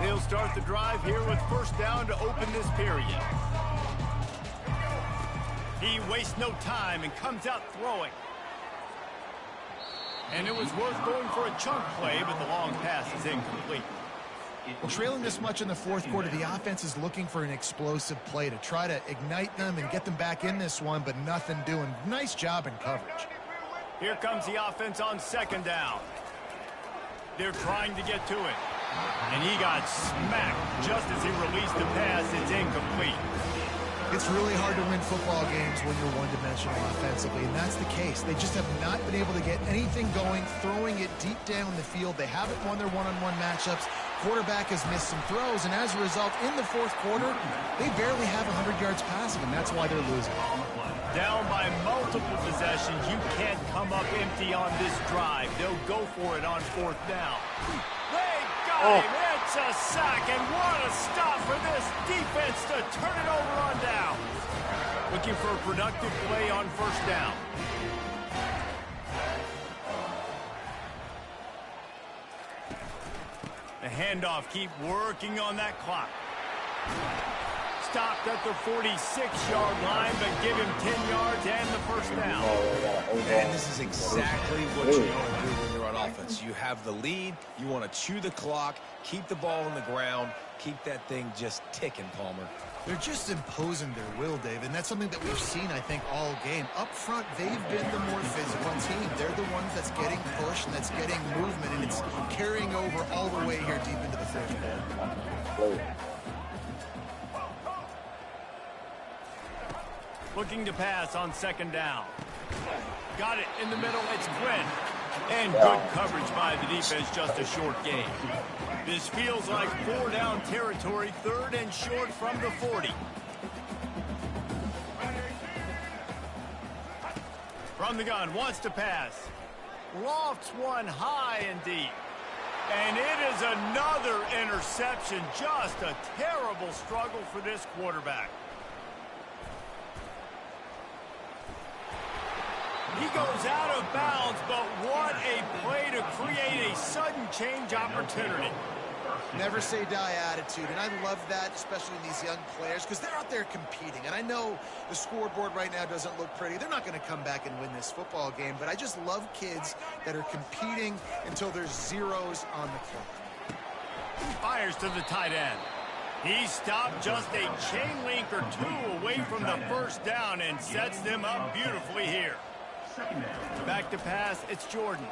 They'll start the drive here with first down to open this period. He wastes no time and comes out throwing. And it was worth going for a chunk play, but the long pass is incomplete. Well, trailing this much in the fourth quarter, the offense is looking for an explosive play to try to ignite them and get them back in this one, but nothing doing. Nice job in coverage. Here comes the offense on second down. They're trying to get to it. And he got smacked just as he released the pass. It's incomplete. It's really hard to win football games when you're one-dimensional offensively, and that's the case. They just have not been able to get anything going, throwing it deep down the field. They haven't won their one-on-one matchups. Quarterback has missed some throws, and as a result, in the fourth quarter, they barely have 100 yards passing, and that's why they're losing. Down by multiple possessions, you can't come up empty on this drive. They'll go for it on fourth down. They got him. It's a sack, and what a stop for this defense to turn it over on down. Looking for a productive play on first down. The handoff, keep working on that clock. Stopped at the 46-yard line, but give him 10 yards and the first down. And this is exactly what you want to do when you're on offense. You have the lead, you want to chew the clock, keep the ball on the ground, keep that thing just ticking, Palmer. They're just imposing their will, David, and that's something that we've seen, I think, all game. Up front, they've been the more physical team. They're the ones that's getting pushed and that's getting movement, and it's carrying over all the way here deep into the fourth quarter. Looking to pass on second down. Got it in the middle. It's Quinn. And good coverage by the defense, just a short gain. This feels like 4-down territory, 3rd and short from the 40. From the gun, wants to pass. Lofts one high and deep. And it is another interception. Just a terrible struggle for this quarterback. He goes out of bounds, but what a play to create a sudden change opportunity. Never say die attitude, and I love that, especially in these young players, because they're out there competing. And I know the scoreboard right now doesn't look pretty. They're not going to come back and win this football game, but I just love kids that are competing until there's zeros on the clock. Fires to the tight end. He stopped just a chain link or two away from the first down and sets them up beautifully here. Back to pass, it's Jordan.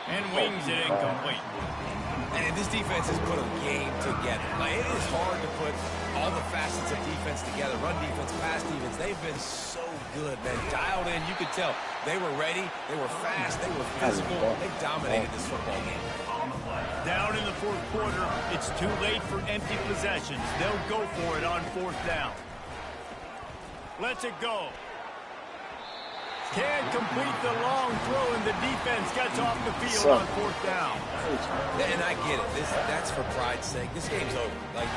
And wings it incomplete. And this defense has put a game together. Like, it is hard to put all the facets of defense together. Run defense, pass defense. They've been so good, man. Dialed in. You could tell they were ready. They were fast. They were physical. They've dominated this football game. Down in the 4th quarter, it's too late for empty possessions. They'll go for it on 4th down. Lets it go. Can't complete the long throw, and the defense gets off the field on 4th down. And I get it. That's for pride's sake. This game's over. Like,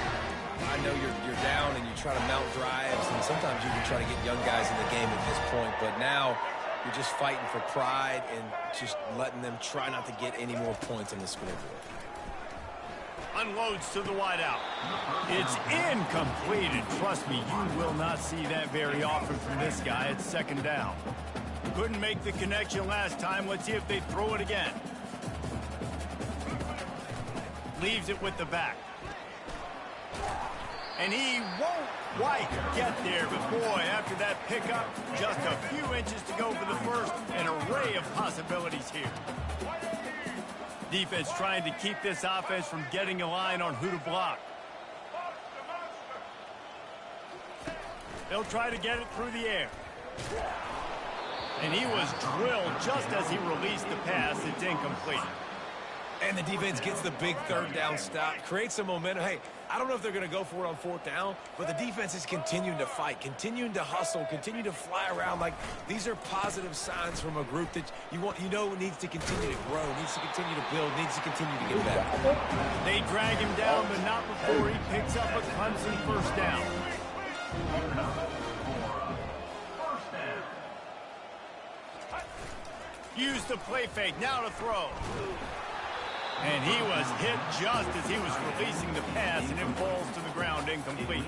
I know you're down and you try to mount drives, and sometimes you can try to get young guys in the game at this point, but now you're just fighting for pride and just letting them try not to get any more points on the scoreboard. Unloads to the wideout. It's incomplete, and trust me, you will not see that very often from this guy. It's 2nd down. Couldn't make the connection last time. Let's see if they throw it again. Leaves it with the back. And he won't quite get there, but boy, after that pickup, just a few inches to go for the first. An array of possibilities here. Defense trying to keep this offense from getting a line on who to block. They'll try to get it through the air. And he was drilled just as he released the pass. It's incomplete. And the defense gets the big 3rd down stop, creates some momentum. Hey, I don't know if they're going to go for it on 4th down, but the defense is continuing to fight, continuing to hustle, continue to fly around. Like, these are positive signs from a group that you know needs to continue to grow, needs to continue to build, needs to continue to get better. They drag him down, but not before he picks up a Clemson 1st down. Use the play fake, now to throw. And he was hit just as he was releasing the pass, and it falls to the ground incomplete.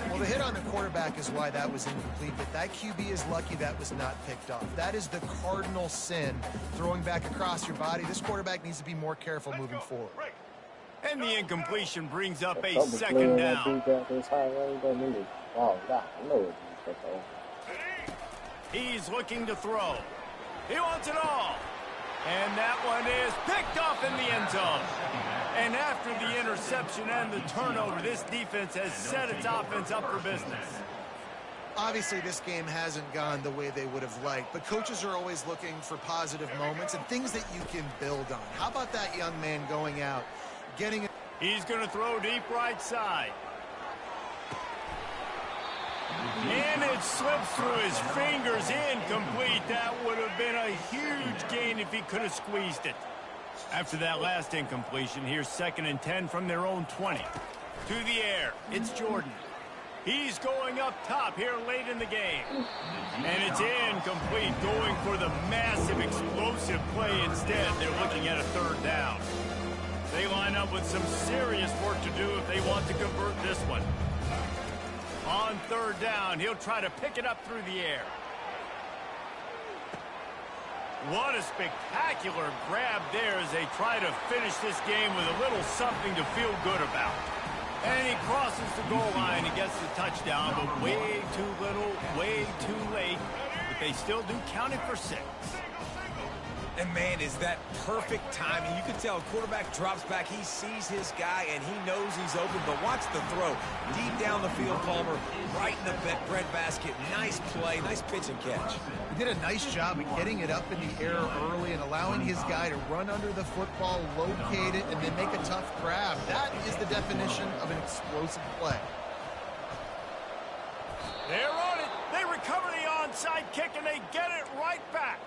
Well, the hit on the quarterback is why that was incomplete, but that QB is lucky that was not picked off. That is the cardinal sin, throwing back across your body. This quarterback needs to be more careful moving forward. And the incompletion brings up a 2nd down. He's looking to throw. He wants it all. And that one is picked off in the end zone. And after the interception and the turnover, this defense has set its offense up for business. Obviously, this game hasn't gone the way they would have liked, but coaches are always looking for positive moments and things that you can build on. How about that young man going out, getting... He's going to throw deep right side. And it slips through his fingers, incomplete. That would have been a huge gain if he could have squeezed it. After that last incompletion, here's 2nd and 10 from their own 20. To the air, it's Jordan. He's going up top here late in the game. And it's incomplete, going for the massive explosive play instead. They're looking at a 3rd down. They line up with some serious work to do if they want to convert this one. On 3rd down, he'll try to pick it up through the air. What a spectacular grab there as they try to finish this game with a little something to feel good about. And he crosses the goal line and gets the touchdown, but way too little, way too late. But they still do count it for 6. And, man, is that perfect timing. You can tell quarterback drops back. He sees his guy, and he knows he's open. But watch the throw. Deep down the field, Palmer, right in the bread basket. Nice play, nice pitch and catch. He did a nice job of getting it up in the air early and allowing his guy to run under the football, locate it, and then make a tough grab. That is the definition of an explosive play. They're on it. They recover the onside kick, and they get it right back.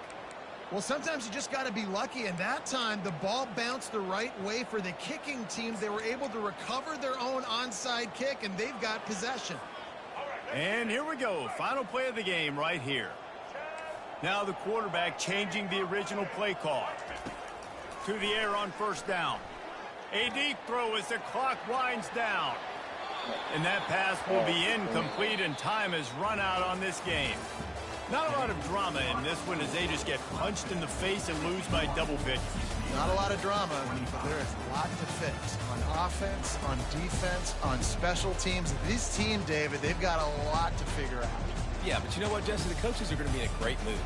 Well, sometimes you just got to be lucky, and that time the ball bounced the right way for the kicking team. They were able to recover their own onside kick, and they've got possession. And here we go. Final play of the game right here. Now the quarterback changing the original play call. To the air on first down. A deep throw as the clock winds down. And that pass will be incomplete, and time has run out on this game. Not a lot of drama in this one as they just get punched in the face and lose by double digits. Not a lot of drama, but there is a lot to fix on offense, on defense, on special teams. This team, David, they've got a lot to figure out. Yeah, but you know what, Jesse? The coaches are going to be in a great mood.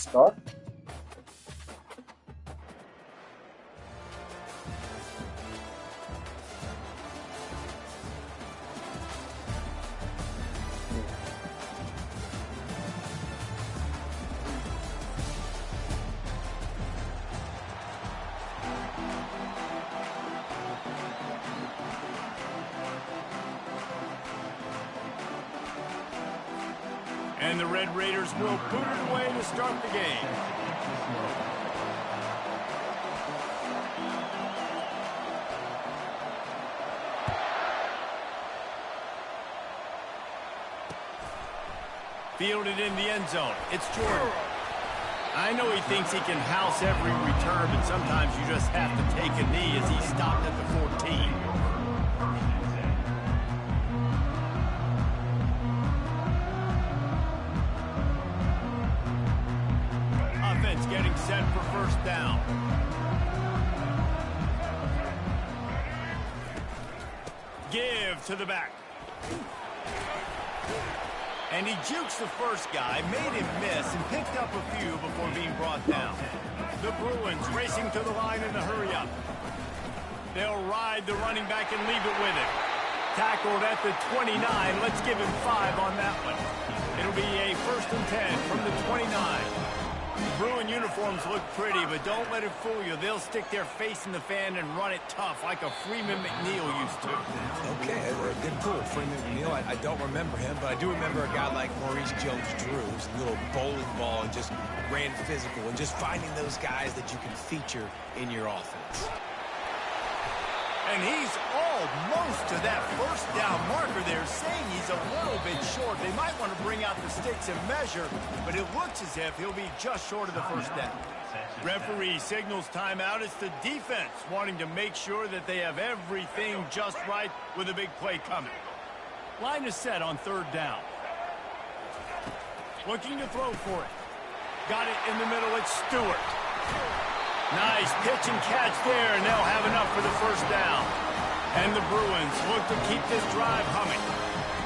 start. And the Red Raiders will boot it away to start the game. Fielded in the end zone. It's Jordan. I know he thinks he can house every return, but sometimes you just have to take a knee as he stopped at the 14. Offense getting set for first down. Give to the back. And he jukes the first guy, made him miss, and picked up a few before being brought down. The Bruins racing to the line in a hurry-up. They'll ride the running back and leave it with him. Tackled at the 29. Let's give him 5 on that one. It'll be a 1st and 10 from the 29. Bruin uniforms look pretty, but don't let it fool you. They'll stick their face in the fan and run it tough like a Freeman McNeil used to. Okay, good pull, Freeman McNeil. I don't remember him, but I do remember a guy like Maurice Jones-Drew, who's a little bowling ball and just ran physical, and just finding those guys that you can feature in your offense. And he's almost to that first down marker there, saying he's a little bit short. They might want to bring out the sticks and measure, but it looks as if he'll be just short of the first down. Referee signals timeout. It's the defense wanting to make sure that they have everything just right with a big play coming. Line is set on 3rd down. Looking to throw for it. Got it in the middle. It's Stewart. Nice pitch and catch there, and they'll have enough for the first down. And the Bruins look to keep this drive humming.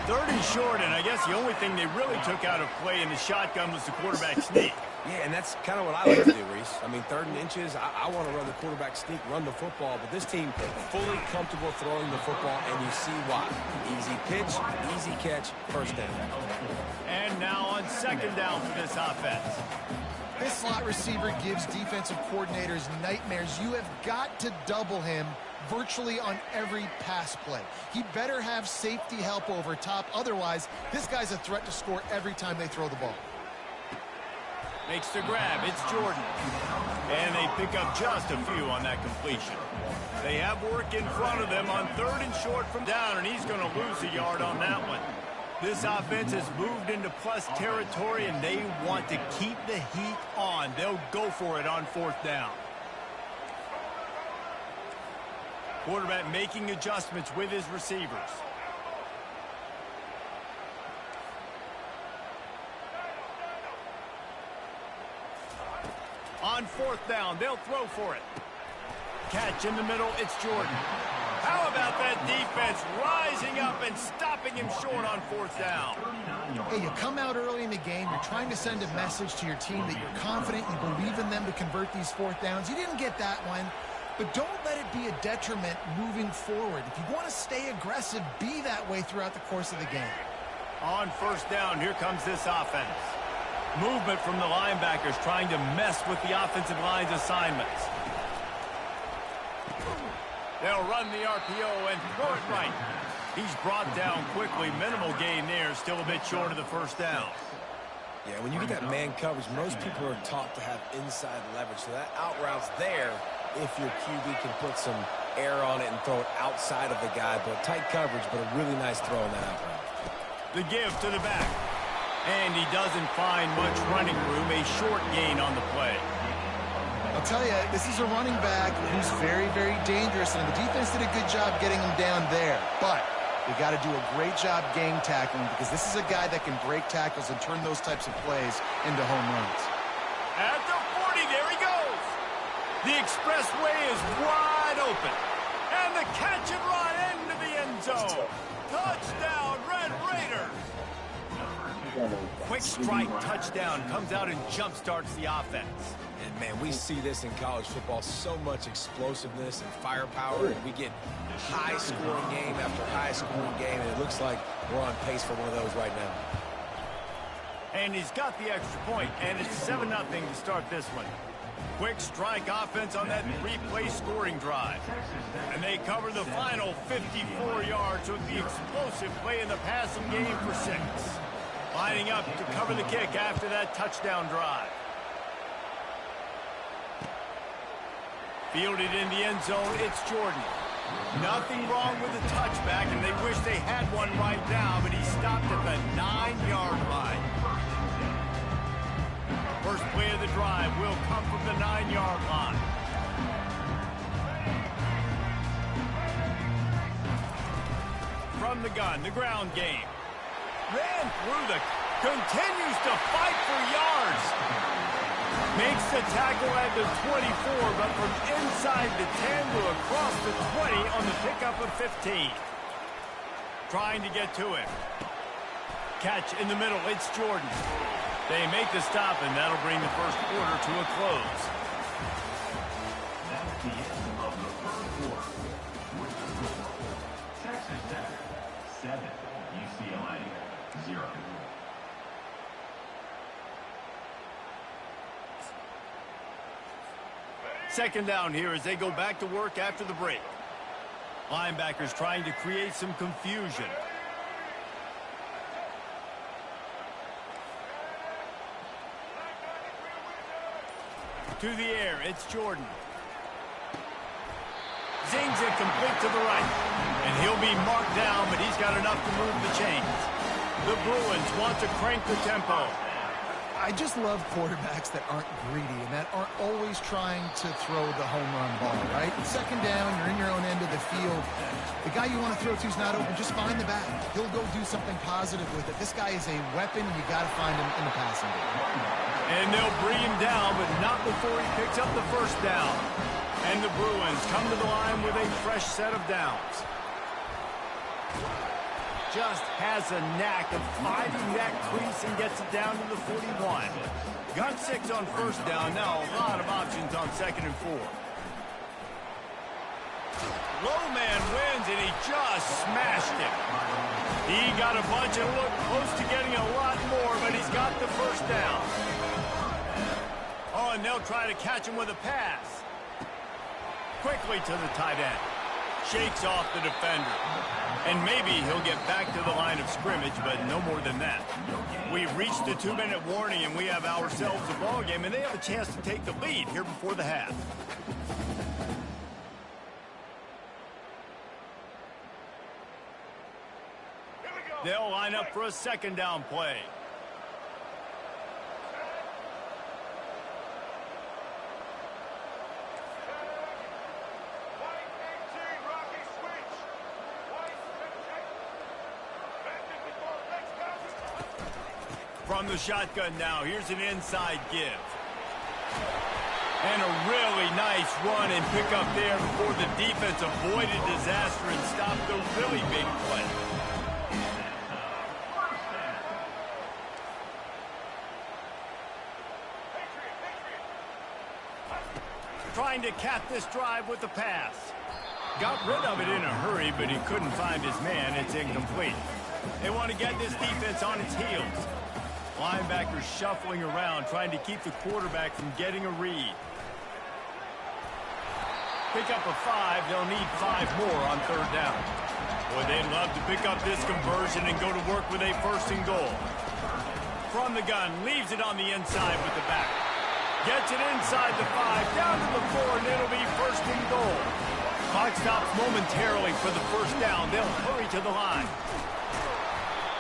3rd and short, and I guess the only thing they really took out of play in the shotgun was the quarterback sneak. Yeah, and that's kind of what I like to do, Reese. I mean, 3rd and inches, I want to run the quarterback sneak, run the football, but this team fully comfortable throwing the football, and you see why. Easy pitch, easy catch, first down. And now on 2nd down for this offense. This slot receiver gives defensive coordinators nightmares. You have got to double him virtually on every pass play. He better have safety help over top. Otherwise, this guy's a threat to score every time they throw the ball. Makes the grab. It's Jordan. And they pick up just a few on that completion. They have work in front of them on 3rd and short from down, and he's going to lose a yard on that one. This offense has moved into plus territory, and they want to keep the heat on. They'll go for it on 4th down. Quarterback making adjustments with his receivers. On 4th down, they'll throw for it. Catch in the middle, it's Jordan. How about that defense rising up and stopping him short on 4th down? Hey, you come out early in the game, you're trying to send a message to your team that you're confident, you believe in them to convert these 4th downs. You didn't get that one, but don't let it be a detriment moving forward. If you want to stay aggressive, be that way throughout the course of the game. On 1st down, here comes this offense. Movement from the linebackers trying to mess with the offensive line's assignments. They'll run the RPO and throw it right. He's brought down quickly. Minimal gain there. Still a bit short of the first down. Yeah, when you get that man coverage, most people are taught to have inside leverage. So that out route's there if your QB can put some air on it and throw it outside of the guy. But tight coverage, but a really nice throw in that out route. The give to the back. And he doesn't find much running room. A short gain on the play. I'll tell you, this is a running back who's very, very dangerous, and the defense did a good job getting him down there. But we got to do a great job game tackling, because this is a guy that can break tackles and turn those types of plays into home runs. At the 40, there he goes. The expressway is wide open. And the catch and run into the end zone. Touchdown, Red Raiders. Quick strike touchdown comes out and jump starts the offense. And, man, we see this in college football, so much explosiveness and firepower. And we get high-scoring game after high-scoring game, and it looks like we're on pace for one of those right now. And he's got the extra point, and it's 7-0 to start this one. Quick strike offense on that three-play scoring drive. And they cover the final 54 yards with the explosive play in the passing game for 6. Lining up to cover the kick after that touchdown drive. Fielded in the end zone, it's Jordan. Nothing wrong with the touchback, and they wish they had one right now, but he stopped at the 9-yard line. First play of the drive will come from the 9-yard line. From the gun, the ground game. Ran through continues to fight for yards. Makes the tackle at the 24, but from inside the 10 to across the 20 on the pickup of 15. Trying to get to him. Catch in the middle, it's Jordan. They make the stop, and that'll bring the first quarter to a close. That's the end of the first quarter. With the score, Texas Tech 7, UCLA 0. Second down here as they go back to work after the break. Linebackers trying to create some confusion. To the air, it's Jordan. Zings it complete to the right. And he'll be marked down, but he's got enough to move the chains. The Bruins want to crank the tempo. I just love quarterbacks that aren't greedy and that aren't always trying to throw the home run ball, right? Second down, you're in your own end of the field. The guy you want to throw to is not open. Just find the back. He'll go do something positive with it. This guy is a weapon, and you got to find him in the passing game. And they'll bring him down, but not before he picks up the first down. And the Bruins come to the line with a fresh set of downs. Just has a knack of finding that crease and gets it down to the 41. Got 6 on first down. Now a lot of options on 2nd and 4. Low man wins, and he just smashed it. He got a bunch and looked close to getting a lot more, but he's got the first down. Oh, and they'll try to catch him with a pass. Quickly to the tight end. Shakes off the defender. And maybe he'll get back to the line of scrimmage, but no more than that. We've reached the 2-minute warning, and we have ourselves a ball game, and they have a chance to take the lead here before the half. They'll line up for a second down play. From the shotgun now, here's an inside give. And a really nice run and pick up there before the defense avoided disaster and stopped the really big play. Trying to cap this drive with the pass. Got rid of it in a hurry, but he couldn't find his man. It's incomplete. They want to get this defense on its heels. Linebackers shuffling around, trying to keep the quarterback from getting a read. Pick up a 5. They'll need 5 more on third down. Boy, they'd love to pick up this conversion and go to work with a 1st and goal. From the gun, leaves it on the inside with the back. Gets it inside the 5, down to the 4, and it'll be 1st and goal. Clock stops momentarily for the first down. They'll hurry to the line.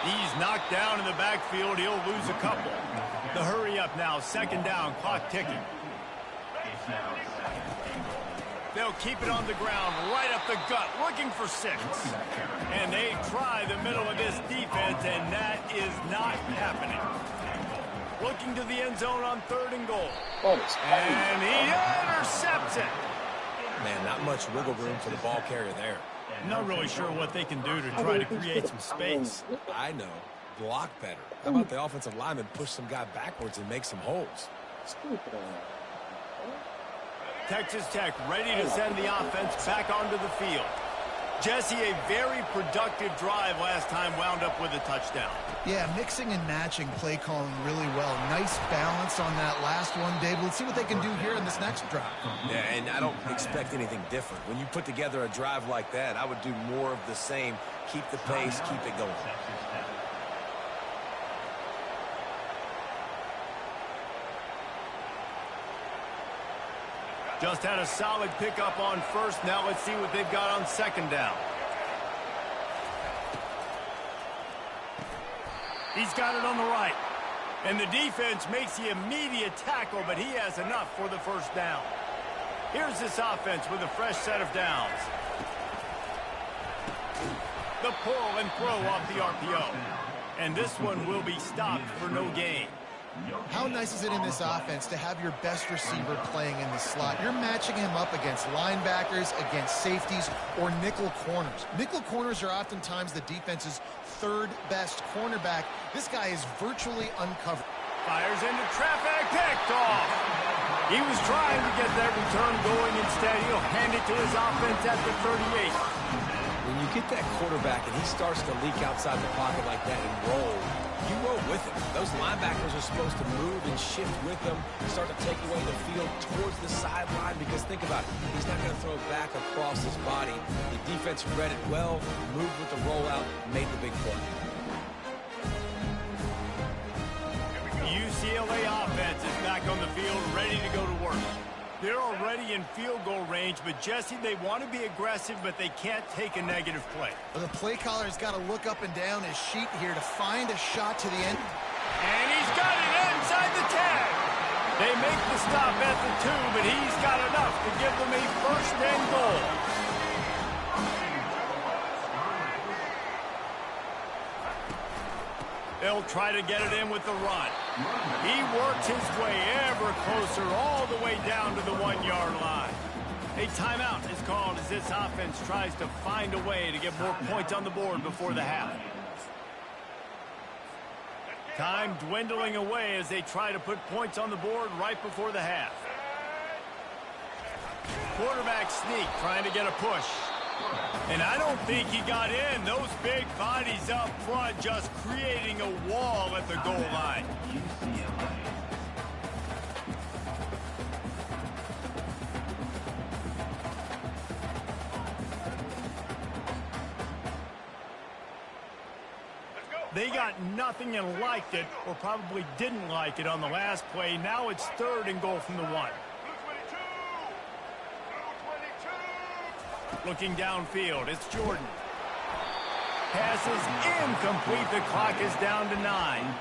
He's knocked down in the backfield. He'll lose a couple. The hurry up now. 2nd down. Clock ticking. They'll keep it on the ground, right up the gut, looking for 6. And they try the middle of this defense, and that is not happening. Looking to the end zone on 3rd and goal. And he intercepts it. Man, not much wiggle room for the ball carrier there. Not really sure what they can do to try to create some space. I know. block better? How about the offensive lineman push some guy backwards and make some holes? Stupid. Texas Tech ready to send the offense back onto the field. Jesse, a very productive drive last time, wound up with a touchdown. Yeah, mixing and matching play calling really well. Nice balance on that last one, Dave. Let's see what they can do here in this next drive. Yeah, and I don't expect anything different. When you put together a drive like that, I would do more of the same. Keep the pace, keep it going. Just had a solid pickup on first. Now let's see what they've got on second down. He's got it on the right. And the defense makes the immediate tackle, but he has enough for the first down. Here's this offense with a fresh set of downs. The pull and throw off the RPO. And this one will be stopped for no gain. How nice is it in this offense to have your best receiver playing in the slot? You're matching him up against linebackers, against safeties, or nickel corners. Nickel corners are oftentimes the defense's third best cornerback. This guy is virtually uncovered. Fires into traffic, picked off. He was trying to get that return going. Instead, he'll hand it to his offense at the 38. When you get that quarterback and he starts to leak outside the pocket like that and roll, you roll with him. Those linebackers are supposed to move and shift with them, start to take away the field towards the sideline, because think about it, he's not going to throw it back across his body. The defense read it well, moved with the rollout, made the big play. The UCLA offense is back on the field, ready to go to work. They're already in field goal range, but Jesse, they want to be aggressive, but they can't take a negative play. The play caller's got to look up and down his sheet here to find a shot to the end. And he's got it inside the 10. They make the stop at the 2, but he's got enough to give them a first and goal. They'll try to get it in with the run. He works his way ever closer all the way down to the 1-yard line. A timeout is called as this offense tries to find a way to get more points on the board before the half. Time dwindling away as they try to put points on the board right before the half. Quarterback sneak trying to get a push. And I don't think he got in. Those big bodies up front just creating a wall at the goal line. They got nothing and liked it, or probably didn't like it on the last play. Now it's third and goal from the 1. Looking downfield, it's Jordan. Pass is incomplete. The clock is down to 9.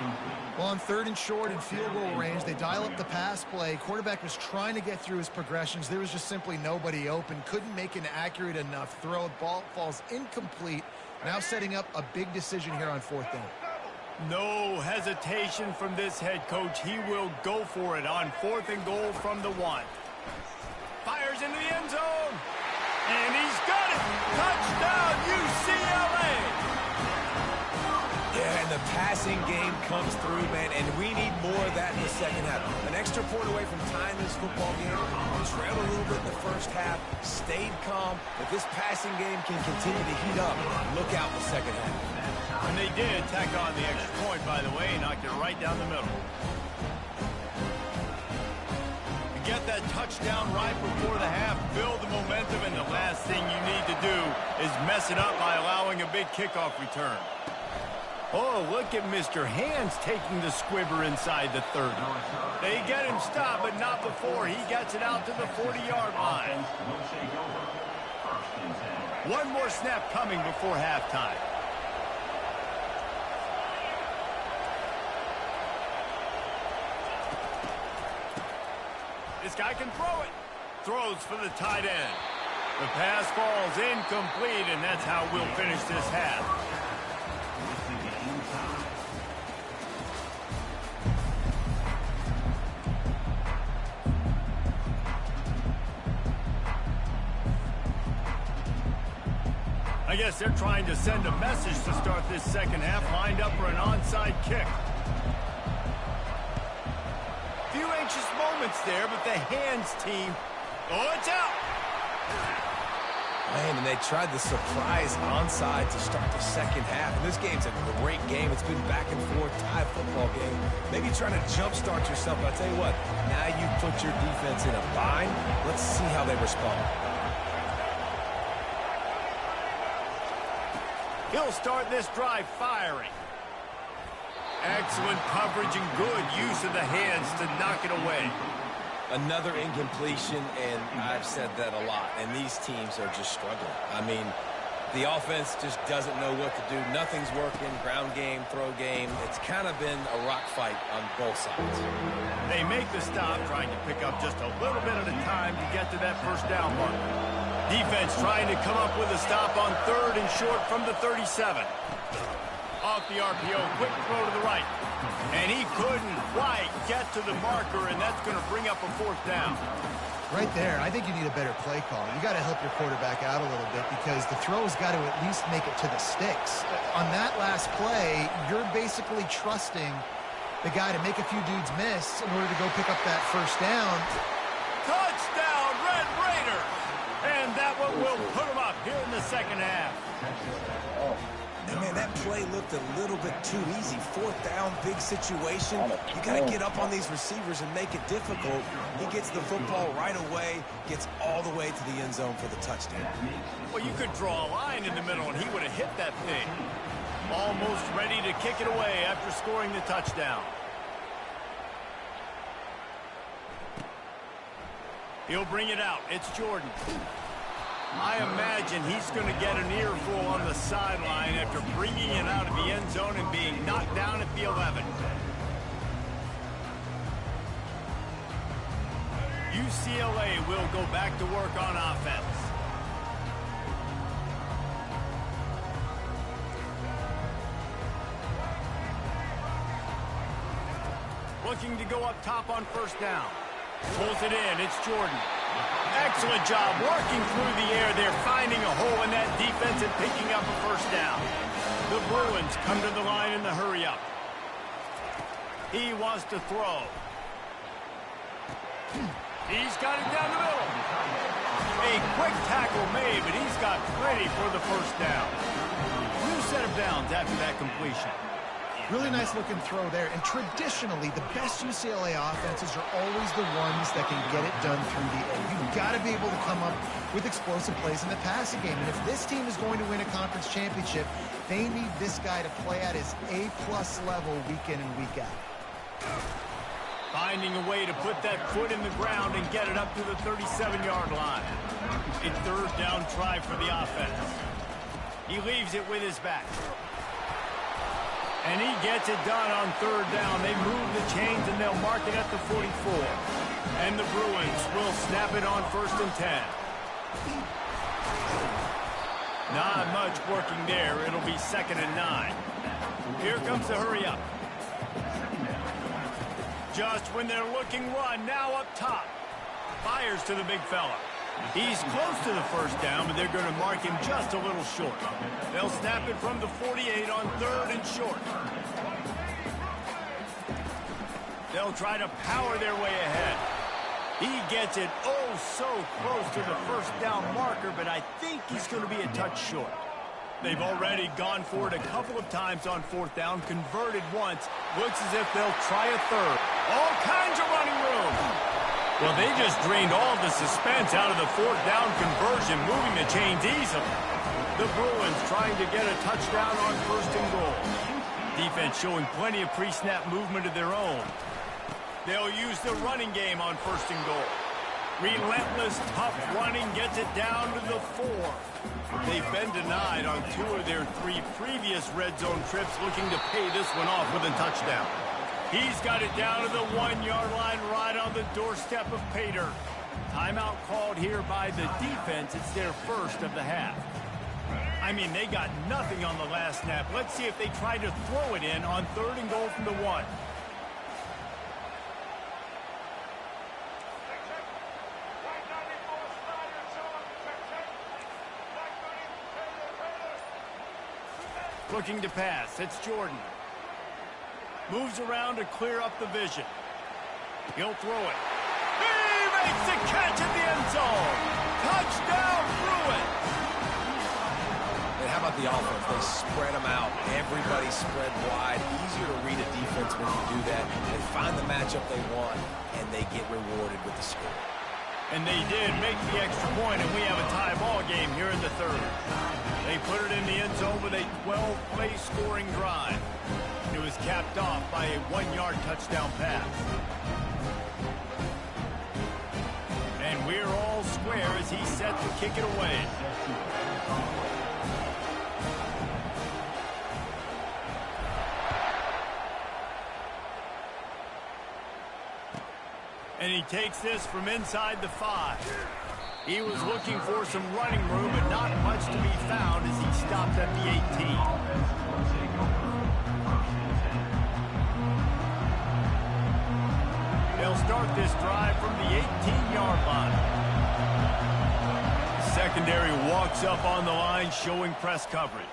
Well, on third and short in field goal range, they dial up the pass play. Quarterback was trying to get through his progressions. There was just simply nobody open. Couldn't make an accurate enough throw. Ball falls incomplete. Now setting up a big decision here on fourth down. No hesitation from this head coach. He will go for it on fourth and goal from the 1. Fires into the end zone. And he's got it. Touchdown, UCLA. Yeah, and the passing game comes through, man, and we need more of that in the second half. An extra point away from tying this football game. Trailed a little bit in the first half, stayed calm. If this passing game can continue to heat up, look out in the second half. And they did tack on the extra point, by the way, knocked it right down the middle. Get that touchdown right before the half, build the momentum, and the last thing you need to do is mess it up by allowing a big kickoff return. Oh, look at Mr. Hands taking the squibber inside the 30. They get him stopped, but not before he gets it out to the 40-yard line. One more snap coming before halftime. This guy can throw it. Throws for the tight end. The pass falls incomplete, and that's how we'll finish this half. I guess they're trying to send a message to start this second half, lined up for an onside kick. Few anxious moments there, but the hands team. Oh, it's out! Man, and they tried the surprise onside to start the second half. And this game's a great game. It's been back and forth, tie football game. Maybe trying to jumpstart yourself, but I tell you what, now you put your defense in a bind. Let's see how they respond. He'll start this drive firing. Excellent coverage and good use of the hands to knock it away. Another incompletion, and I've said that a lot, and these teams are just struggling. I mean, the offense just doesn't know what to do. Nothing's working, ground game, throw game. It's kind of been a rock fight on both sides. They make the stop, trying to pick up just a little bit at a time to get to that first down mark. Defense trying to come up with a stop on 3rd and short from the 37. Off the RPO, quick throw to the right. And he couldn't quite get to the marker, and that's going to bring up a 4th down. Right there, I think you need a better play call. You got to help your quarterback out a little bit because the throw's got to at least make it to the sticks. On that last play, you're basically trusting the guy to make a few dudes miss in order to go pick up that first down. Touchdown, Red Raiders! And that one will put them up here in the second half. And man, that play looked a little bit too easy. 4th down, big situation. You got to get up on these receivers and make it difficult. He gets the football right away, gets all the way to the end zone for the touchdown. Well, you could draw a line in the middle, and he would have hit that thing. Almost ready to kick it away after scoring the touchdown. He'll bring it out. It's Jordan. I imagine he's going to get an earful on the sideline after bringing it out of the end zone and being knocked down at the 11. UCLA will go back to work on offense. Looking to go up top on 1st down. Pulls it in. It's Jordan. Excellent job working through the air there, finding a hole in that defense and picking up a 1st down. The Bruins come to the line in the hurry-up. He wants to throw. He's got it down the middle. A quick tackle made, but he's got plenty for the 1st down. New set of downs after that completion. Really nice looking throw there. And traditionally, the best UCLA offenses are always the ones that can get it done through the air. You've got to be able to come up with explosive plays in the passing game. And if this team is going to win a conference championship, they need this guy to play at his A-plus level week in and week out. Finding a way to put that foot in the ground and get it up to the 37-yard line. A 3rd down try for the offense. He leaves it with his back. And he gets it done on 3rd down. They move the chains and they'll mark it at the 44. And the Bruins will snap it on 1st and 10. Not much working there. It'll be 2nd and 9. Here comes the hurry up. Just when they're looking run, now up top. Fires to the big fella. He's close to the 1st down, but they're going to mark him just a little short. They'll snap it from the 48 on 3rd and short. They'll try to power their way ahead. He gets it oh so close to the 1st down marker, but I think he's going to be a touch short. They've already gone for it a couple of times on 4th down, converted once. Looks as if they'll try a 3rd. All kinds of running room. Well, they just drained all the suspense out of the 4th down conversion, moving the chains easily. The Bruins trying to get a touchdown on 1st and goal. Defense showing plenty of pre-snap movement of their own. They'll use the running game on 1st and goal. Relentless, tough running gets it down to the 4. They've been denied on 2 of their 3 previous red zone trips, looking to pay this one off with a touchdown. He's got it down to the 1-yard line right on the doorstep of Pater. Timeout called here by the defense. It's their 1st of the half. I mean, they got nothing on the last snap. Let's see if they try to throw it in on 3rd and goal from the 1. Looking to pass. It's Jordan. Moves around to clear up the vision. He'll throw it. He makes the catch at the end zone. Touchdown, Bruin. And how about the offense? They spread them out. Everybody spread wide. Easier to read a defense when you do that. They find the matchup they want, and they get rewarded with the score. And they did make the extra point, and we have a tie ball game here in the third. They put it in the end zone with a 12-play scoring drive. It was capped off by a 1-yard touchdown pass. And we're all square as he's set to kick it away. And he takes this from inside the 5. He was looking for some running room, but not much to be found as he stopped at the 18. They'll start this drive from the 18-yard line. Secondary walks up on the line, showing press coverage.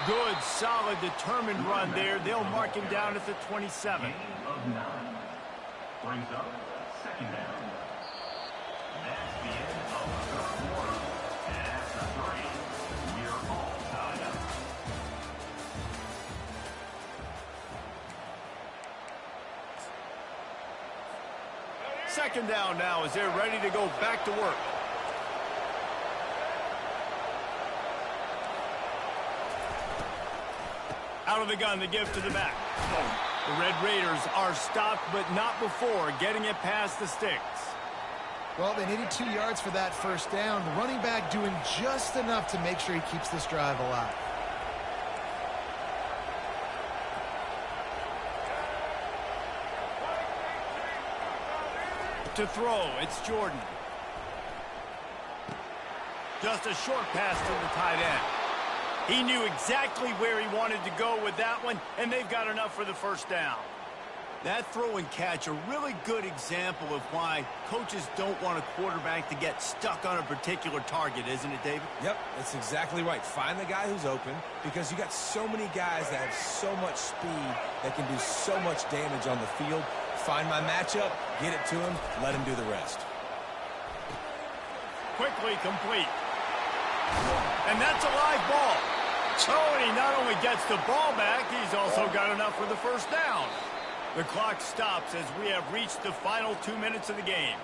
Good, solid, determined run there. They'll mark him down at the 27. Gain of 9. Brings up second down. That's the end of the third quarter. And after 3, we are all tied up. Second down now as they're ready to go back to work. Out of the gun, the give to the back. The Red Raiders are stopped, but not before getting it past the sticks. Well, they needed 2 yards for that first down. The running back doing just enough to make sure he keeps this drive alive. To throw, it's Jordan. Just a short pass to the tight end. He knew exactly where he wanted to go with that one, and they've got enough for the first down. That throw and catch, a really good example of why coaches don't want a quarterback to get stuck on a particular target, isn't it, David? Yep, that's exactly right. Find the guy who's open, because you got so many guys that have so much speed that can do so much damage on the field. Find my matchup, get it to him, let him do the rest. Quickly complete. And that's a live ball. Oh, and he not only gets the ball back, he's also got enough for the first down. The clock stops as we have reached the final 2 minutes of the game.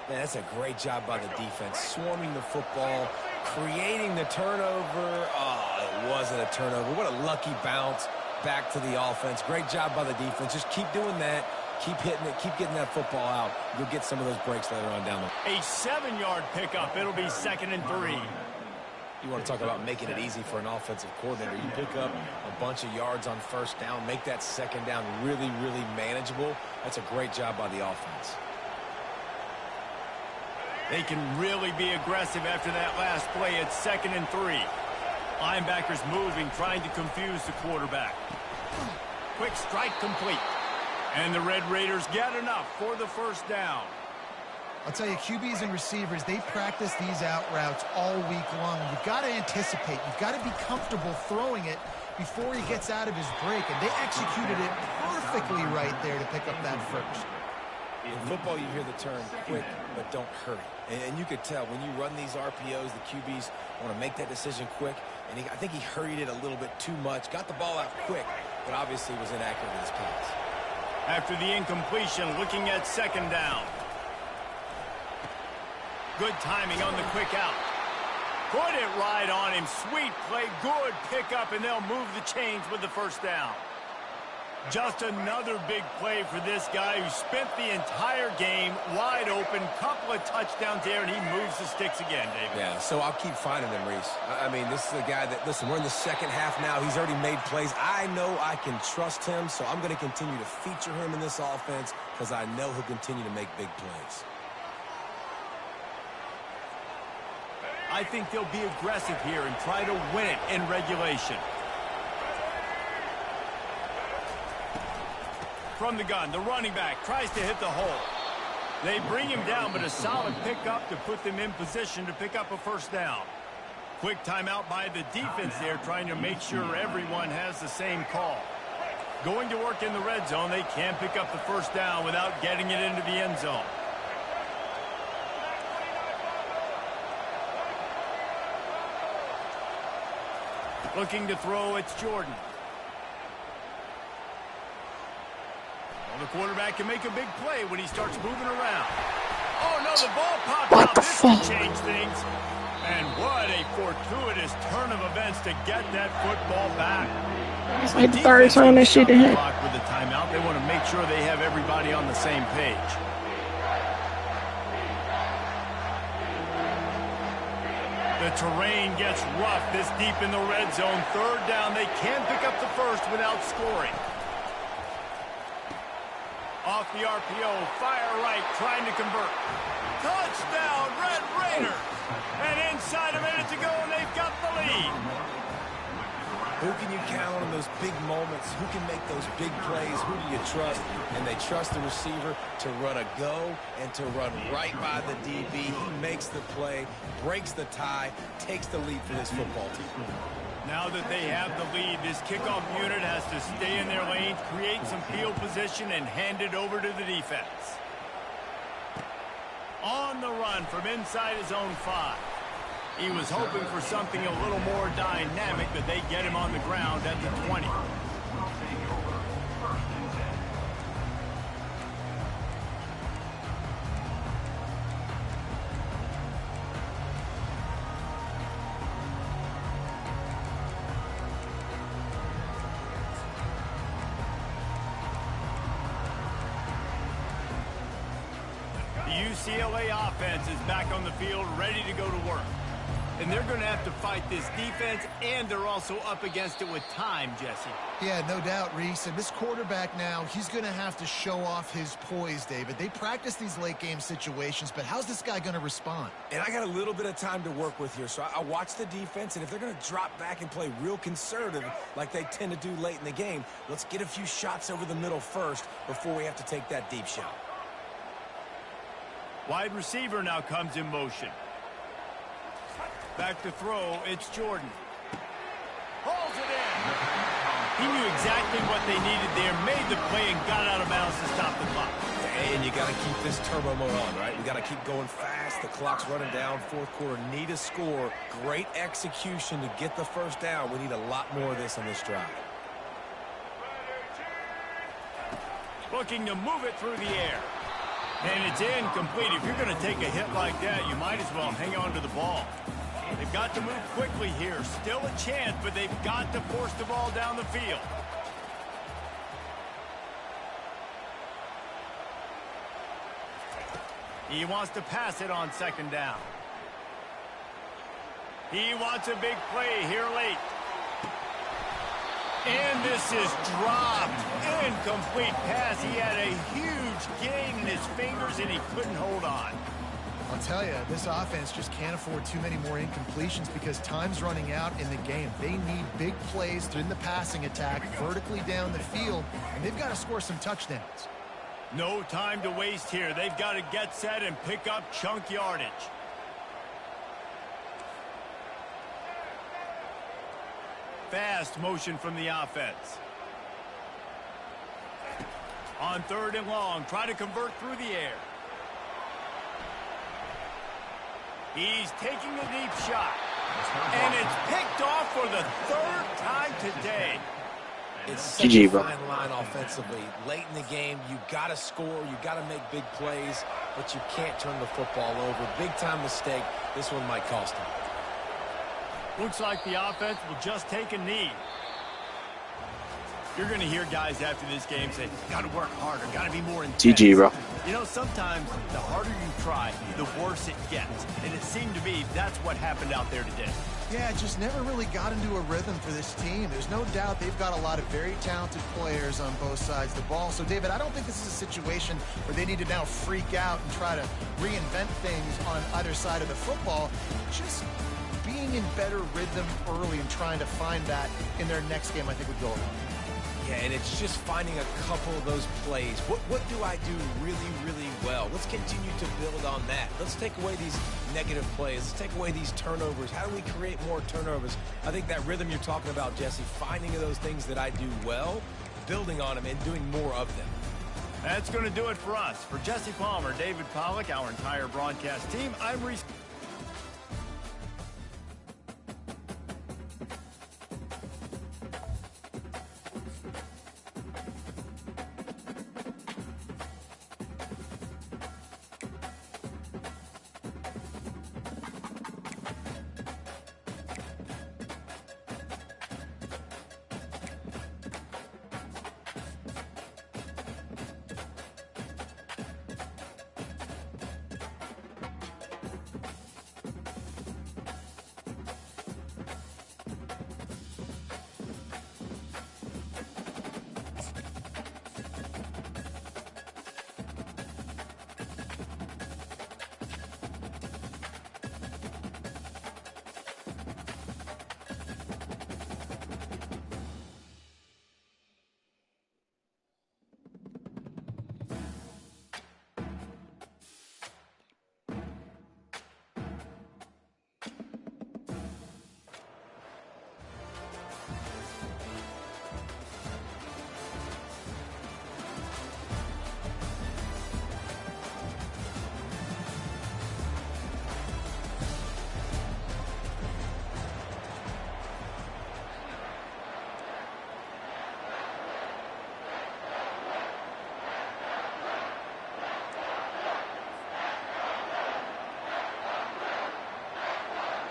Man, that's a great job by the defense. Swarming the football, creating the turnover. Oh, it wasn't a turnover. What a lucky bounce back to the offense. Great job by the defense. Just keep doing that. Keep hitting it. Keep getting that football out. You'll get some of those breaks later on down the... A 7-yard pickup. It'll be 2nd and 3. You want to talk about making it easy for an offensive coordinator. You pick up a bunch of yards on first down, make that second down really, really manageable. That's a great job by the offense. They can really be aggressive after that last play. It's 2nd and 3. Linebackers moving, trying to confuse the quarterback. Quick strike complete. And the Red Raiders get enough for the first down. I'll tell you, QBs and receivers, they practice these out routes all week long. You've got to anticipate. You've got to be comfortable throwing it before he gets out of his break. And they executed it perfectly right there to pick up that first. In football, you hear the term quick, but don't hurry. And you could tell when you run these RPOs, the QBs want to make that decision quick. And I think he hurried it a little bit too much. Got the ball out quick, but obviously was inaccurate in his pass. After the incompletion, looking at 2nd down. Good timing on the quick out. Put it right on him. Sweet play. Good pickup, and they'll move the chains with the first down. Just another big play for this guy who spent the entire game wide open. Couple of touchdowns there, and he moves the sticks again, David. Yeah, so I'll keep finding them, Reese. I mean, this is a guy that, listen, we're in the second half now. He's already made plays. I know I can trust him, so I'm going to continue to feature him in this offense because I know he'll continue to make big plays. I think they'll be aggressive here and try to win it in regulation. From the gun, the running back tries to hit the hole. They bring him down, but a solid pickup to put them in position to pick up a first down. Quick timeout by the defense there, trying to make sure everyone has the same call. Going to work in the red zone, they can't pick up the first down without getting it into the end zone. Looking to throw, it's Jordan. Well, the quarterback can make a big play when he starts moving around. Oh, no, the ball popped out. This can change things. And what a fortuitous turn of events to get that football back. It's like the third time that shit hit. With the timeout, they want to make sure they have everybody on the same page. The terrain gets rough this deep in the red zone. Third down, they can't pick up the first without scoring. Off the RPO, fire right, trying to convert. Touchdown, Red Raiders! And inside a minute to go, and they've got the lead. Who can you count on in those big moments? Who can make those big plays? Who do you trust? And they trust the receiver to run a go and to run right by the DB. He makes the play, breaks the tie, takes the lead for this football team. Now that they have the lead, this kickoff unit has to stay in their lanes, create some field position, and hand it over to the defense. On the run from inside his own 5. He was hoping for something a little more dynamic, but they get him on the ground at the 20. The UCLA offense is back on the field, ready to go to work. And they're going to have to fight this defense, and they're also up against it with time, Jesse. Yeah, no doubt, Reese. And this quarterback now, he's going to have to show off his poise, David. They practice these late-game situations, but how's this guy going to respond? And I got a little bit of time to work with here, so I watch the defense, and if they're going to drop back and play real conservative like they tend to do late in the game, let's get a few shots over the middle first before we have to take that deep shot. Wide receiver now comes in motion. Back to throw, it's Jordan. Holds it in. He knew exactly what they needed there, made the play, and got out of bounds to stop the clock. And you got to keep this turbo mode on, right? We got to keep going fast. The clock's running down. Fourth quarter, need a score. Great execution to get the first down. We need a lot more of this on this drive. Looking to move it through the air. And it's incomplete. If you're going to take a hit like that, you might as well hang on to the ball. They've got to move quickly here. Still a chance, but they've got to force the ball down the field. He wants to pass it on second down. He wants a big play here late. And this is dropped. Incomplete pass. He had a huge gain in his fingers, and he couldn't hold on. I'll tell you, this offense just can't afford too many more incompletions because time's running out in the game. They need big plays in the passing attack, vertically down the field, and they've got to score some touchdowns. No time to waste here. They've got to get set and pick up chunk yardage. Fast motion from the offense. On third and long, try to convert through the air. He's taking the deep shot. And it's picked off for the third time today. It's such a fine line offensively. Late in the game, you got to score, you got to make big plays, but you can't turn the football over. Big-time mistake. This one might cost him. Looks like the offense will just take a knee. You're going to hear guys after this game say, got to work harder, got to be more intense. GG, bro. You know, sometimes the harder you try, the worse it gets. And it seemed to be that's what happened out there today. Yeah, just never really got into a rhythm for this team. There's no doubt they've got a lot of very talented players on both sides of the ball. So, David, I don't think this is a situation where they need to now freak out and try to reinvent things on either side of the football. Just being in better rhythm early and trying to find that in their next game, I think would go along. Yeah, and it's just finding a couple of those plays. What do I do really, really well? Let's continue to build on that. Let's take away these negative plays. Let's take away these turnovers. How do we create more turnovers? I think that rhythm you're talking about, Jesse, finding those things that I do well, building on them, and doing more of them. That's going to do it for us. For Jesse Palmer, David Pollack, our entire broadcast team, I'm Reese.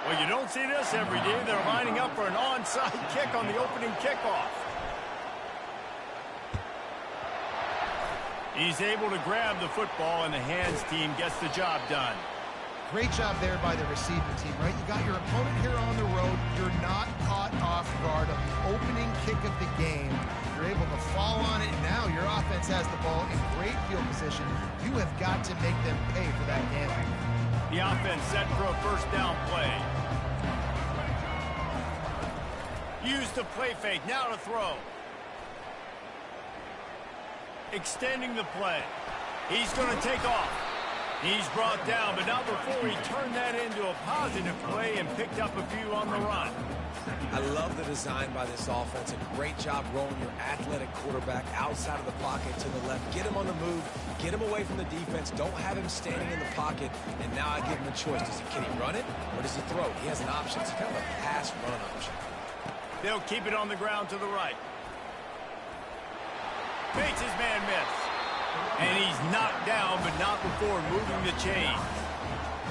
Well, you don't see this every day. They're lining up for an onside kick on the opening kickoff. He's able to grab the football, and the hands team gets the job done. Great job there by the receiving team, right? You got your opponent here on the road. You're not caught off guard on the opening kick of the game. You're able to fall on it, and now your offense has the ball in great field position. You have got to make them pay for that gamble. The offense set for a first down play. Use the play fake. Now to throw. Extending the play. He's going to take off. He's brought down, but not before he turned that into a positive play and picked up a few on the run. I love the design by this offense. A great job rolling your athletic quarterback outside of the pocket to the left. Get him on the move. Get him away from the defense. Don't have him standing in the pocket. And now I give him a choice. Can he run it or does he throw it? He has an option. It's kind of a pass-run option. They'll keep it on the ground to the right. Makes his man miss. And he's knocked down, but not before moving the chain.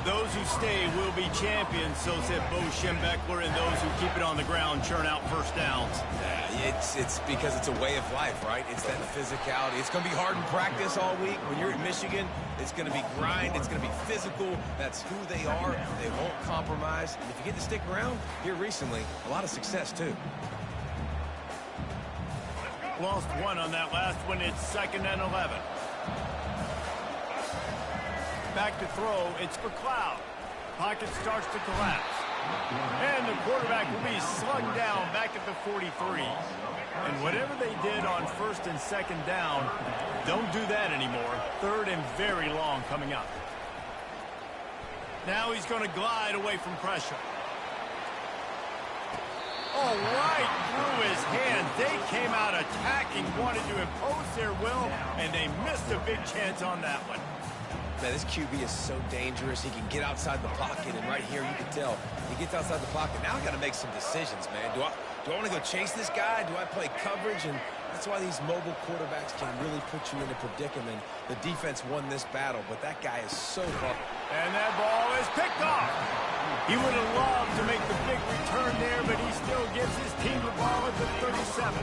Those who stay will be champions, so said Bo Schembechler, and those who keep it on the ground churn out first downs. Yeah, it's because it's a way of life, right? It's that physicality. It's going to be hard in practice all week. When you're at Michigan, it's going to be grind. It's going to be physical. That's who they are. They won't compromise. And if you get to stick around here recently, a lot of success, too. Lost one on that last one. It's 2nd and 11. Back to throw. It's for Cloud. Pocket starts to collapse. And the quarterback will be slugged down back at the 43. And whatever they did on 1st and 2nd down, don't do that anymore. 3rd and very long coming up. Now he's going to glide away from pressure. Oh, right through his hands. They came out attacking, wanted to impose their will, and they missed a big chance on that one. Man, this QB is so dangerous. He can get outside the pocket, and right here you can tell he gets outside the pocket. Now I got to make some decisions, man. Do I want to go chase this guy? Do I play coverage? And that's why these mobile quarterbacks can really put you in a predicament. The defense won this battle, but that guy is so hard. And that ball is picked off. He would have loved to make the big return there, but he still gives his team the ball at the 37.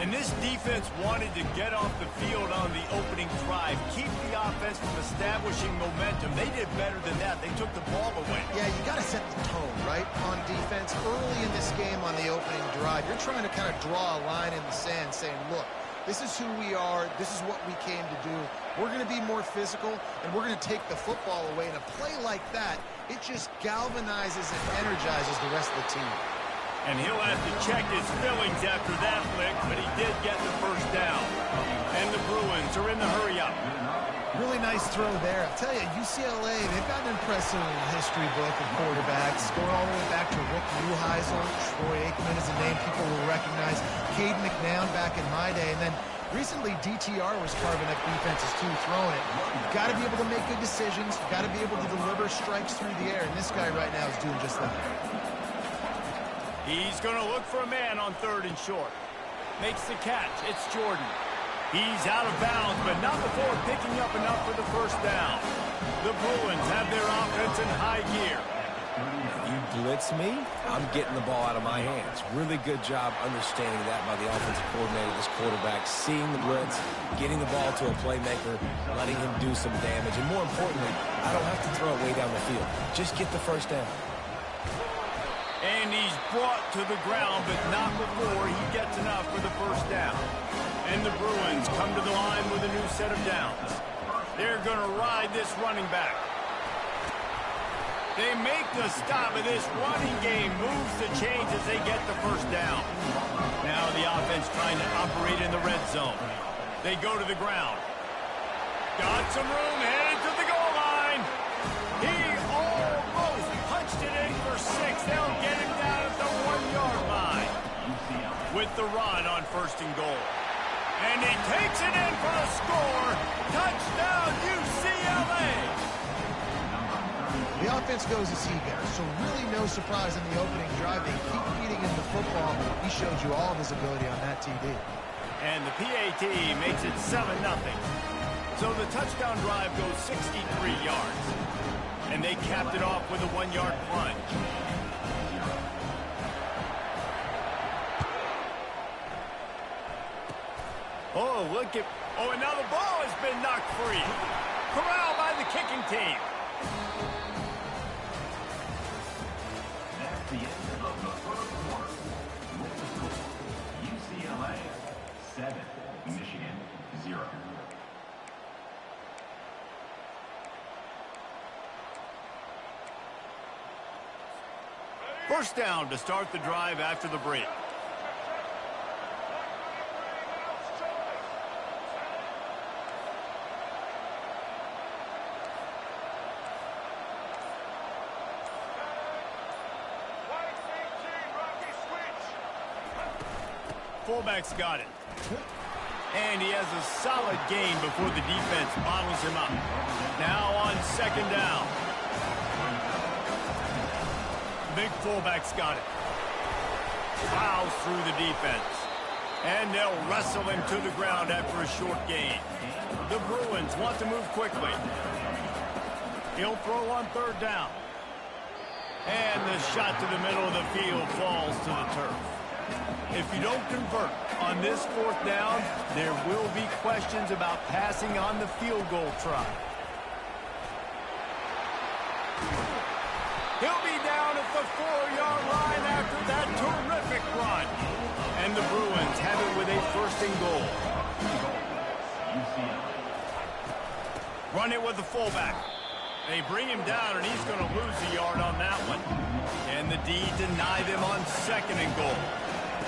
And this defense wanted to get off the field on the opening drive, keep the offense from establishing momentum. They did better than that. They took the ball away. Yeah, you got to set the tone, right, on defense. Early in this game on the opening drive, you're trying to kind of draw a line in the sand saying, look, this is who we are. This is what we came to do. We're going to be more physical, and we're going to take the football away. And a play like that, it just galvanizes and energizes the rest of the team. And he'll have to check his fillings after that lick, but he did get the first down. And the Bruins are in the hurry-up. Really nice throw there. I'll tell you, UCLA, they've got an impressive history book of quarterbacks, going all the way back to Rick Neuheisel. Troy Aikman is a name people will recognize. Cade McNown back in my day. And then recently, DTR was carving up defenses too, throwing it. You've got to be able to make good decisions. You've got to be able to deliver strikes through the air. And this guy right now is doing just that. He's going to look for a man on 3rd and short. Makes the catch. It's Jordan. He's out of bounds, but not before picking up enough for the first down. The Bruins have their offense in high gear. You blitz me, I'm getting the ball out of my hands. Really good job understanding that by the offensive coordinator, this quarterback, seeing the blitz, getting the ball to a playmaker, letting him do some damage. And more importantly, I don't have to throw it way down the field. Just get the first down. And he's brought to the ground, but not before he gets enough for the first down. And the Bruins come to the line with a new set of downs. They're going to ride this running back. They make the stop, but this running game moves the chains as they get the first down. Now the offense trying to operate in the red zone. They go to the ground. Got some room, headed to the goal line. He almost punched it in for 6. They'll get him down at the 1-yard line. With the run on 1st and goal. And he takes it in for the score. Touchdown, UCLA. The offense goes as he goes, so really no surprise in the opening drive. They keep feeding him the football. He showed you all of his ability on that TD. And the PAT makes it 7-0. So the touchdown drive goes 63 yards. And they capped it off with a 1-yard plunge. Oh, look at... Oh, and now the ball has been knocked free. Corralled by the kicking team. That's the end of the first quarter. UCLA 7, Michigan 0. First down to start the drive after the break. Fullback's got it. And he has a solid gain before the defense bottles him up. Now on 2nd down. Big fullback's got it. Plows through the defense. And they'll wrestle him to the ground after a short gain. The Bruins want to move quickly. He'll throw on 3rd down. And the shot to the middle of the field falls to the turf. If you don't convert on this 4th down, there will be questions about passing on the field goal try. He'll be down at the 4-yard line after that terrific run. And the Bruins have it with a 1st and goal. Run it with the fullback. They bring him down, and he's going to lose a yard on that one. And the D deny them on 2nd and goal.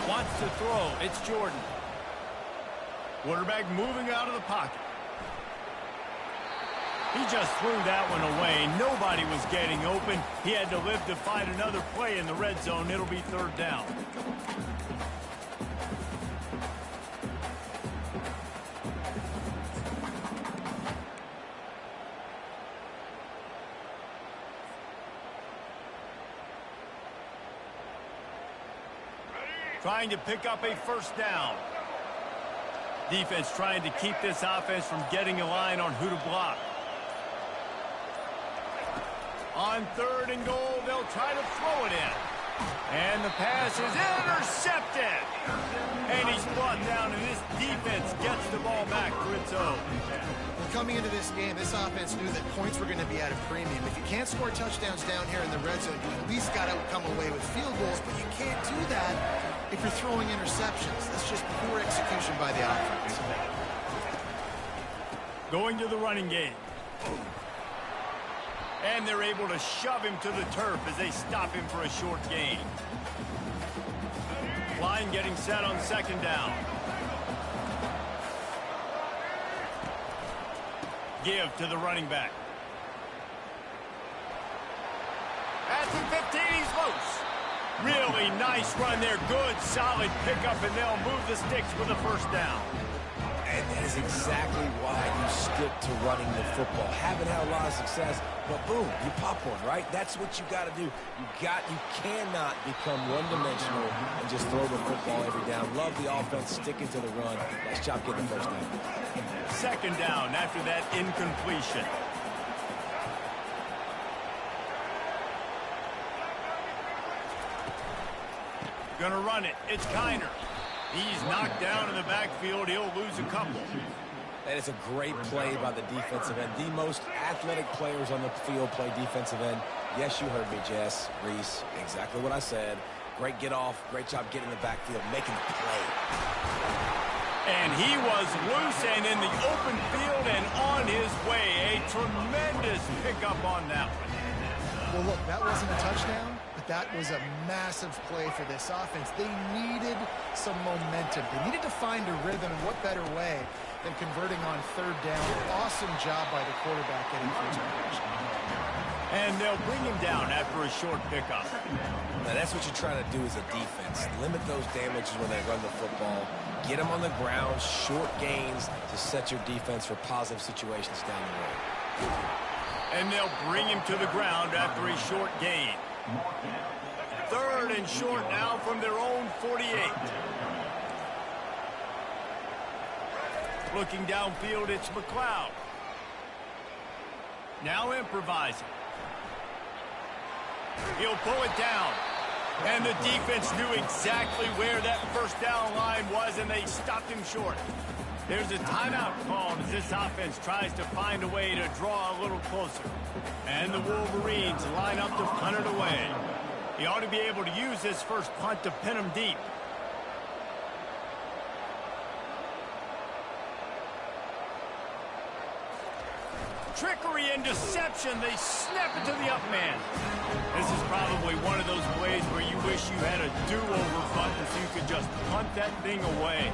Wants to throw. It's Jordan. Quarterback moving out of the pocket. He just threw that one away. Nobody was getting open. He had to live to fight another play in the red zone. It'll be 3rd down. Trying to pick up a 1st down. Defense trying to keep this offense from getting a line on who to block. On 3rd and goal, they'll try to throw it in. And the pass is intercepted. And he's brought down, and this defense gets the ball back for its own. Well, coming into this game, this offense knew that points were going to be at a premium. If you can't score touchdowns down here in the red zone, you at least got to come away with field goals, but you can't do that if you're throwing interceptions. That's just poor execution by the offense. Going to the running game. And they're able to shove him to the turf as they stop him for a short gain. line getting set on second down. Give to the running back. At the 15, he's loose. Really nice run there. Good, solid pickup, and they'll move the sticks with a first down. And that is exactly why you stick to running the football. Haven't had a lot of success, but boom, you pop one, right? That's what you got to do. You cannot become one-dimensional and just throw the football every down. Love the offense sticking to the run. Nice job getting the first down. Second down after that incompletion. Gonna run it. It's Kiner. He's knocked down in the backfield. He'll lose a couple. That is a great play by the defensive end. The most athletic players on the field play defensive end. Yes, you heard me, Jess, Reese. Exactly what I said. Great get off. Great job getting in the backfield, making the play. And he was loose and in the open field and on his way. A tremendous pickup on that one. Well, look, that wasn't a touchdown, but that was a massive play for this offense. They needed some momentum. They needed to find a rhythm, and what better way than converting on third down. Awesome job by the quarterback getting through conversion. And they'll bring him down after a short pickup. Now, that's what you're trying to do as a defense. Limit those damages when they run the football. Get them on the ground, short gains to set your defense for positive situations down the road. And they'll bring him to the ground after a short gain. Third and short now from their own 48. Looking downfield, it's McLeod. Now improvising. He'll pull it down. And the defense knew exactly where that first down line was, and they stopped him short. There's a timeout called as this offense tries to find a way to draw a little closer. And the Wolverines line up to punt it away. He ought to be able to use this first punt to pin him deep. Trickery and deception. They snap it to the up man. This is probably one of those plays where you wish you had a do-over button so you could just punt that thing away.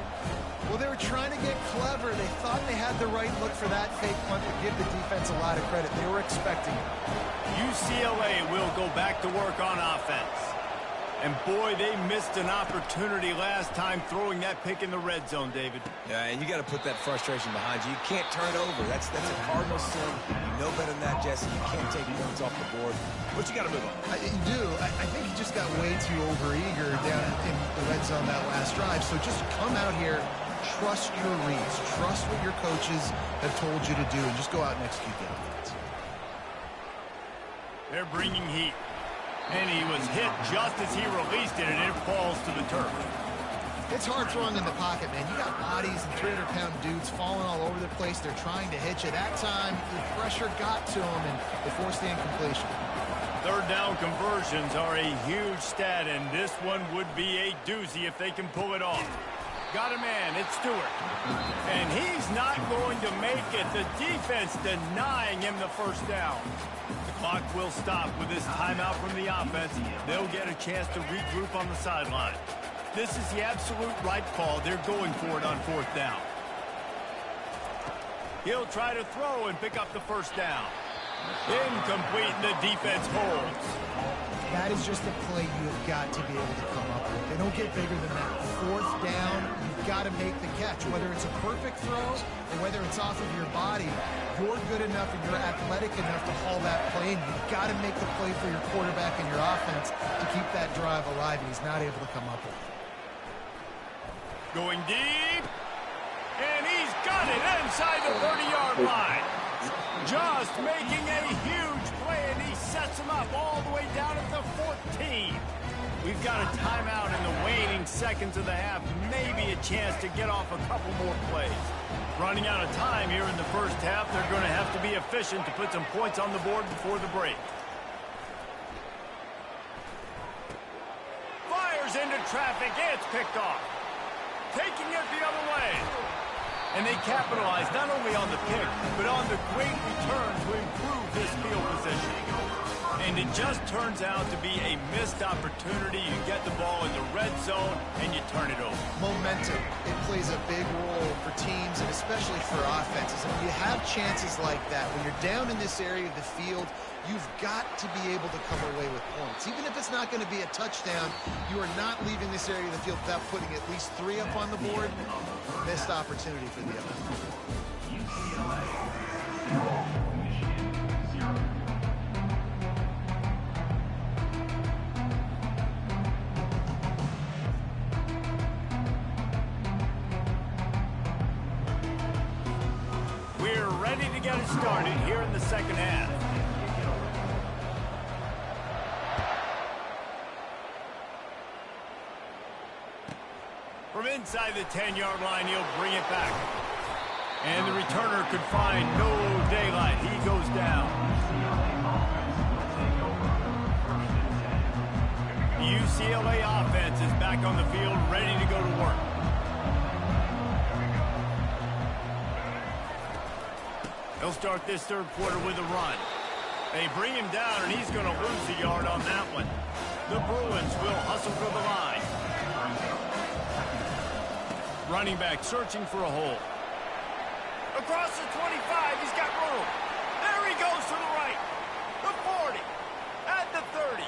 Well, they were trying to get clever. They thought they had the right look for that fake punt, but give the defense a lot of credit. They were expecting it. UCLA will go back to work on offense. And boy, they missed an opportunity last time throwing that pick in the red zone, David. Yeah, and you got to put that frustration behind you. You can't turn it over. That's a cardinal sin. You know better than that, Jesse. You can't take points off the board. But you got to move on. You do. I think he just got way too overeager down in the red zone that last drive. So just come out here, trust your reads, trust what your coaches have told you to do, and just go out and execute the offense. They're bringing heat. And he was hit just as he released it, and it falls to the turf. It's hard throwing in the pocket, man. You got bodies and 300-pound dudes falling all over the place. They're trying to hit you. That time, the pressure got to them, and they forced the incompletion. Third down conversions are a huge stat, and this one would be a doozy if they can pull it off. Got a man, it's Stewart. And he's not going to make it. The defense denying him the first down. The clock will stop with this timeout from the offense. They'll get a chance to regroup on the sideline. This is the absolute right call. They're going for it on fourth down. He'll try to throw and pick up the first down. Incomplete, and the defense holds. That is just a play you have got to be able to come up with. They don't get bigger than that. Fourth down, you've got to make the catch. Whether it's a perfect throw or whether it's off of your body, you're good enough and you're athletic enough to haul that play in. You've got to make the play for your quarterback and your offense to keep that drive alive, and he's not able to come up with it. Going deep, and he's got it inside the 30-yard line. Just making a huge play, and he sets him up all the way down at the 14. We've got a timeout in the waning seconds of the half. Maybe a chance to get off a couple more plays. Running out of time here in the first half. They're going to have to be efficient to put some points on the board before the break. Fires into traffic. It's picked off. Taking it the other way. And they capitalize not only on the pick, but on the great return to improve this field position. And it just turns out to be a missed opportunity. You get the ball in the red zone, and you turn it over. Momentum. It plays a big role for teams and especially for offenses. And when you have chances like that, when you're down in this area of the field, you've got to be able to come away with points. Even if it's not going to be a touchdown, you are not leaving this area of the field without putting at least 3 up on the board. Missed opportunity for the other. We're ready to get it started here in the second half. From inside the 10-yard line, he'll bring it back. And the returner could find no daylight. He goes down. The UCLA offense is back on the field, ready to go to work. They'll start this third quarter with a run. They bring him down, and he's going to lose a yard on that one. The Bruins will hustle for the line. Running back searching for a hole. Across the 25, he's got room. There he goes to the right. The 40. At the 30.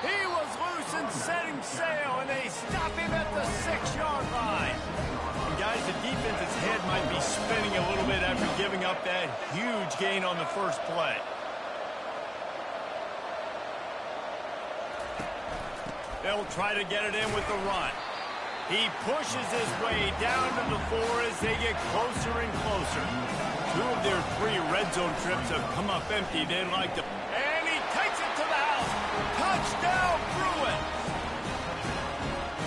He was loose and setting sail, and they stop him at the 6-yard line. And guys, the defense's head might be spinning a little bit after giving up that huge gain on the first play. They'll try to get it in with the run. He pushes his way down to the 4 as they get closer and closer. 2 of their 3 red zone trips have come up empty. They'd like to... And he takes it to the house. Touchdown, Bruins!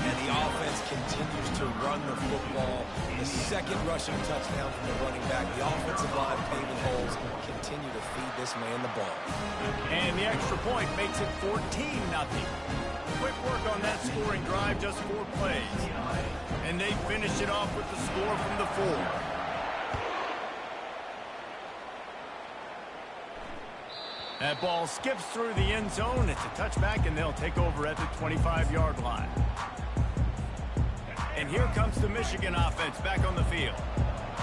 And the offense continues to run the football. The second rushing touchdown from the running back. The offensive line paving holes continue to feed this man the ball. And the extra point makes it 14-0. Quick work on that scoring drive, just 4 plays. And they finish it off with the score from the 4. That ball skips through the end zone. It's a touchback, and they'll take over at the 25-yard line. And here comes the Michigan offense back on the field.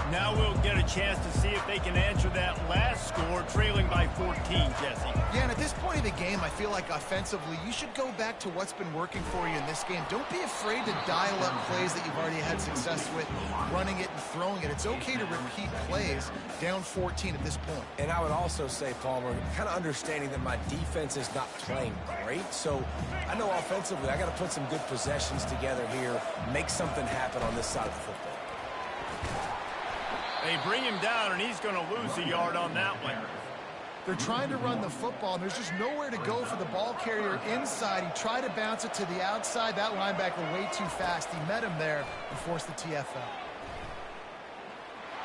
Now we'll get a chance to see if they can answer that last score, trailing by 14, Jesse. Yeah, and at this point of the game, I feel like offensively, you should go back to what's been working for you in this game. Don't be afraid to dial up plays that you've already had success with, running it and throwing it. It's okay to repeat plays down 14 at this point. And I would also say, Palmer, kind of understanding that my defense is not playing great. So I know offensively, I got to put some good possessions together here, make something happen on this side of the football. They bring him down, and he's going to lose a yard on that one. They're trying to run the football, and there's just nowhere to go for the ball carrier inside. He tried to bounce it to the outside. That linebacker way too fast. He met him there and forced the TFL.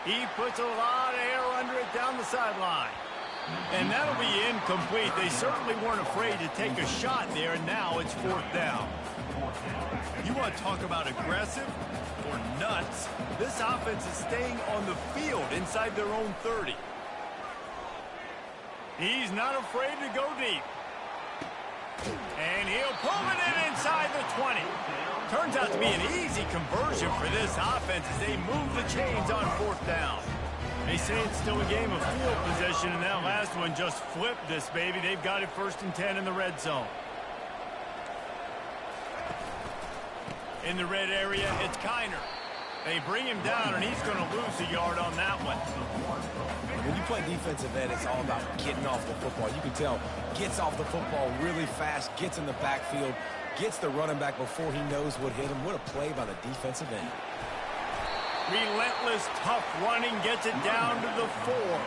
He puts a lot of air under it down the sideline. And that'll be incomplete. They certainly weren't afraid to take a shot there, and now it's 4th down. You want to talk about aggressive or nuts? This offense is staying on the field inside their own 30. He's not afraid to go deep. And he'll pull it in inside the 20. Turns out to be an easy conversion for this offense as they move the chains on 4th down. They say it's still a game of field possession, and that last one just flipped this baby. They've got it 1st and 10 in the red zone. In the red area, it's Kiner. They bring him down, and he's going to lose a yard on that one. When you play defensive end, it's all about getting off the football. You can tell, gets off the football really fast, gets in the backfield, gets the running back before he knows what hit him. What a play by the defensive end. Relentless, tough running, gets it down to the 4.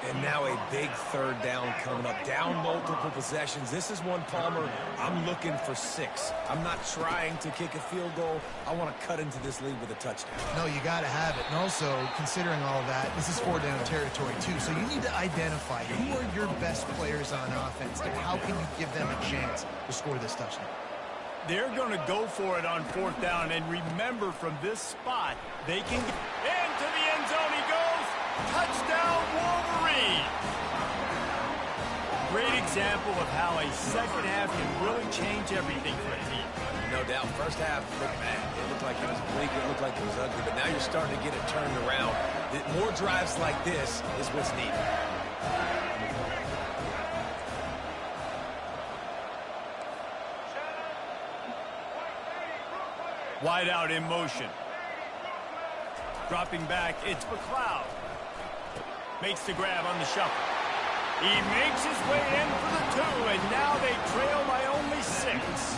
And now a big 3rd down coming up. Down multiple possessions. This is one, Palmer, I'm looking for 6. I'm not trying to kick a field goal. I want to cut into this lead with a touchdown. No, you got to have it. And also, considering all that, this is 4-down territory, too. So you need to identify who are your best players on offense and how can you give them a chance to score this touchdown. They're going to go for it on 4th down. And remember, from this spot, they can get into the end zone. He goes. Touchdown, Wolverine. example of how a second half can really change everything for a team. No doubt. First half looked bad. It looked like it was bleak. It looked like it was ugly. But now you're starting to get it turned around. More drives like this is what's needed. Wide out in motion. Dropping back, it's McLeod. Makes the grab on the shuffle. He makes his way in for the 2, and now they trail by only 6.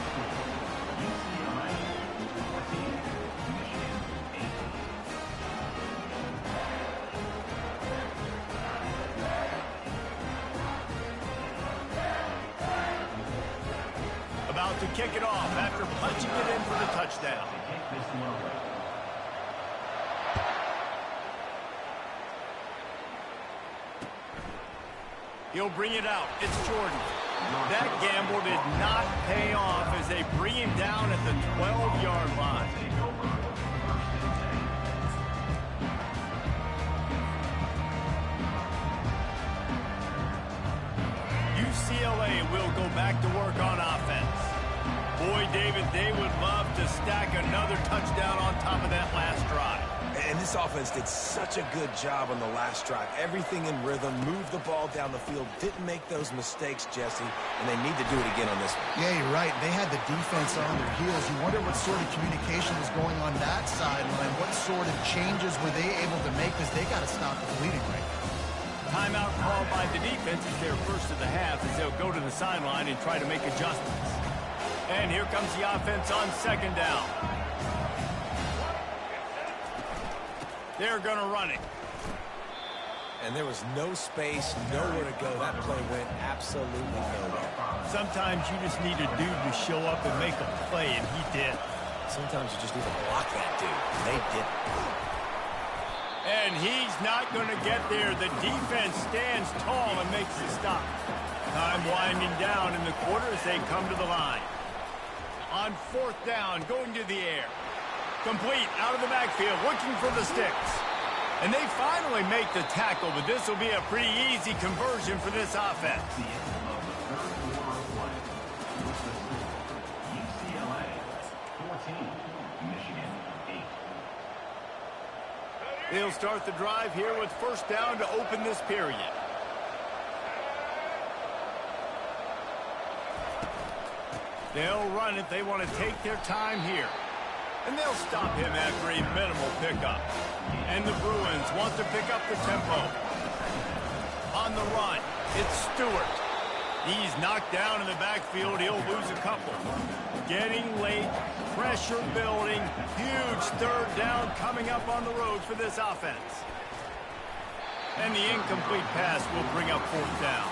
About to kick it off after punching it in for the touchdown. He'll bring it out. It's Jordan. That gamble did not pay off as they bring him down at the 12-yard line. UCLA will go back to work on offense. Boy, David, they would love to stack another touchdown on top of that last drive. And this offense did such a good job on the last drive. Everything in rhythm, moved the ball down the field, didn't make those mistakes, Jesse, and they need to do it again on this one. Yeah, you're right. They had the defense on their heels. You wonder what sort of communication was going on that sideline. What sort of changes were they able to make, because they got to stop the bleeding right now. Timeout called by the defense is their first of the half as they'll go to the sideline and try to make adjustments. And here comes the offense on second down. They're going to run it. And there was no space, nowhere to go. That play went absolutely nowhere. Sometimes you just need a dude to show up and make a play, and he did. Sometimes you just need to block that dude. They didn't. And he's not going to get there. The defense stands tall and makes the stop. Time winding down in the quarter as they come to the line. On fourth down, going to the air. Complete out of the backfield, looking for the sticks. And they finally make the tackle, but this will be a pretty easy conversion for this offense. The end of the third quarter of play. UCLA 14, Michigan 8. They'll start the drive here with first down to open this period. They'll run it. They want to take their time here. And they'll stop him after a minimal pickup. And the Bruins want to pick up the tempo. On the run, it's Stewart. He's knocked down in the backfield. He'll lose a couple. Getting late, pressure building. Huge third down coming up on the road for this offense. And the incomplete pass will bring up fourth down.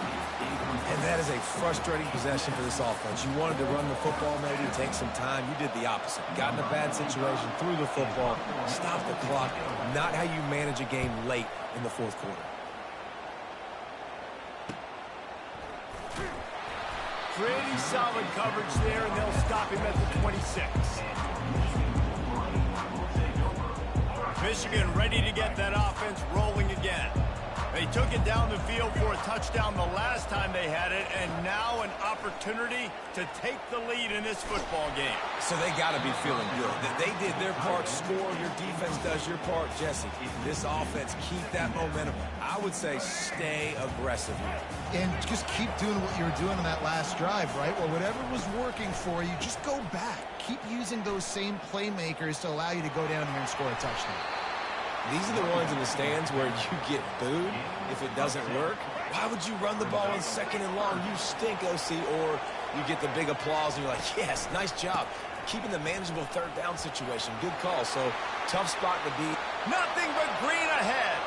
And that is a frustrating possession for this offense. You wanted to run the football, maybe take some time. You did the opposite. Got in a bad situation, threw the football, stopped the clock. Not how you manage a game late in the fourth quarter. Pretty solid coverage there, and they'll stop him at the 26. Michigan ready to get that offense rolling again. They took it down the field for a touchdown the last time they had it, and now an opportunity to take the lead in this football game. So they got to be feeling good. They did their part, score. Your defense does your part, Jesse. This offense, keep that momentum. I would say stay aggressive here. And just keep doing what you were doing on that last drive, right? Well, whatever was working for you, just go back. Keep using those same playmakers to allow you to go down here and score a touchdown. These are the ones in the stands where you get booed if it doesn't work. Why would you run the ball on second and long? You stink, OC. Or you get the big applause and you're like, yes, nice job. Keeping the manageable third down situation. Good call. So tough spot to be. Nothing but green ahead.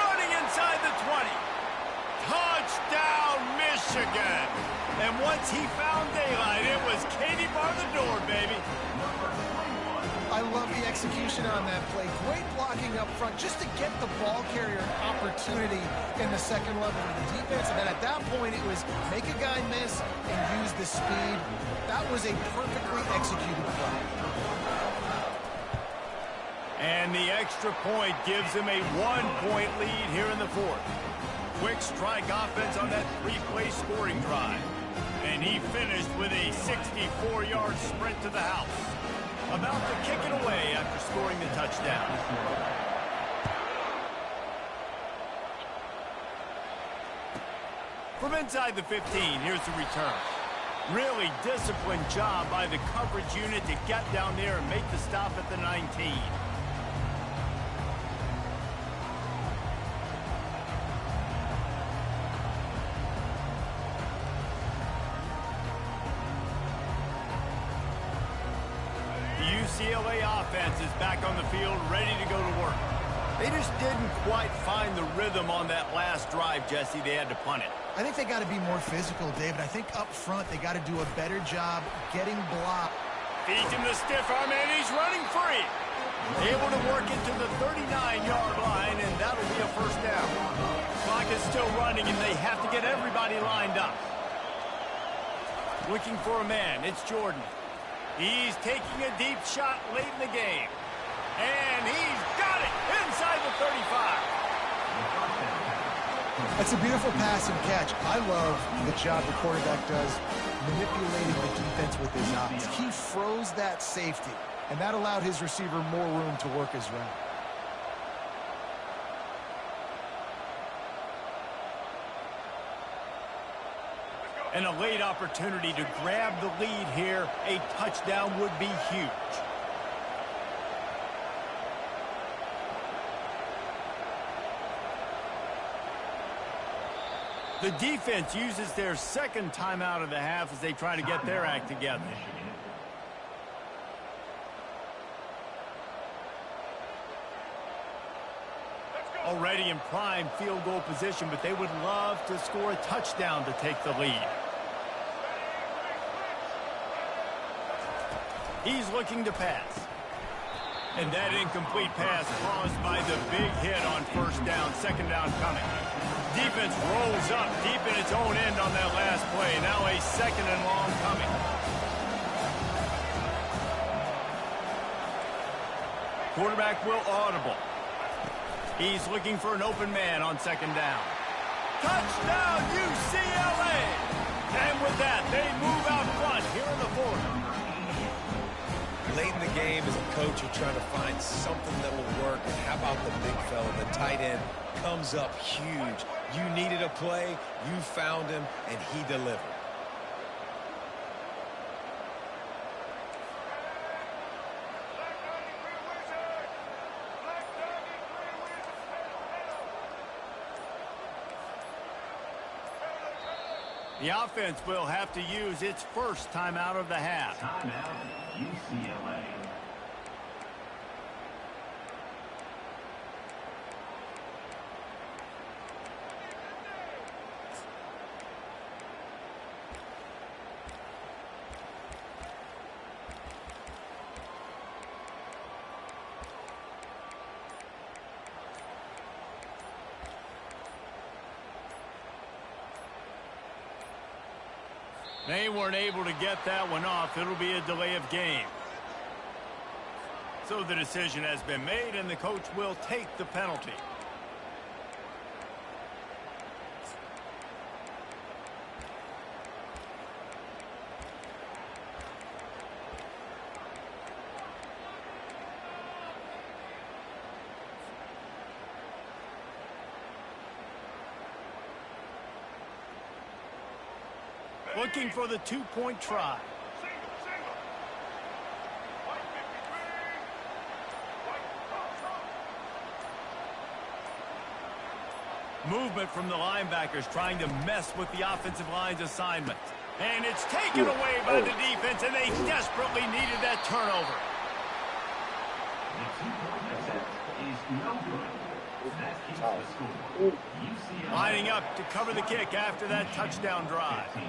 Running inside the 20. Touchdown, Michigan. And once he found daylight, it was Katie bar the door, baby. I love the execution on that play. Great blocking up front just to get the ball carrier an opportunity in the second level of the defense. And then at that point, it was make a guy miss and use the speed. That was a perfectly executed play. And the extra point gives them a 1-point lead here in the fourth. quick strike offense on that three-play scoring drive. And he finished with a 64-yard sprint to the house. About to kick it away after scoring the touchdown. From inside the 15, here's the return. Really disciplined job by the coverage unit to get down there and make the stop at the 19. UCLA offense is back on the field, ready to go to work. They just didn't quite find the rhythm on that last drive, Jesse. They had to punt it. I think they got to be more physical, David. I think up front they got to do a better job getting blocked. Feeds him the stiff arm, and he's running free. Able to work it to the 39-yard line, and that'll be a first down. Clock is still running, and they have to get everybody lined up. Looking for a man. It's Jordan. He's taking a deep shot late in the game. And he's got it inside the 35. That's a beautiful pass and catch. I love the job the quarterback does manipulating the defense with his eyes. He froze that safety, and that allowed his receiver more room to work his route. And a late opportunity to grab the lead here. A touchdown would be huge. The defense uses their second timeout of the half as they try to get their act together. Already in prime field goal position, but they would love to score a touchdown to take the lead. He's looking to pass. And that incomplete pass caused by the big hit on first down, second down coming. Defense rolls up deep in its own end on that last play. Now a second and long coming. Quarterback will audible. He's looking for an open man on second down. Touchdown, UCLA! And with that, they move out front here in the fourth. Late in the game, as a coach, you're trying to find something that will work. And how about the big fella, the tight end, comes up huge. You needed a play, you found him, and he delivered. The offense will have to use its first timeout of the half. Timeout, UCLA. They weren't able to get that one off. It'll be a delay of game. So the decision has been made, and the coach will take the penalty. Looking for the two-point try. Movement from the linebackers trying to mess with the offensive line's assignment. And it's taken away by the defense, and they desperately needed that turnover. The two-point attempt is no good. That keeps the score. UCLA Lining up to cover the kick after that touchdown drive. 15.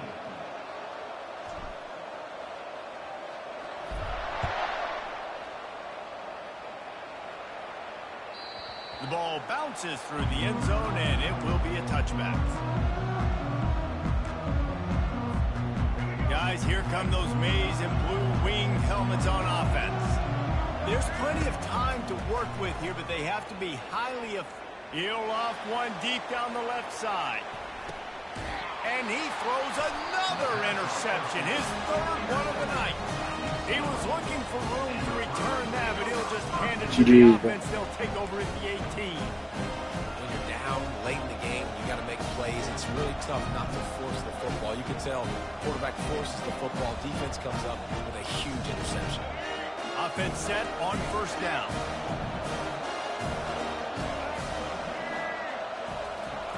The ball bounces through the end zone, and it will be a touchback. Guys, here come those maize and blue winged helmets on offense. There's plenty of time to work with here, but they have to be highly He'll off one deep down the left side. And he throws another interception, his third one of the night. He was looking for room to return that, but he'll just hand it to the offense. They'll take over at the 18. When you're down late in the game, you got to make plays. It's really tough not to force the football. You can tell quarterback forces the football. Defense comes up with a huge interception. Offense set on first down.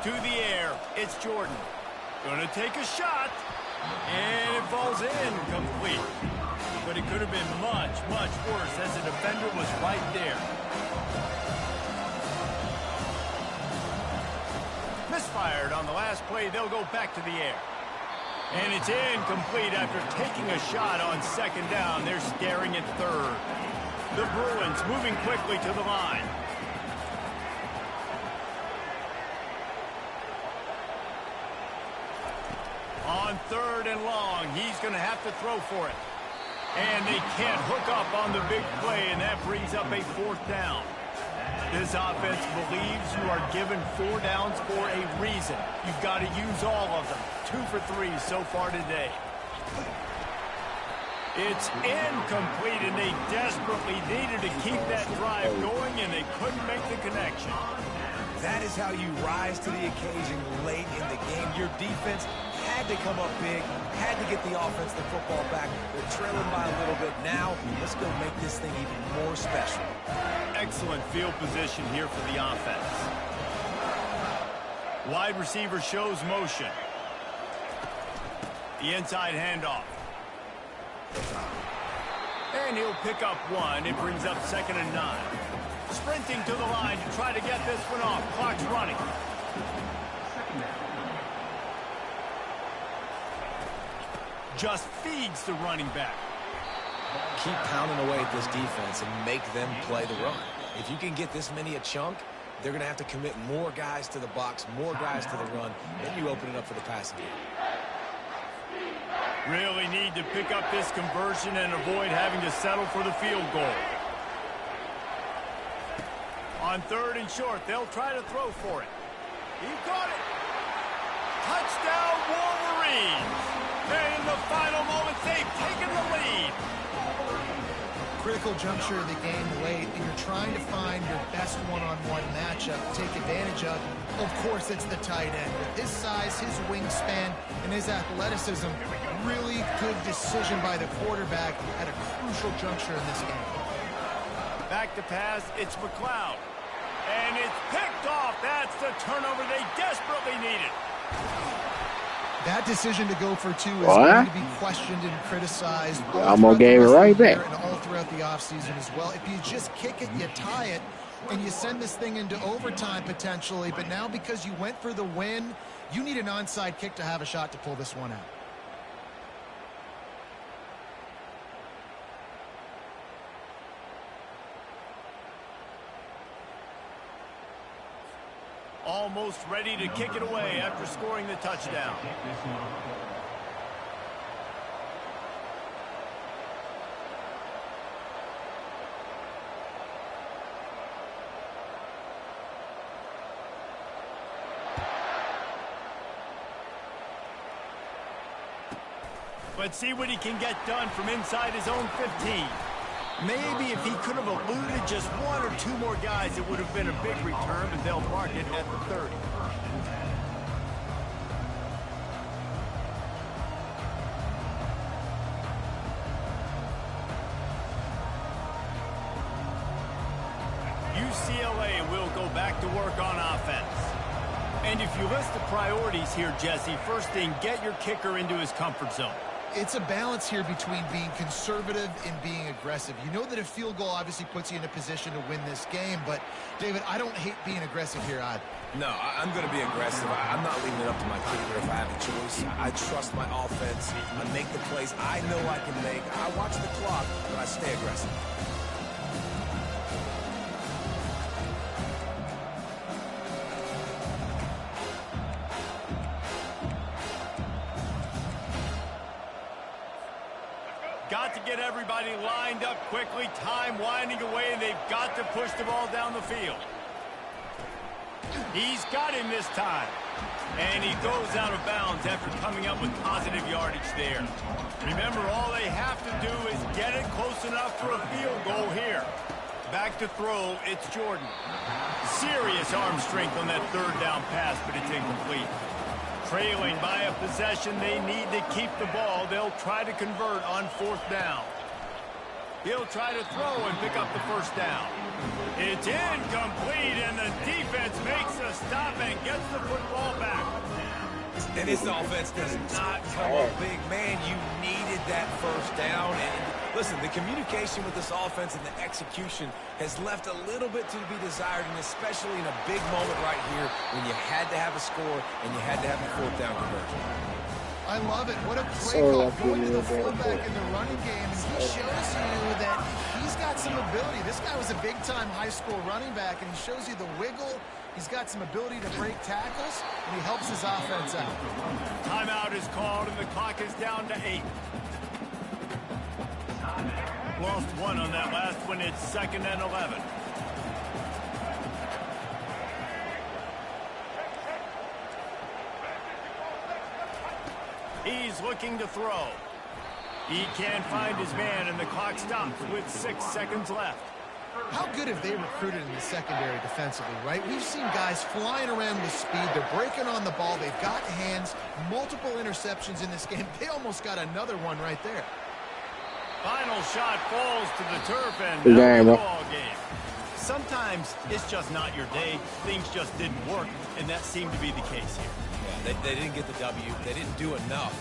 To the air, it's Jordan. Gonna take a shot, and it falls in complete. But it could have been much, much worse as the defender was right there. Misfired on the last play. They'll go back to the air. And it's incomplete after taking a shot on second down. They're staring at third. The Bruins moving quickly to the line. On third and long, he's going to have to throw for it. And they can't hook up on the big play, and that brings up a fourth down. This offense believes you are given 4 downs for a reason. You've got to use all of them. 2 for 3 so far today. It's incomplete, and they desperately needed to keep that drive going, and they couldn't make the connection. That is how you rise to the occasion late in the game. Your defense had to come up big, had to get the offense the football back. They're trailing by a little bit now. Let's go make this thing even more special. Excellent field position here for the offense. Wide receiver shows motion. The inside handoff. And he'll pick up one. It brings up 2nd and 9. Sprinting to the line to try to get this one off. Clock's running. Just feeds the running back. Keep pounding away at this defense and make them play the run. If you can get this many a chunk, they're going to have to commit more guys to the box, more guys to the run. Then you open it up for the passing game. Really need to pick up this conversion and avoid having to settle for the field goal. On third and short, they'll try to throw for it. He caught it. Touchdown, Wolverines. And in the final moments, they've taken the lead. Critical juncture of the game late, and you're trying to find your best one-on-one matchup to take advantage of. Of course, it's the tight end. With his size, his wingspan, and his athleticism, really good decision by the quarterback at a crucial juncture in this game. Back to pass, it's McLeod. And it's picked off. That's the turnover they desperately needed. That decision to go for 2 is going to be questioned and criticized. I'm going to give it right back. And all throughout the offseason as well. If you just kick it, you tie it, and you send this thing into overtime potentially. But now because you went for the win, you need an onside kick to have a shot to pull this one out. Almost ready to kick it away after scoring the touchdown. Let's see what he can get done from inside his own 15. Maybe if he could have eluded just 1 or 2 more guys, it would have been a big return, but they'll mark it at the 30. UCLA will go back to work on offense. And if you list the priorities here, Jesse, first thing, get your kicker into his comfort zone. It's a balance here between being conservative and being aggressive. You know that a field goal obviously puts you in a position to win this game, but, David, I don't hate being aggressive here either. No, I'm going to be aggressive. I'm not leaving it up to my kicker if I have a choice. I trust my offense. I make the plays I know I can make. I watch the clock, but I stay aggressive. Got to get everybody lined up quickly. Time winding away, and they've got to push the ball down the field. He's got him this time. And he goes out of bounds after coming up with positive yardage there. Remember, all they have to do is get it close enough for a field goal here. Back to throw, it's Jordan. Serious arm strength on that third down pass, but it's incomplete. Trailing by a possession, they need to keep the ball. They'll try to convert on fourth down. He'll try to throw and pick up the first down. It's incomplete, and the defense makes a stop and gets the football back. And this offense does not come up big. Man, you needed that first down. And listen, the communication with this offense and the execution has left a little bit to be desired, and especially in a big moment right here when you had to have a score and you had to have a fourth down conversion. I love it. What a great call going to the fullback in the running game. And he shows you that he's got some ability. This guy was a big-time high school running back, and he shows you the wiggle. He's got some ability to break tackles, and he helps his offense out. Timeout is called, and the clock is down to 8. Lost one on that last one. It's 2nd and 11. He's looking to throw. He can't find his man, and the clock stops with 6 seconds left. How good have they recruited in the secondary defensively, right? We've seen guys flying around with speed. They're breaking on the ball. They've got hands. Multiple interceptions in this game. They almost got another one right there. Final shot falls to the turf, and now the ball game. Sometimes it's just not your day. Things just didn't work, and that seemed to be the case here. Yeah, they didn't get the W. They didn't do enough.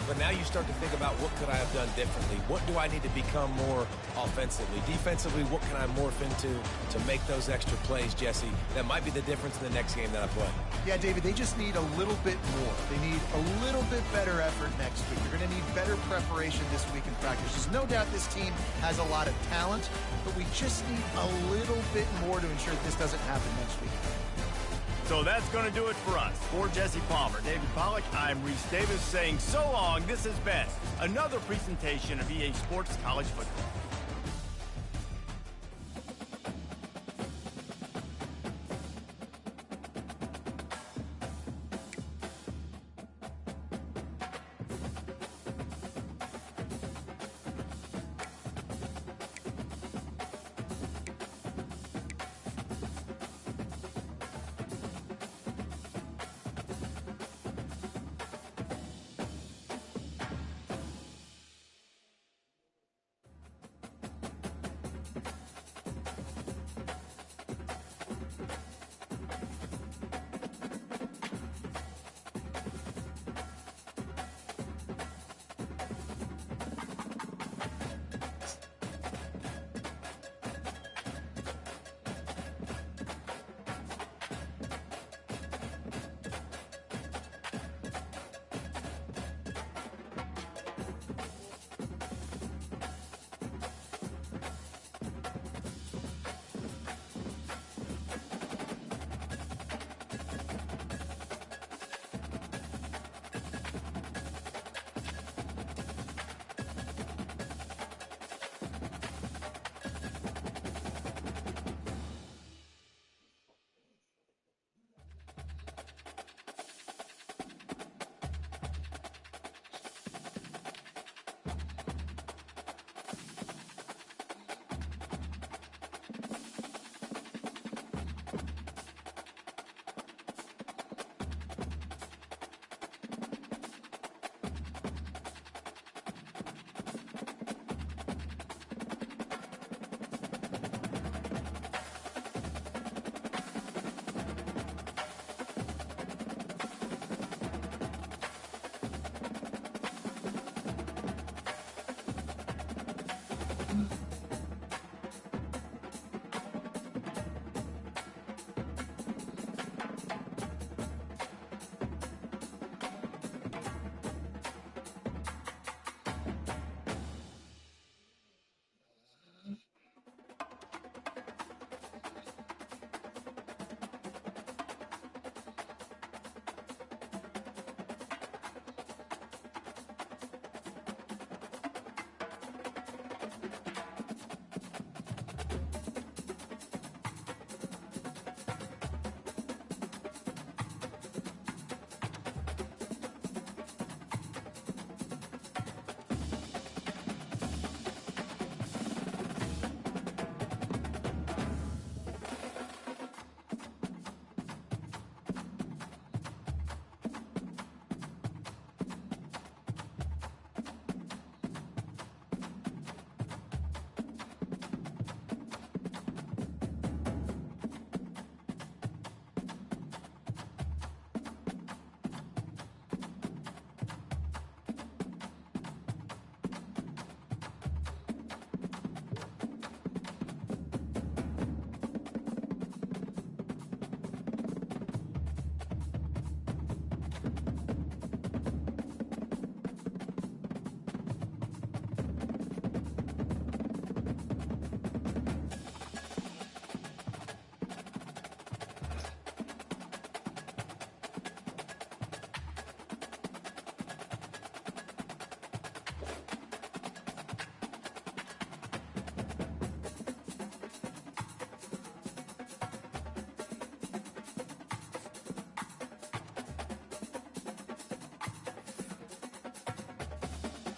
But now you start to think about, what could I have done differently? What do I need to become more offensively? Defensively, what can I morph into to make those extra plays, Jesse? That might be the difference in the next game that I play. Yeah, David, they just need a little bit more. They need a little bit better effort next week. They're going to need better preparation this week in practice. There's no doubt this team has a lot of talent, but we just need a little bit more to ensure that this doesn't happen next week. So that's going to do it for us. For Jesse Palmer, David Pollack, I'm Reese Davis saying so long. This has been another presentation of EA Sports College Football.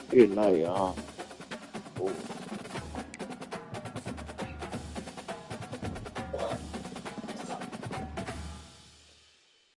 Good night, y'all.